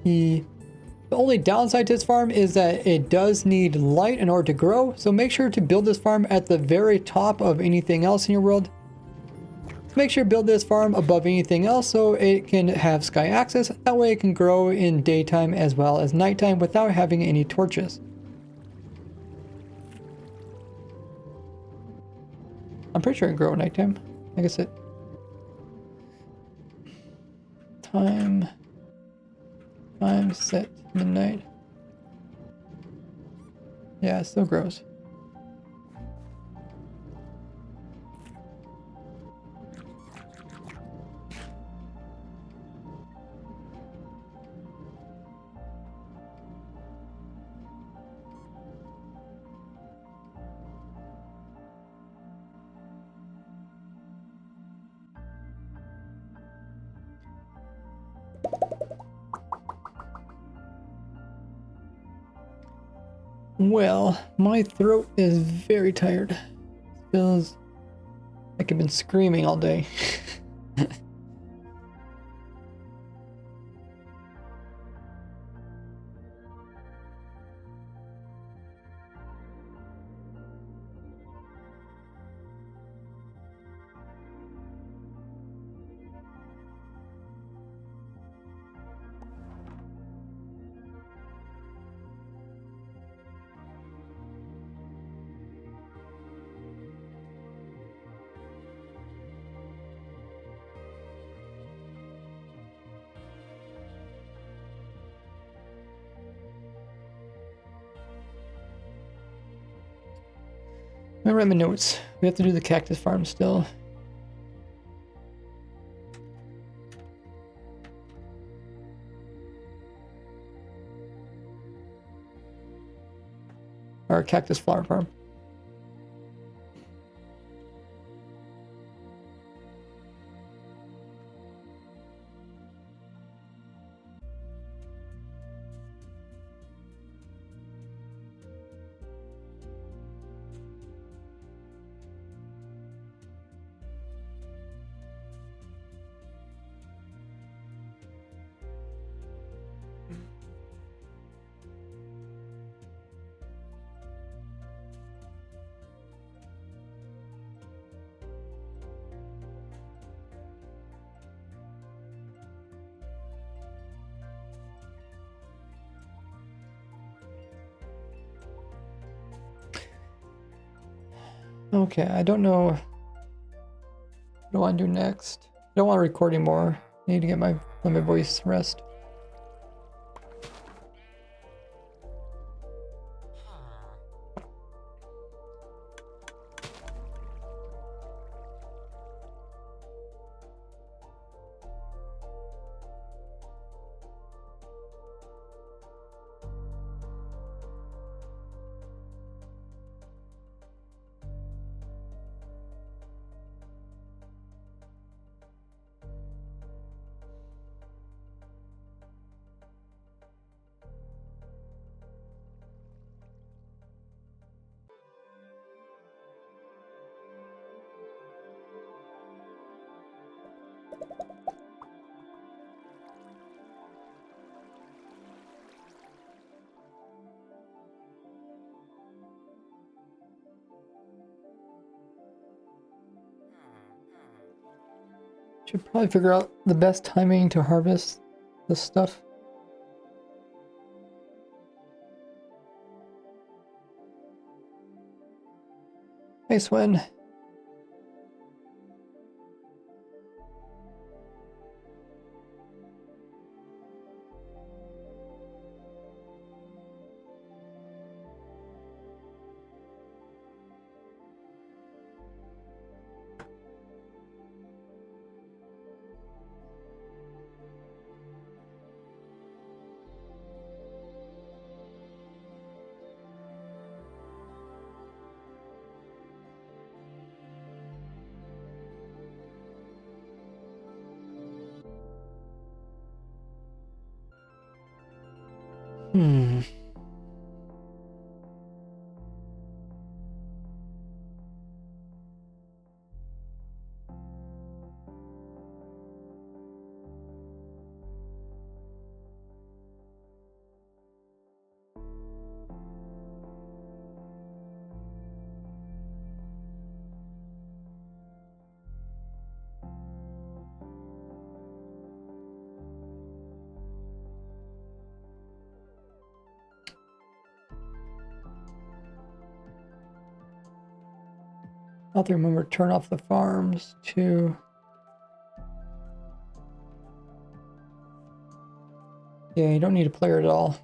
The only downside to this farm is that it does need light in order to grow, so make sure to build this farm at the very top of anything else in your world. Make sure to build this farm above anything else so it can have sky access. That way it can grow in daytime as well as nighttime without having any torches. I'm pretty sure it can grow at nighttime. I guess it... Time set midnight. Yeah, it still grows. Well, my throat is very tired. Feels like I've been screaming all day. I read my notes. We have to do the cactus farm still. Or cactus flower farm. Okay, I don't know what I want to do next. I don't want to record anymore. I need to let my voice rest. Should probably figure out the best timing to harvest this stuff. Hey, Swen. Hmm. I'll have to remember to turn off the farms too. Yeah, you don't need a player at all.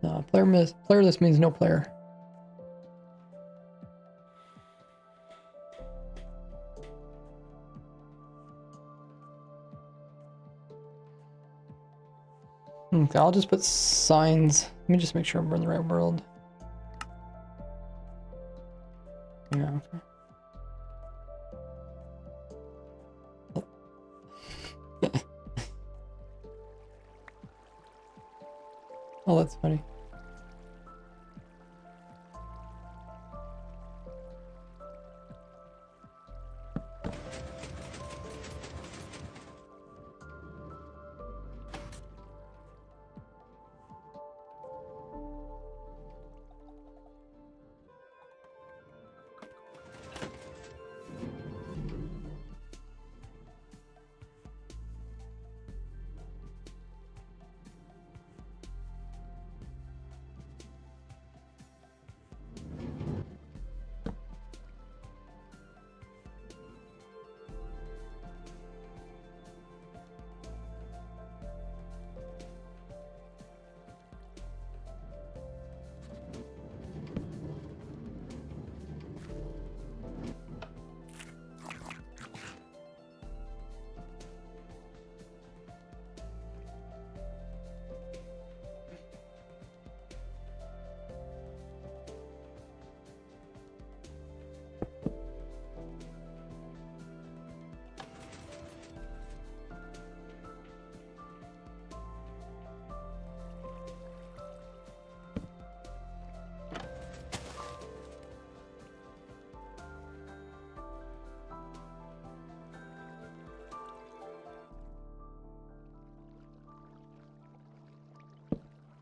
No, playerless means no player. Okay, I'll just put signs. Let me just make sure we're in the right world. Yeah, okay. Oh, that's funny.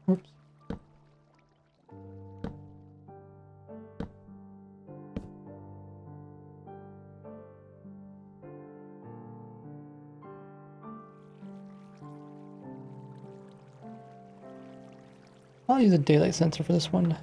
Oops. I'll use a daylight sensor for this one.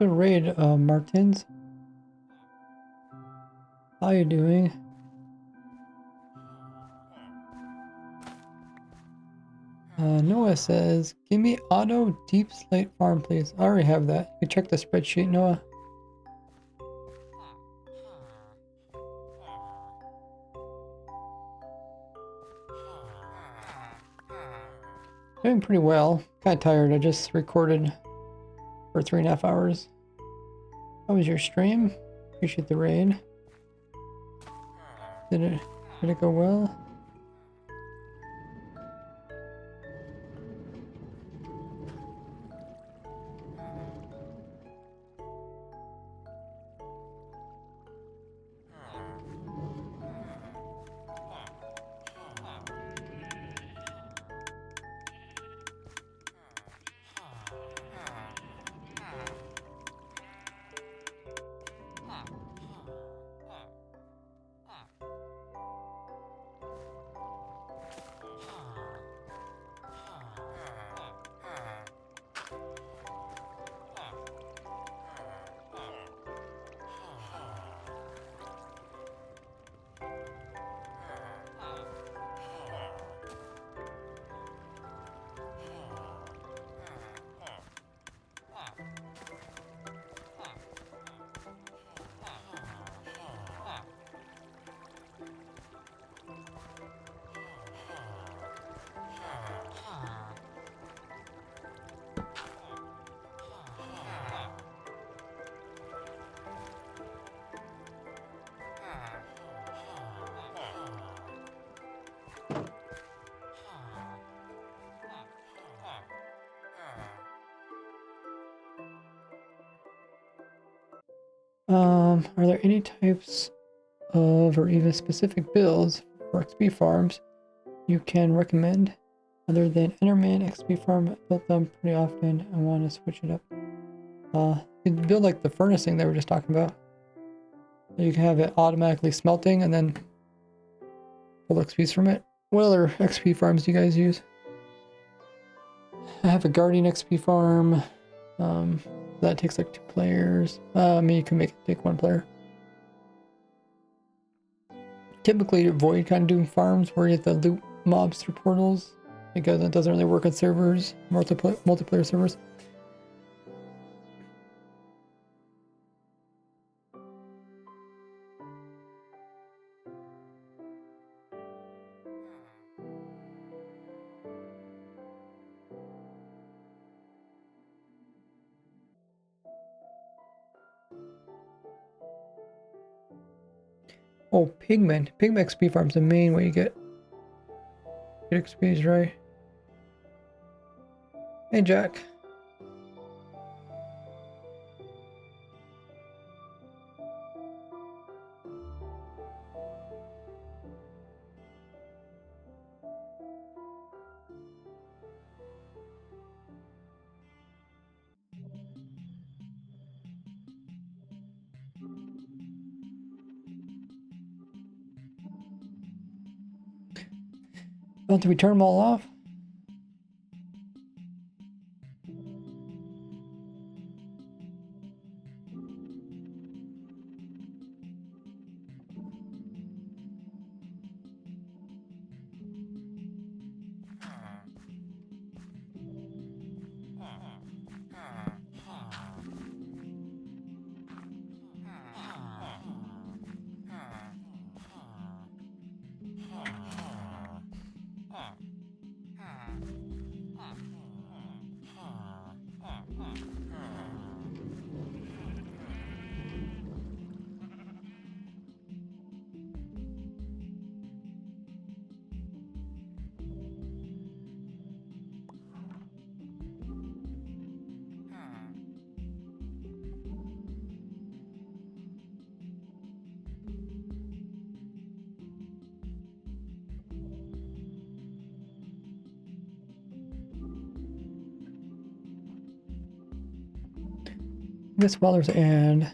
Good raid, Martins. How you doing? Noah says, give me auto deep slate farm, please. I already have that. You can check the spreadsheet, Noah. Doing pretty well. Kind of tired. I just recorded for 3.5 hours. How was your stream? Appreciate the raid. Did it go well? Are there any types of or even specific builds for XP farms you can recommend other than Enderman XP farm? I built them pretty often. I want to switch it up. You can build like the furnace thing that we were just talking about. You can have it automatically smelting and then pull XPs from it. What other XP farms do you guys use? I have a Guardian XP farm. That takes like 2 players. I mean, you can make it take 1 player. Typically avoid kind of doing farms where you have to loot mobs through portals because it doesn't really work on servers, multiplayer servers. Oh, Pigman. Pigman XP farm's the main way you get XPs, right? Hey, Jack. Well, did we turn them all off? This Weller's and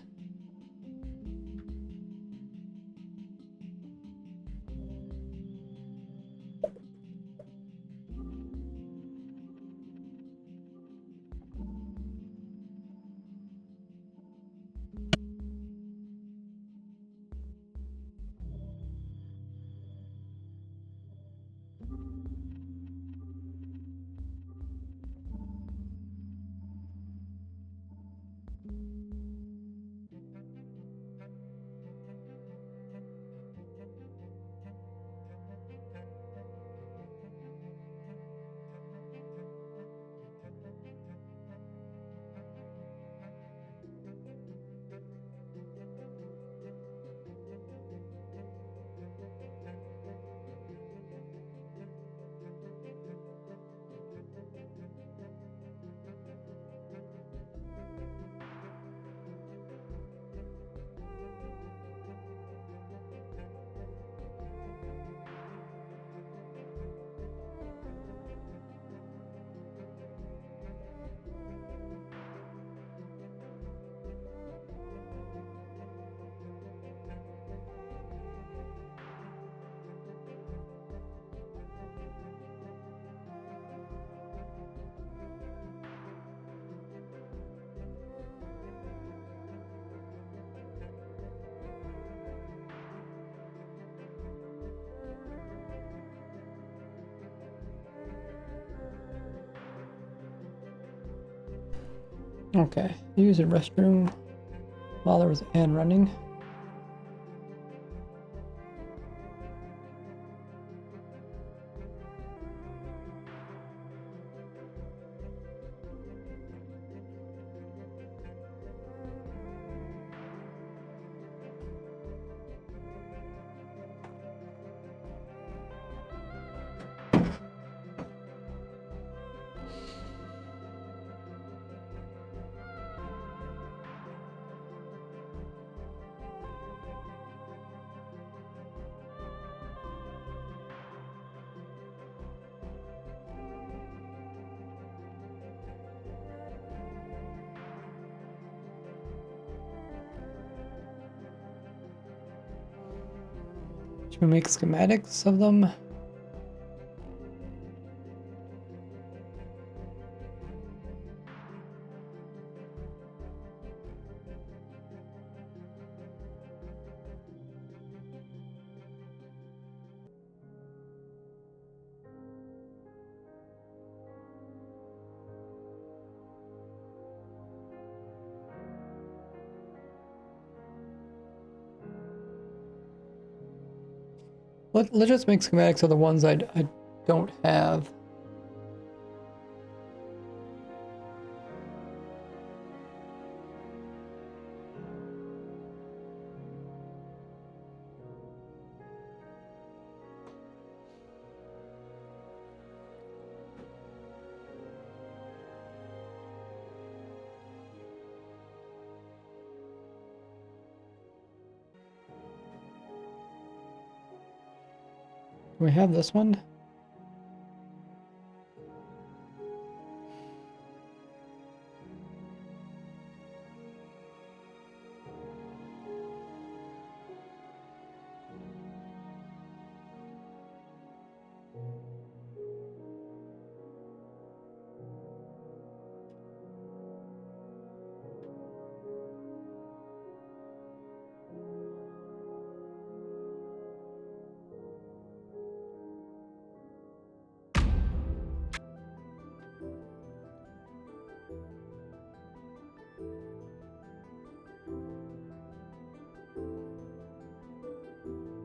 Okay, use a restroom while there was an running. Should we make schematics of them? Let's just make schematics of the ones I don't have. We have this one.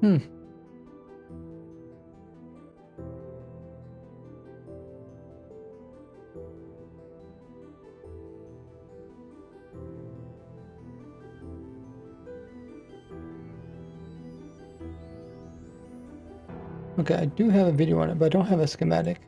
Hmm. Okay, I do have a video on it, but I don't have a schematic.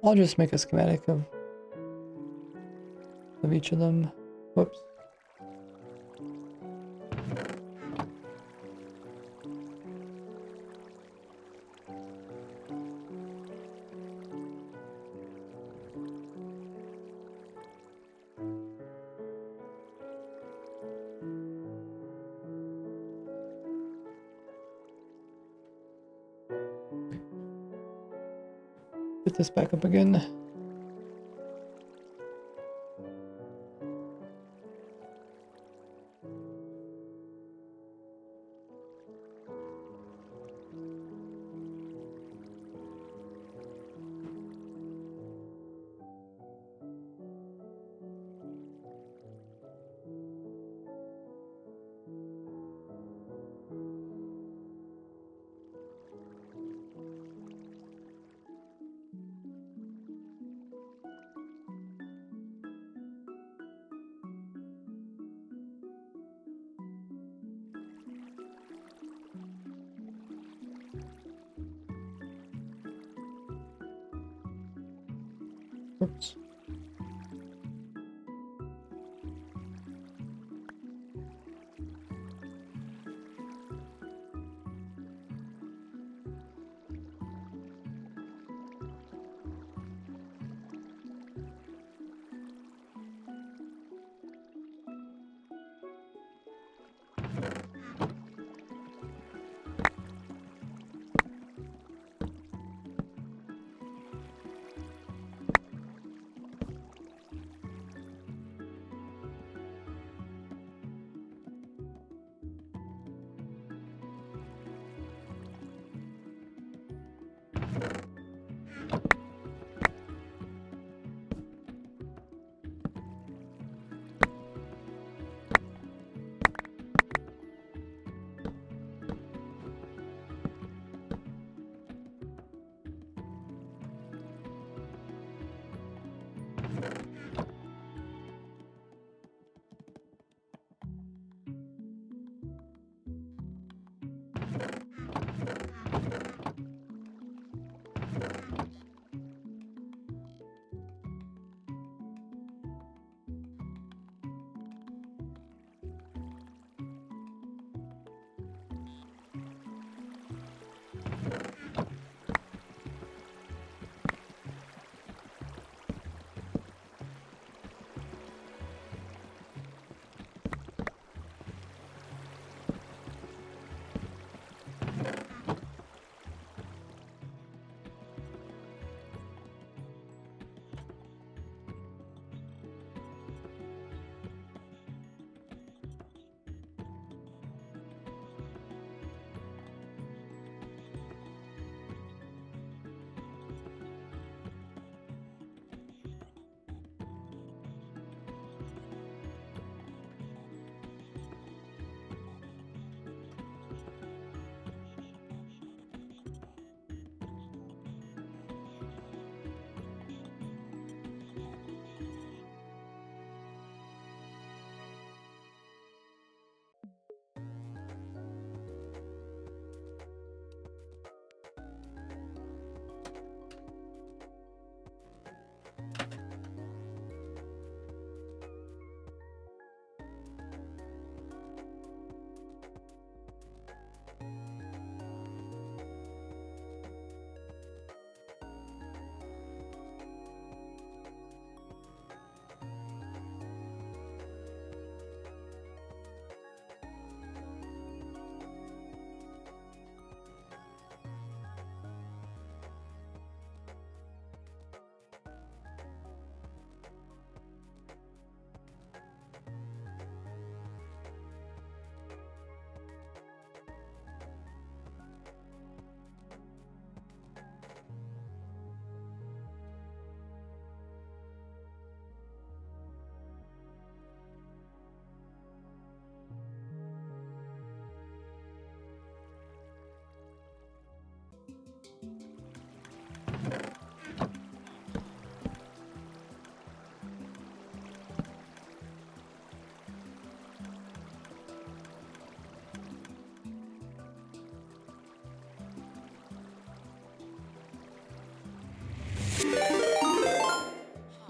I'll just make a schematic of each of them. Whoops. Put this back up again. Oops.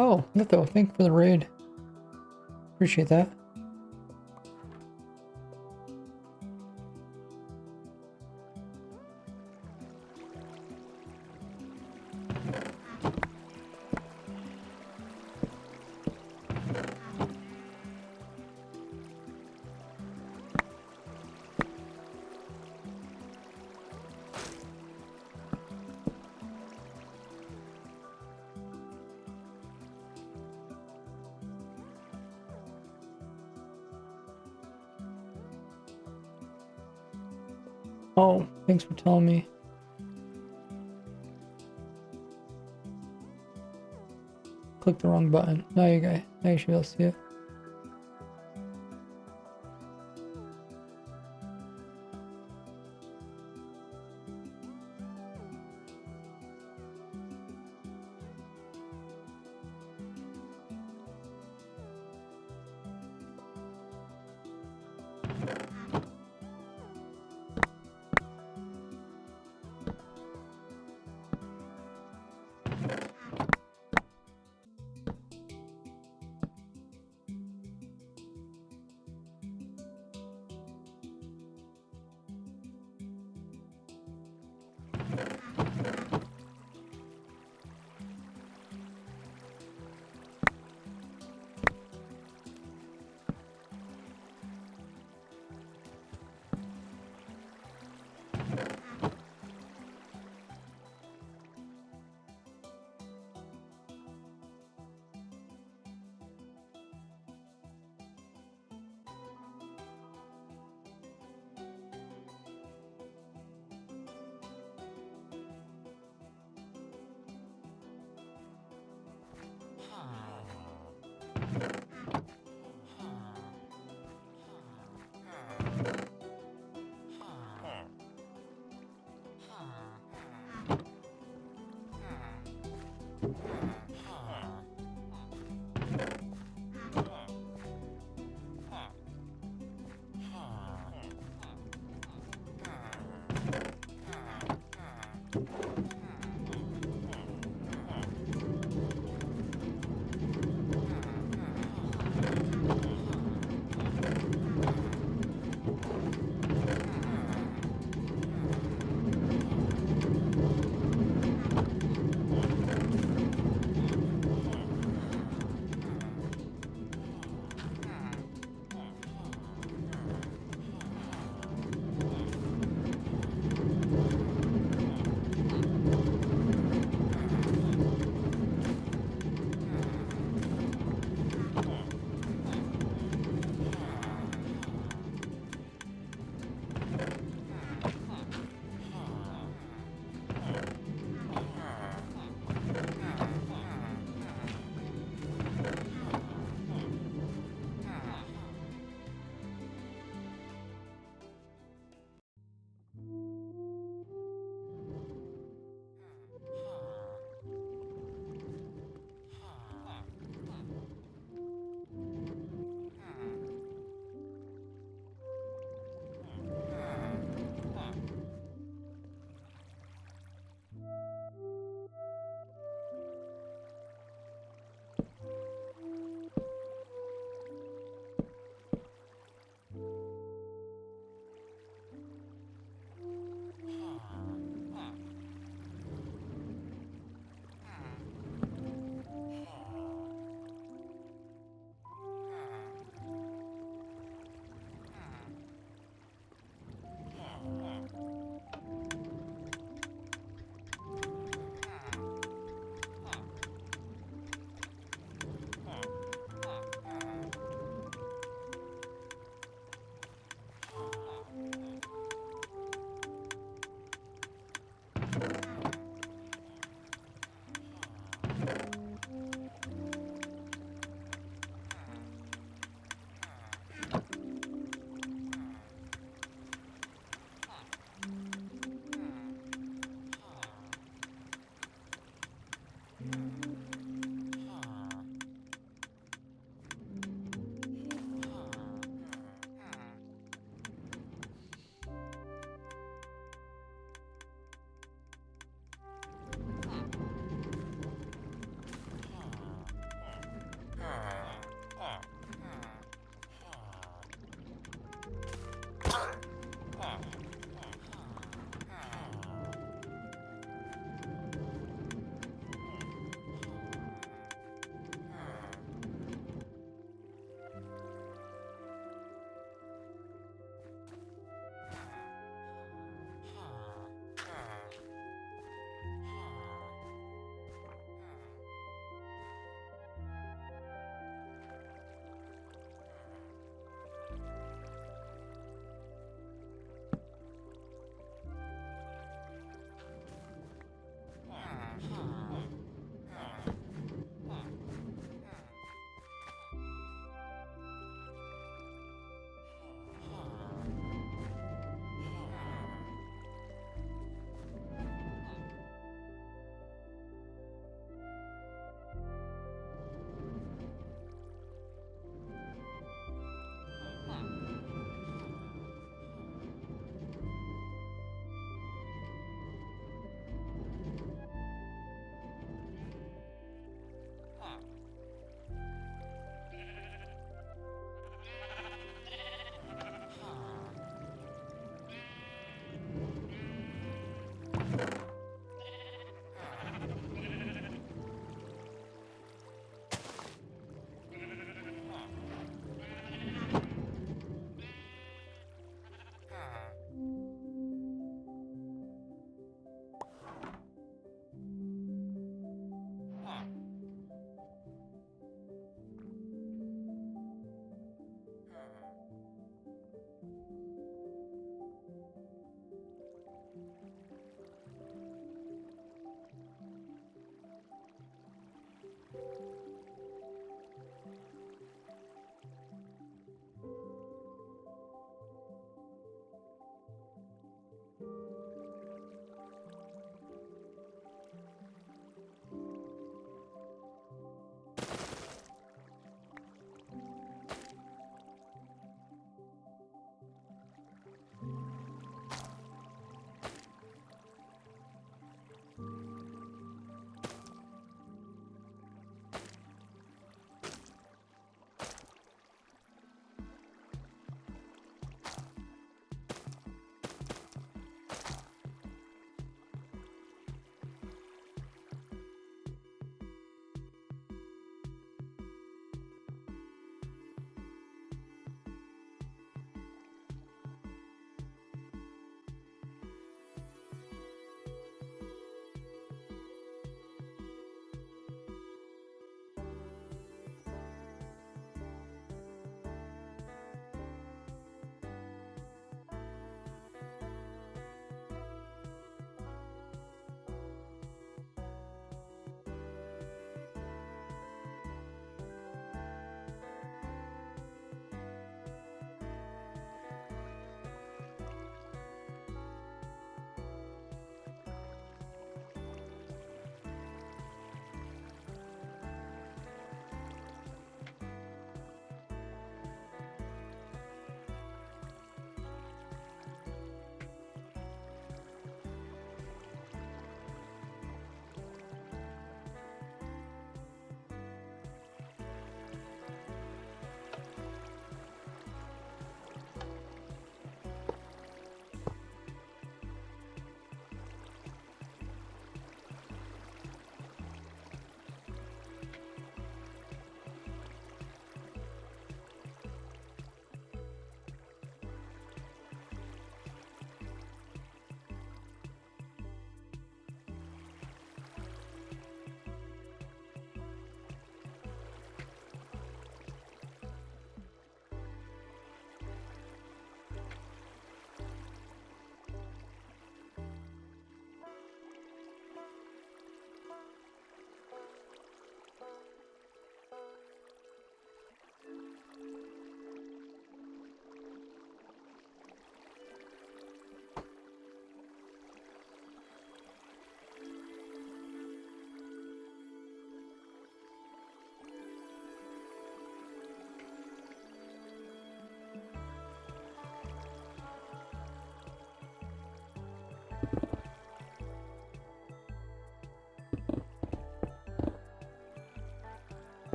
Oh, Litho, thank you for the raid. Appreciate that. Oh, thanks for telling me. Click the wrong button. Now you should be able to see it.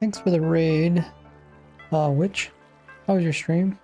Thanks for the raid. Witch, how was your stream?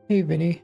Hey, Vinny.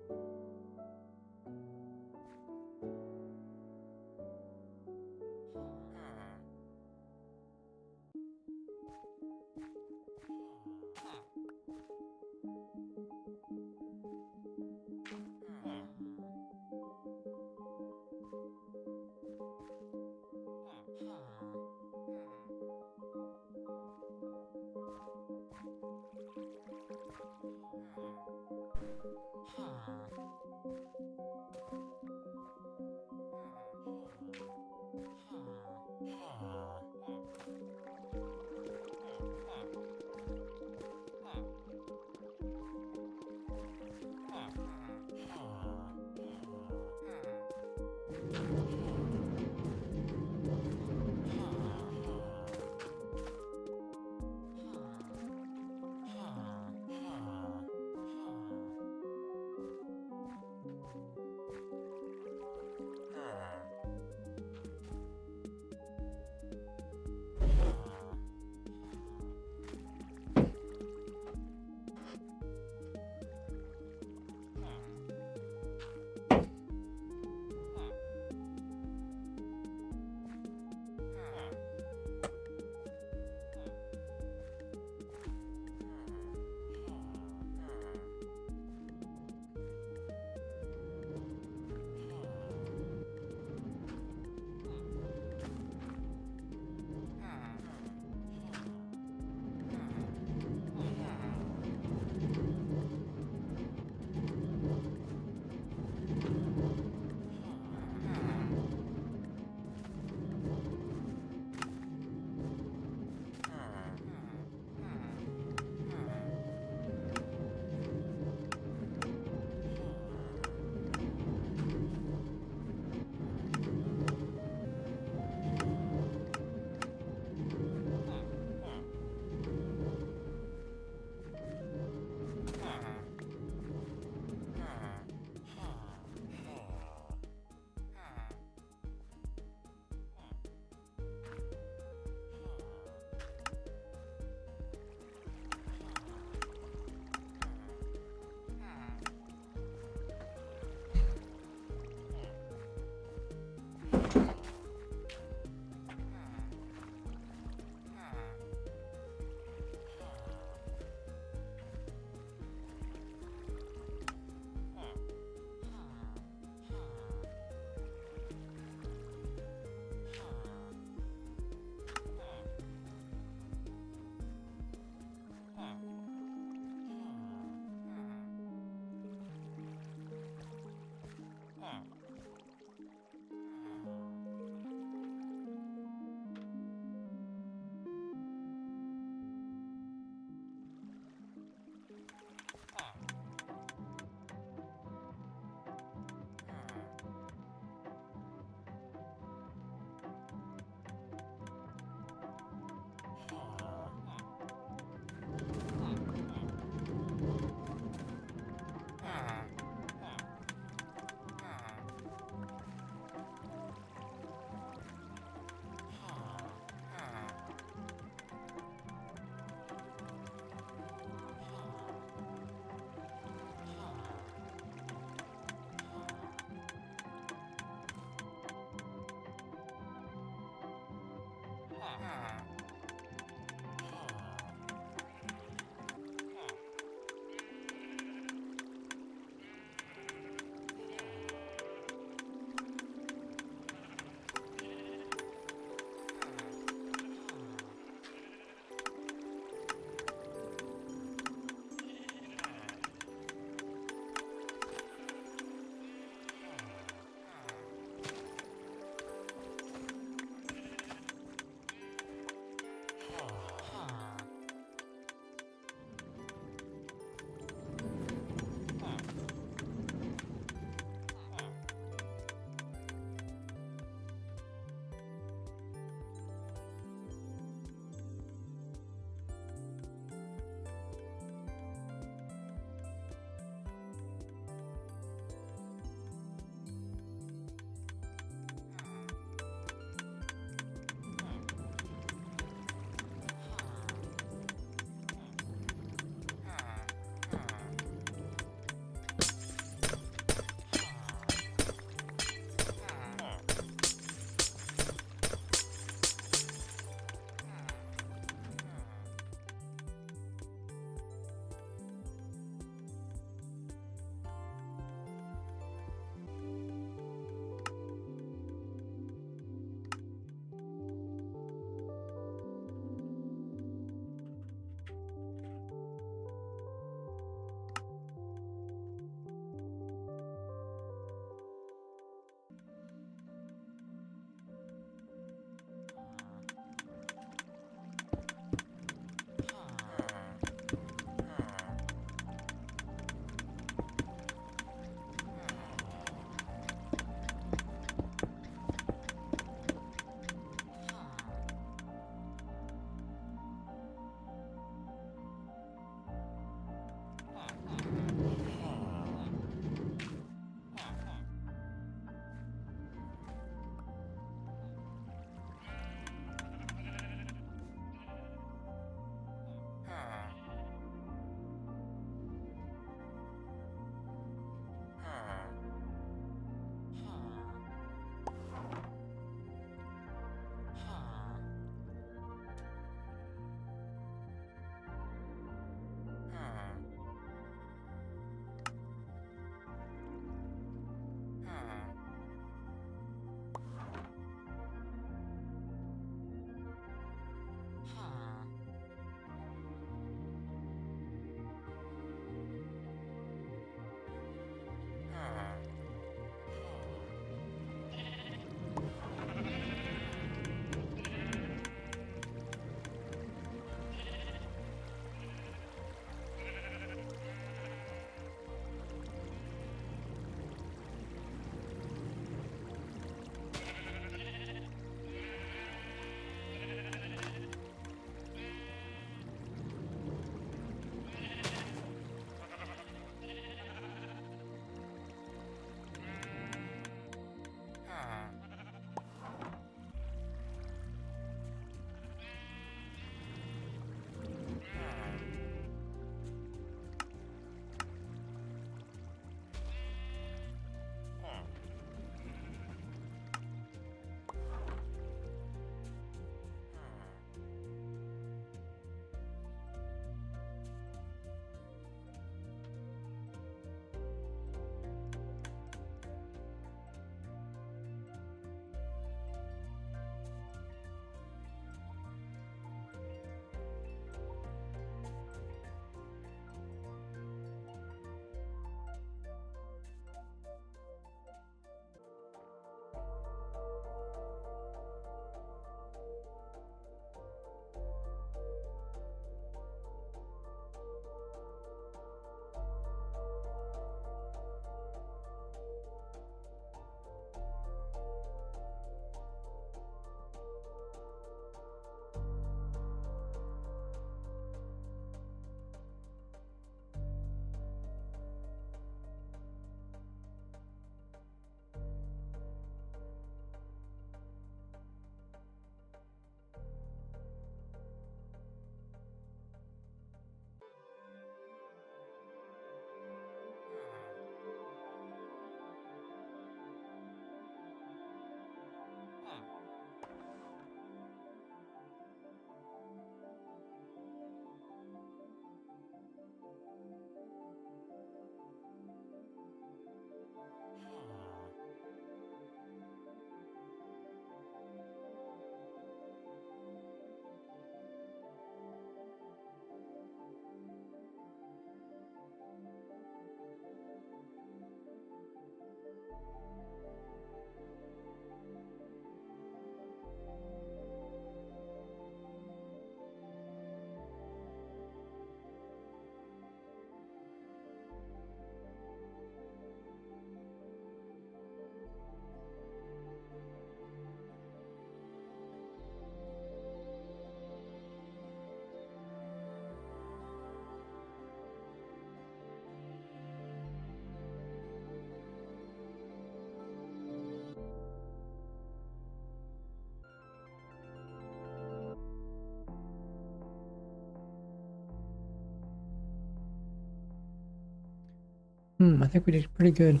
I think we did pretty good.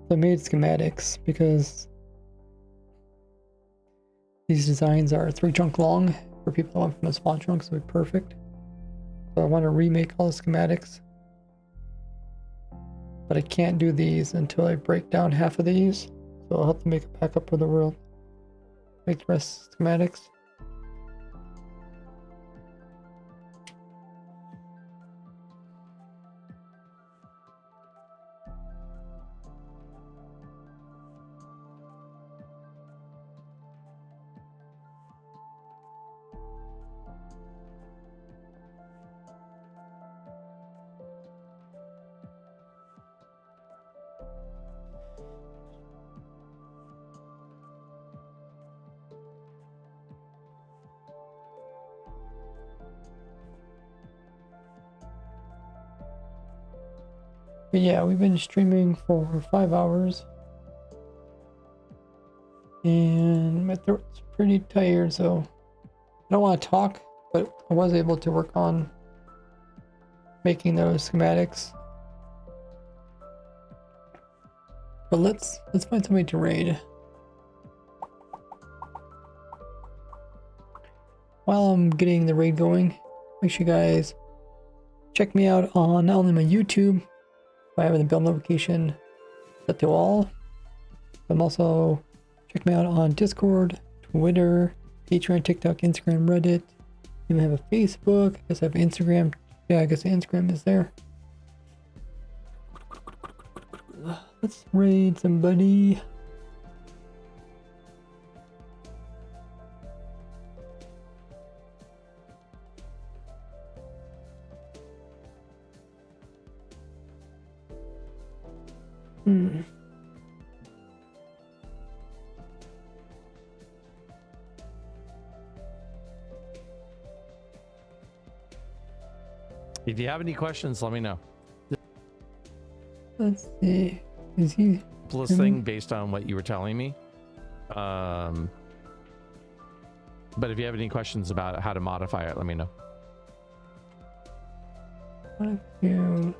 I made schematics because these designs are 3 chunk long for people that want from a small chunk, so it'd be perfect. So I want to remake all the schematics. But I can't do these until I break down half of these. So I'll have to make a backup for the world. Make the rest schematics. But yeah, we've been streaming for 5 hours. And my throat's pretty tired, so I don't want to talk, but I was able to work on making those schematics. But let's find somebody to raid. While I'm getting the raid going, make sure you guys check me out on not only my YouTube, by having the bell notification set to all. I'm also check me out on Discord, Twitter, Patreon, TikTok, Instagram, Reddit. Even have a Facebook. I guess I have Instagram. Yeah, I guess the Instagram is there. Let's raid somebody. If you have any questions, let me know. Let's see. Is he Simplest thing based on what you were telling me. But if you have any questions about how to modify it, let me know. Thank you.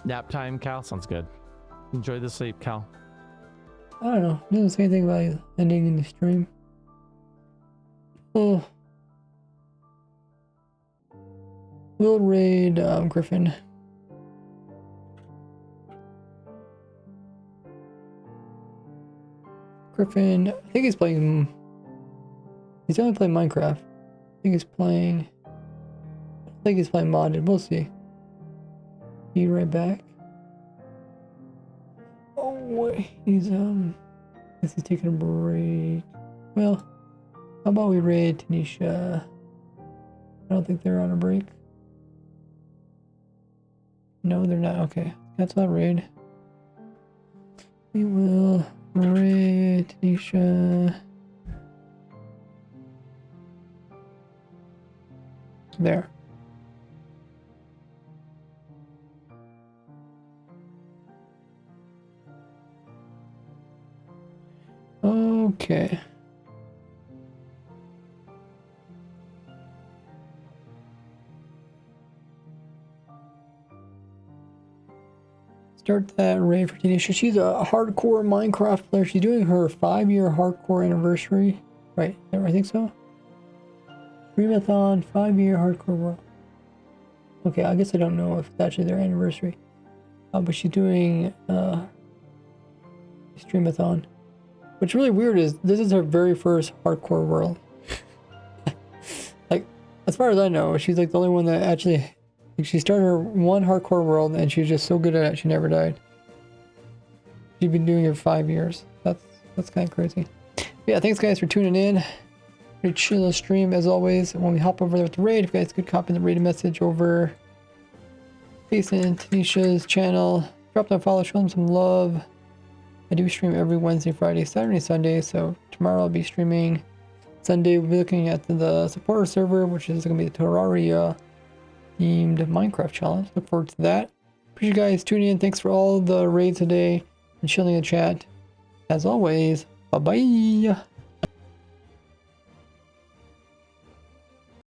Nap time, Cal? Sounds good. Enjoy the sleep, Cal. I don't know. It doesn't say anything about ending in the stream. Oh. We'll raid Griffin. Griffin, I think he's playing. He's only playing Minecraft. I think he's playing. I think he's playing modded. We'll see. Be right back. Oh, he's Is he taking a break? Well, how about we raid Tanisha? I don't think they're on a break. No, they're not. Okay, that's not raid. We will raid Tanisha. There. Okay. Start that raid for Tanisha. She's a hardcore Minecraft player. She's doing her 5-year hardcore anniversary. Right, I think so. Streamathon, 5-year hardcore world. Okay, I guess I don't know if it's actually their anniversary. But she's doing Streamathon. What's really weird is this is her very first hardcore world. Like, as far as I know, she's like the only one that actually, like, she started her one hardcore world and she's just so good at it, she never died. She's been doing it for 5 years. That's kind of crazy. But yeah, thanks guys for tuning in. Pretty chill stream as always. When we hop over there with the raid, if you guys could copy the raid message over facing Tanisha's channel, drop down, follow, show them some love. I do stream every Wednesday, Friday, Saturday, Sunday, so tomorrow I'll be streaming. Sunday we'll be looking at the supporter server, which is going to be the Terraria themed Minecraft challenge. Look forward to that. Appreciate you guys tuning in. Thanks for all the raids today and chilling in the chat. As always, bye-bye.